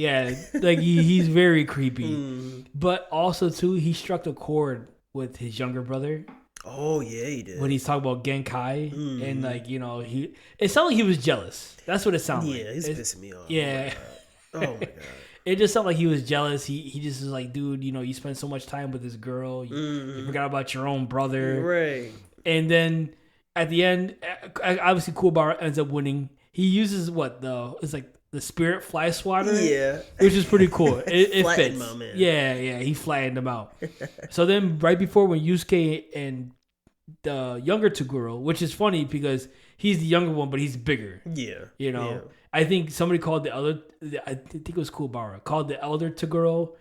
Like he's very creepy.
Mm.
But also too, he struck a chord with his younger brother
Oh yeah, he did.
when he's talking about Genkai,
Mm.
and like it sounded like he was jealous. That's what it sounded like.
yeah, he's
It's-
pissing me off.
yeah.
Oh my god.
It just sounded like he was jealous. He just was like, dude, you spend so much time with this girl, you
Mm.
forgot about your own brother,
Right.
and then at the end, obviously Kuwabara ends up winning. He uses it's like the spirit fly swatter.
Yeah.
Which is pretty cool. It
Flattened
fits.
my man.
Yeah, he flattened him out. So then right before when Yusuke and the younger Toguro, which is funny because he's the younger one, but he's bigger.
Yeah.
You know,
Yeah.
I think somebody called the other. I think it was Kuwabara called the elder Toguro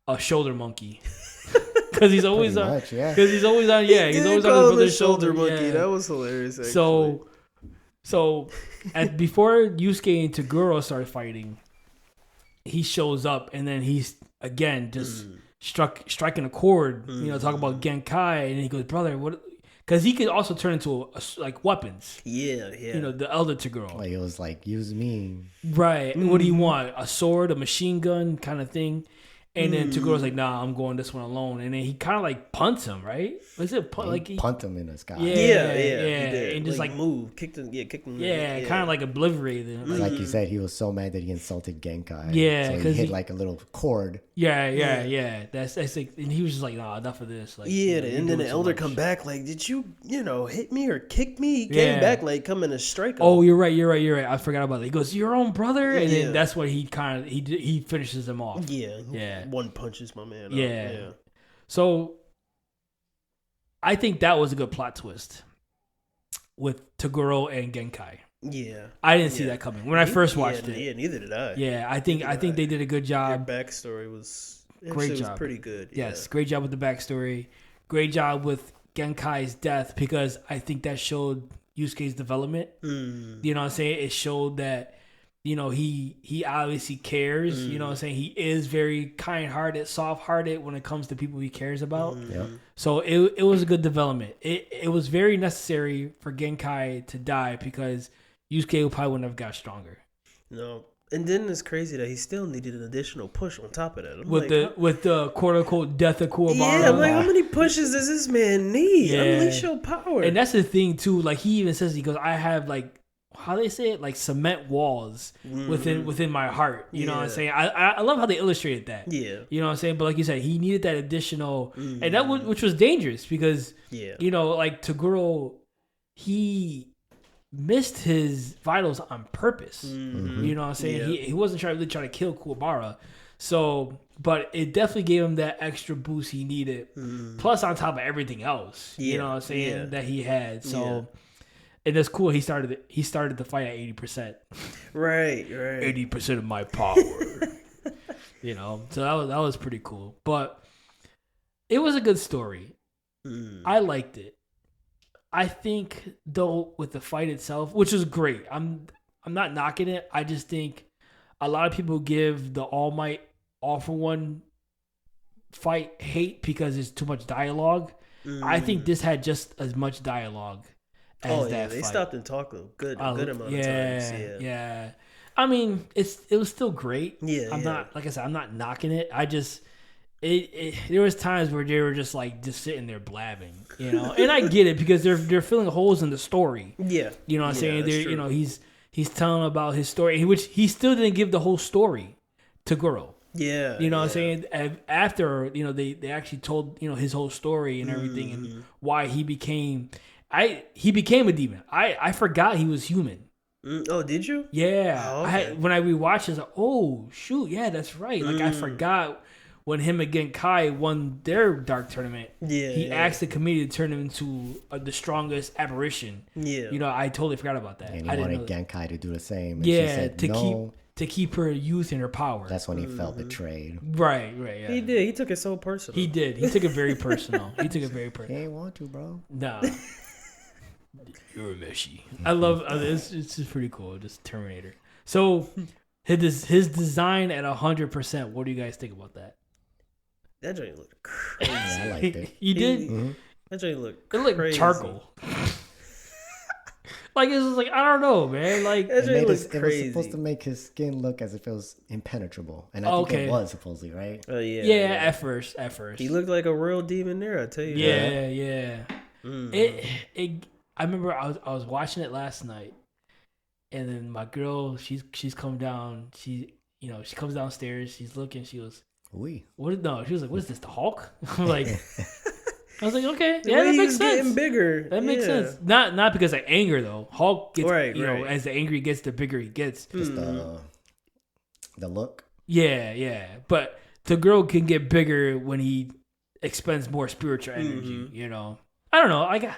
a shoulder monkey because he's always
Pretty
on.
much, yeah.
Because he's always on. Yeah, he's
Did
always
call
on his
him a
brother's
shoulder
shoulder.
monkey.
Yeah.
That was hilarious. Actually.
So before Yusuke and Toguro started fighting, he shows up and then he's again just striking a chord. You know, talking about Genkai, and he goes, "Brother, what?" Because he could also turn into like weapons.
Yeah.
You know, the elder Toguro.
Like it was like, use me.
Right. What do you want? A sword, a machine gun kind of thing? And then Togoro's like, nah, I'm going this one alone. And then he kind of like punts him, right? Was it like he
Punt him in the sky.
Yeah.
Yeah.
yeah.
He did.
And just like
move, kicked him. Yeah, kicked him.
yeah, kind of like obliterated him.
Like you said, he was so mad that he insulted Genkai.
Yeah,
so he
'cause
hit
he-
like a little cord.
Yeah. That's like, and he was just like, nah, enough of this. Like,
Yeah,
you know,
and
you're
then
doing
the
too
elder
much.
come back like, did you hit me or kick me? He came
Yeah.
back like coming to strike him.
Oh, you're right. I forgot about that. He goes, your own brother, and
Yeah.
then that's what he kind of he finishes him off.
Yeah.
Yeah.
One punches my man.
Yeah.
Yeah.
So I think that was a good plot twist with Toguro and Genkai.
Yeah.
I didn't see
Yeah.
that coming when I first watched it.
Yeah, neither did I.
Yeah, I think they did a good
Your
job.
backstory was
Great
was
job.
pretty good.
Yes, great job with the backstory. Great job with Genkai's death because I think that showed Yusuke's development. You know what I'm saying? It showed that, you know, he obviously cares. You know what I'm saying? He is very kind-hearted, soft-hearted when it comes to people he cares about.
Yeah.
So it was a good development. It was very necessary for Genkai to die because Yusuke probably wouldn't have got stronger.
No. And then it's crazy that he still needed an additional push on top of that. I'm
With
like,
the quote unquote death of Kuwabara.
yeah, I'm like, how many pushes does this man need?
Yeah.
Unleash your power.
And that's the thing too. Like he even says, he goes, I have like how they say it, like cement walls within my heart. You know what I'm
Yeah.
saying? I love how they illustrated that.
yeah.
You know what I'm saying? But like you said, he needed that additional, and that which was dangerous because
Yeah.
you know, like Toguro, he missed his vitals on purpose. You know what I'm saying?
Yeah.
He wasn't really trying to kill Kuwabara. So, but it definitely gave him that extra boost he needed. Plus, on top of everything else, you
Yeah.
know what I'm saying,
Yeah.
that he had. So,
Yeah.
and that's cool. He started the fight at 80%.
Right.
80% of my power. You know, so that was pretty cool. But it was a good story. I liked it. I think though with the fight itself, which was great, I'm not knocking it. I just think a lot of people give the All Might All for One fight hate because it's too much dialogue. I think this had just as much dialogue as
Oh, yeah.
that
They
fight.
stopped and talked a good amount of times.
Yeah. I mean, it was still great.
Yeah,
I'm
yeah.
not, like I said, I'm not knocking it. I just there was times where they were just like just sitting there blabbing, you know. And I get it because they're filling holes in the story.
Yeah.
You know what I'm
Yeah,
saying?
that's
They're,
true.
you know, he's telling about his story, which he still didn't give the whole story to Goro.
Yeah.
You know what I'm
yeah.
saying? After, you know, they actually told, you know, his whole story and everything and why he became a demon. I forgot he was human.
Oh, did you?
Yeah.
Oh, okay.
When I rewatched it, I was like, oh shoot, yeah, that's right. Like I forgot when him and Kai won their dark tournament.
Yeah.
He
yeah.
asked the committee to turn him into the strongest apparition.
Yeah.
You know, I totally forgot about that.
And
I
he
didn't know
wanted
that.
Genkai to do the same. And she
Yeah,
said
to
no.
keep her youth and her power.
That's when he felt betrayed.
Right, yeah.
He did. He took it so personal.
He did. He took it very personal. He
He ain't want to, bro.
Nah. You're a Meshi. I love it's just pretty cool. Just Terminator. So his design at 100%. What do you guys think about that?
That joint looked crazy.
Yeah, I liked it.
You did?
Mm-hmm.
That joint looked
It looked
crazy.
charcoal. Like it's just like I don't know, man. Like
That joint
It was
looked crazy.
supposed to make his skin look as if it was impenetrable. And I think
Okay.
it was supposedly, right?
Oh yeah.
yeah, at first.
He looked like a real demon there. I tell you.
Yeah, yeah.
Mm.
It. I remember I was watching it last night, and then my girl, she's come down. She comes downstairs. She's looking. She goes,
Oui.
"What? No." She was like, "What is this? The Hulk?" I'm like, I was like, "Okay,
The
yeah,
way
that
he
makes
was getting
sense.
bigger.
That makes
Yeah.
sense. Not because of anger though. Hulk gets,
Right,
you know,
right.
as the angry he gets, the bigger he gets.
Just The look.
Yeah. But Toguro can get bigger when he expends more spiritual energy. You know, I don't know.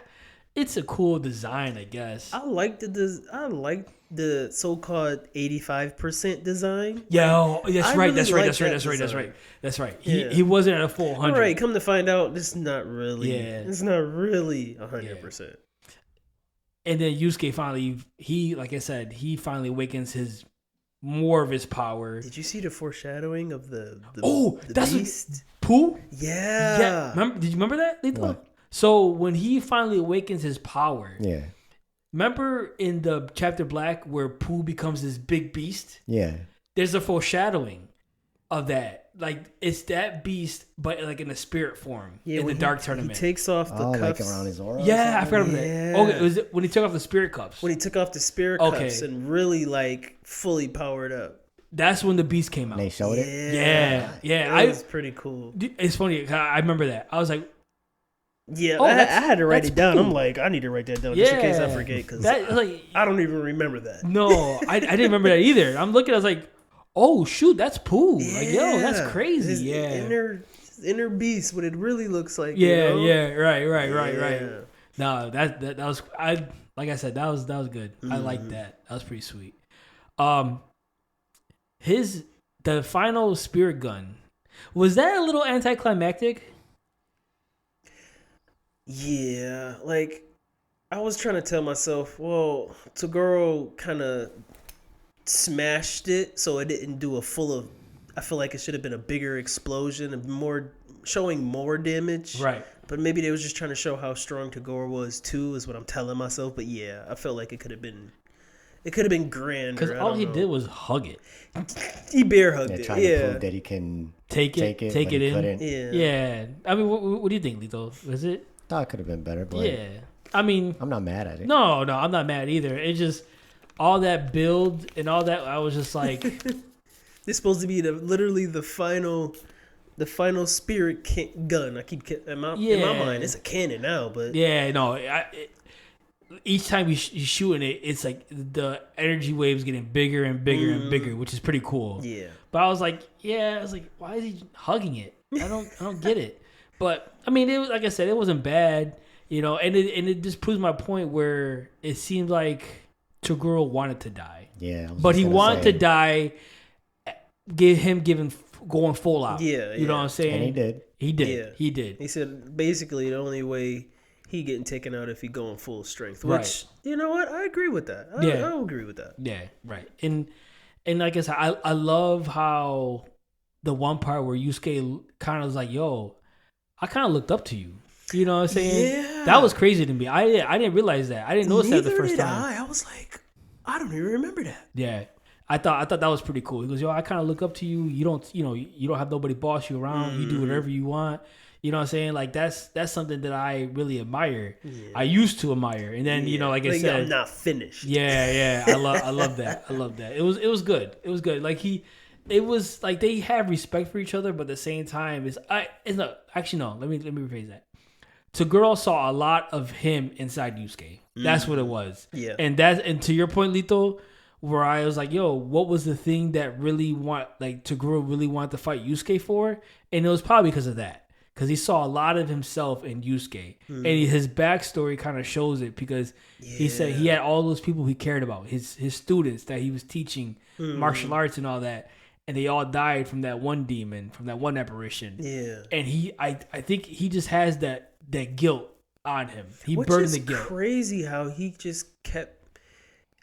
It's a cool design, I guess.
I like the so-called 85% design.
Yeah, that's right.
really
That's right.
like
That's right.
that
That's right. That's
design.
right. That's right.
Yeah.
He wasn't at a full 100.
All right, come to find out, it's not really.
Yeah.
It's not really 100%.
And then Yusuke finally, like I said, he finally awakens more of his power.
Did you see the foreshadowing of the
that's
beast?
Pooh?
Yeah.
Did you remember that, Lethal?
What?
So when he finally awakens his power,
Yeah.
remember in the chapter Black where Pooh becomes this big beast?
Yeah.
There's a foreshadowing of that. Like, it's that beast, but like in a spirit form in the
when
Dark Tournament.
He takes off the cuffs.
like around his aura.
Yeah, I forgot about
Yeah.
that. Okay, was it when he took off the spirit cups?
When he took off the spirit
Okay.
cuffs and really like fully powered up.
That's when the beast came out.
And they showed it.
Yeah.
That was pretty cool.
It's funny. I remember that. I was like,
Yeah,
Oh,
I
that's-
had to write
that's
it down.
cool.
I'm like, I need to write that down just in case I forget because
that like
I don't even remember that.
no, I didn't remember that either. I'm looking. I was like, oh shoot, that's Pooh. Like, yo, that's crazy.
His
Yeah,
inner beast, what it really looks like.
yeah,
you know?
yeah. Right.
Yeah.
No, that was like I said, that was good. I liked that. That was pretty sweet. The final spirit gun, was that a little anticlimactic?
Yeah, like I was trying to tell myself, well, Toguro kind of smashed it, so it didn't do a full of. I feel like it should have been a bigger explosion and showing more damage.
Right.
But maybe they was just trying to show how strong Toguro was too, is what I'm telling myself. But yeah, I felt like it could have been grander.
Because all he did was hug it,
he bear hugged
Yeah,
it.
trying to
Yeah,
prove that he can
take
take
it
but he
in.
couldn't.
yeah,
Yeah. I mean, what do you think, Lito? Was it?
Thought it could have been better, but
Yeah. I mean,
I'm not mad at it.
no, I'm not mad either. It just all that build and all that. I was just like,
It's supposed to be literally the final spirit gun. I keep in my mind, it's a cannon now, but
yeah, no. Each time he's shooting it, it's like the energy waves getting bigger and bigger and bigger, which is pretty cool.
yeah,
But I was like, why is he hugging it? I don't get it. But I mean, it was, like I said, it wasn't bad, you know, and it just proves my point where it seemed like Toguro wanted to die,
Yeah, I was
but
just
he
gonna
wanted
say,
to die, going full out.
Yeah,
you know what I'm saying?
and he did.
He did.
Yeah.
He did.
He said basically the only way he getting taken out if he going full strength. Which
Right.
you know what, I agree with that.
Yeah.
I agree with that.
Yeah, right. And like I said, I love how the one part where Yusuke kind of was like, "Yo, I kind of looked up to you." You know what I'm saying?
Yeah.
That was crazy to me. I didn't realize that. I didn't notice that the
Neither
first
did
time.
I was like, I don't even remember that.
Yeah. I thought that was pretty cool. He goes, "Yo, I kind of look up to you. You don't have nobody boss you around. You do whatever you want." You know what I'm saying? Like that's something that I really admire.
Yeah.
I used to admire, and then like I said,
I'm not finished.
yeah. I love that. I love that. It was good. It was good. Like it was like they have respect for each other, but at the same time, it's not actually no. Let me rephrase that. Toguro saw a lot of him inside Yusuke. That's what it was.
Yeah.
And to your point, Lito, where I was like, yo, what was the thing that Toguro really wanted to fight Yusuke for? And it was probably because of that. Because he saw a lot of himself in Yusuke. And his backstory kind of shows it because he said he had all those people he cared about, his students that he was teaching martial arts and all that. And they all died from that one demon, from that one apparition.
Yeah.
And I think he just has that guilt on him. He
Which
burned
is
the guilt.
crazy how he just kept.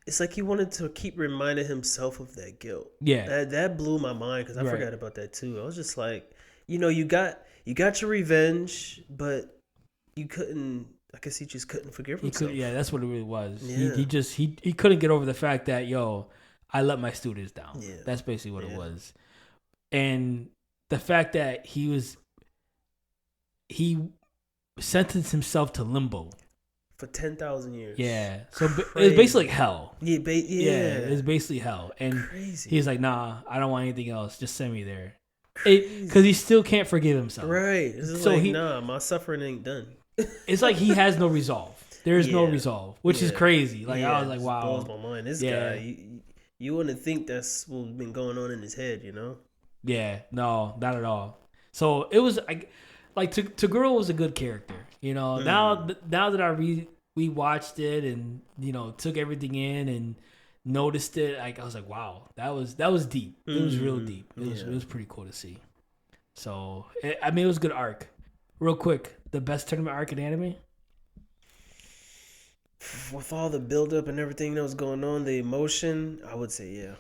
It's like he wanted to keep reminding himself of that guilt.
Yeah.
That blew my mind because I
Right.
forgot about that too. I was just like, you got your revenge, but you couldn't. I guess he just couldn't forgive himself.
That's what it really was.
Yeah.
He couldn't get over the fact that I let my students down.
Yeah.
That's basically what it
Yeah.
was. And the fact that he sentenced himself to limbo.
For 10,000 years.
Yeah. So it was basically like hell.
Yeah.
It was basically hell. And
Crazy.
he's like, nah, I don't want anything else. Just send me there. Because he still can't forgive himself.
Right. It's
So
like,
he-
nah, my suffering ain't done.
It's like he has no resolve. There is no
Yeah.
resolve, which is
Yeah.
crazy. Like I was
Yeah,
like,
it
wow.
blows my mind. This
Yeah.
guy, you wouldn't think that's what's been going on in his head, you know?
Yeah, no, not at all. So it was like Taguro was a good character. You know, now that we watched it and took everything in and noticed it, like I was like, wow, that was deep. It was real deep. It was pretty cool to see. So it was a good arc. Real quick, the best tournament arc in anime.
With all the buildup and everything that was going on, the emotion, I would say yeah.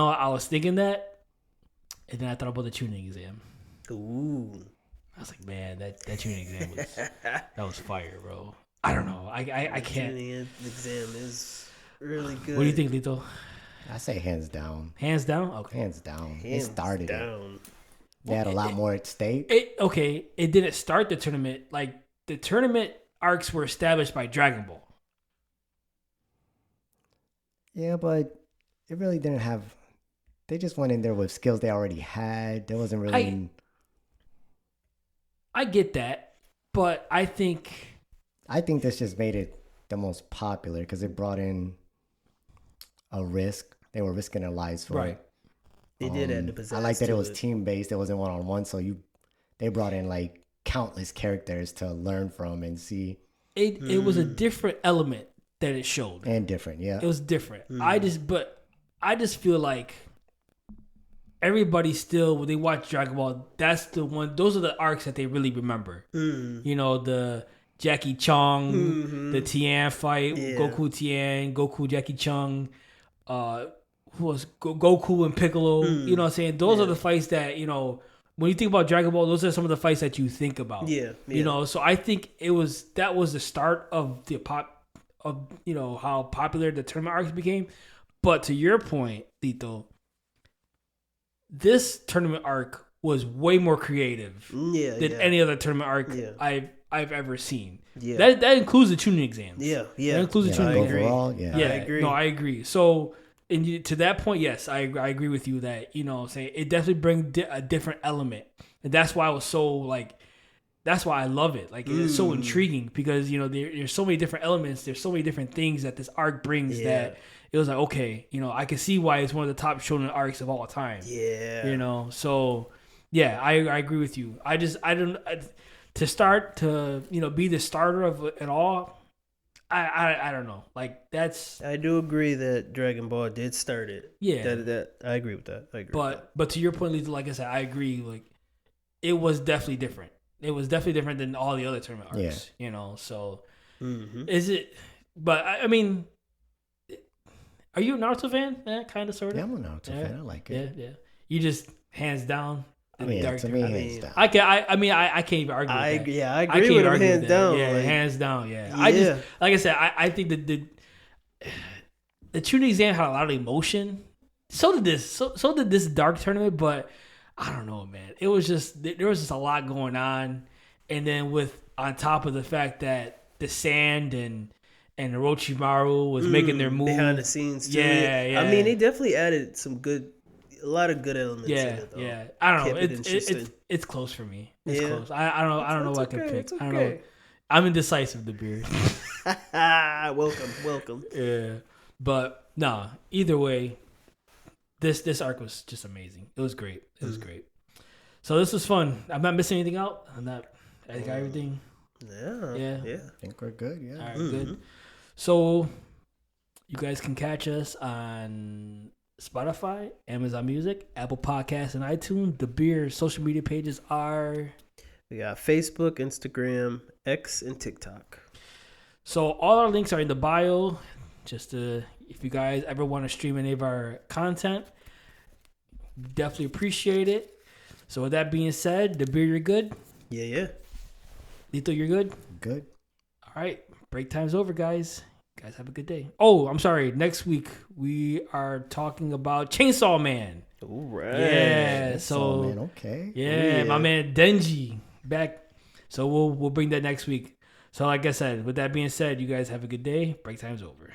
I was thinking that, and then I thought about the tuning exam.
Ooh.
I was like, man, that tuning exam was fire, bro. I don't know. I can't.
The exam is really good.
What do you think, Lito?
I say hands down.
Hands down? Okay.
Hands down.
Hands
it started
down.
it. They had a lot more at stake.
It didn't start the tournament. Like, the tournament arcs were established by Dragon Ball.
Yeah, but it really didn't have. They just went in there with skills they already had. There wasn't really.
I get that, but I think
this just made it the most popular because it brought in a risk. They were risking their lives for it.
They did add the pizzazz.
I like that it was team based. It wasn't 1-on-1. So they brought in like countless characters to learn from and see.
It was a different element that it showed.
And different, yeah.
It was different. I just feel like everybody still, when they watch Dragon Ball, that's the one. Those are the arcs that they really remember. The Jackie Chung, the Tien fight, Goku Tien, Goku Jackie Chung, who was Goku and Piccolo. You know what I'm saying? Those are the fights that, when you think about Dragon Ball, those are some of the fights that you think about.
Yeah.
So I think that was the start of the how popular the tournament arcs became. But to your point, Lito, this tournament arc was way more creative than any other tournament arc I've ever seen. Yeah. That includes the tuning exams.
Yeah.
That includes the tuning exams.
Overall,
I agree.
No, I agree. So, to that point, yes, I agree with you that, saying it definitely brings a different element. And that's why I was so, that's why I love it. Like, it's so intriguing because, there's so many different elements. There's so many different things that this arc brings that it was like, okay, I can see why it's one of the top shonen arcs of all time.
Yeah.
So, yeah, I agree with you. To start to, be the starter of it all, I don't know. Like, that's...
I do agree that Dragon Ball did start it.
Yeah.
That I agree with that.
But to your point, Lisa, like I said, I agree. Like, it was definitely different. It was definitely different than all the other tournament arcs. So is it? But I mean, are you a Naruto fan? Yeah, kind of, sort of.
Yeah, I'm a Naruto fan. I like it.
Yeah. You just hands down.
Hands down.
I can't even argue.
I
with that.
I agree with him hands down.
Yeah, hands down. Yeah. I just, like I said, I think that the tuning exam had a lot of emotion. So did this. So did this dark tournament, but I don't know, man. It was just there was just a lot going on, and then on top of the fact that the Sand and Orochimaru was making their move
behind the scenes too.
Yeah.
I mean, they definitely added a lot of good elements. in it, though.
Yeah. I don't know. It's close for me. It's close. I don't know what I can pick. I don't know. I'm indecisive, the beard.
Welcome.
Yeah, but nah. Either way, this arc was just amazing. It was great. So this was fun. I'm not missing anything out. I got everything.
Yeah.
I think we're good. Yeah.
All right, good. So you guys can catch us on Spotify, Amazon Music, Apple Podcasts, and iTunes. The Beer social media pages are...
We got Facebook, Instagram, X, and TikTok.
So all our links are in the bio. Just if you guys ever want to stream any of our content, definitely appreciate it. So with that being said, The Beer, you're good?
Yeah.
Lito, you're good?
Good.
All right. Break time's over, guys. Guys, have a good day. Oh, I'm sorry. Next week, we are talking about Chainsaw Man.
All right.
Yeah.
Chainsaw Man, okay.
Yeah, my man Denji back. So we'll bring that next week. So like I said, with that being said, you guys have a good day. Break time's over.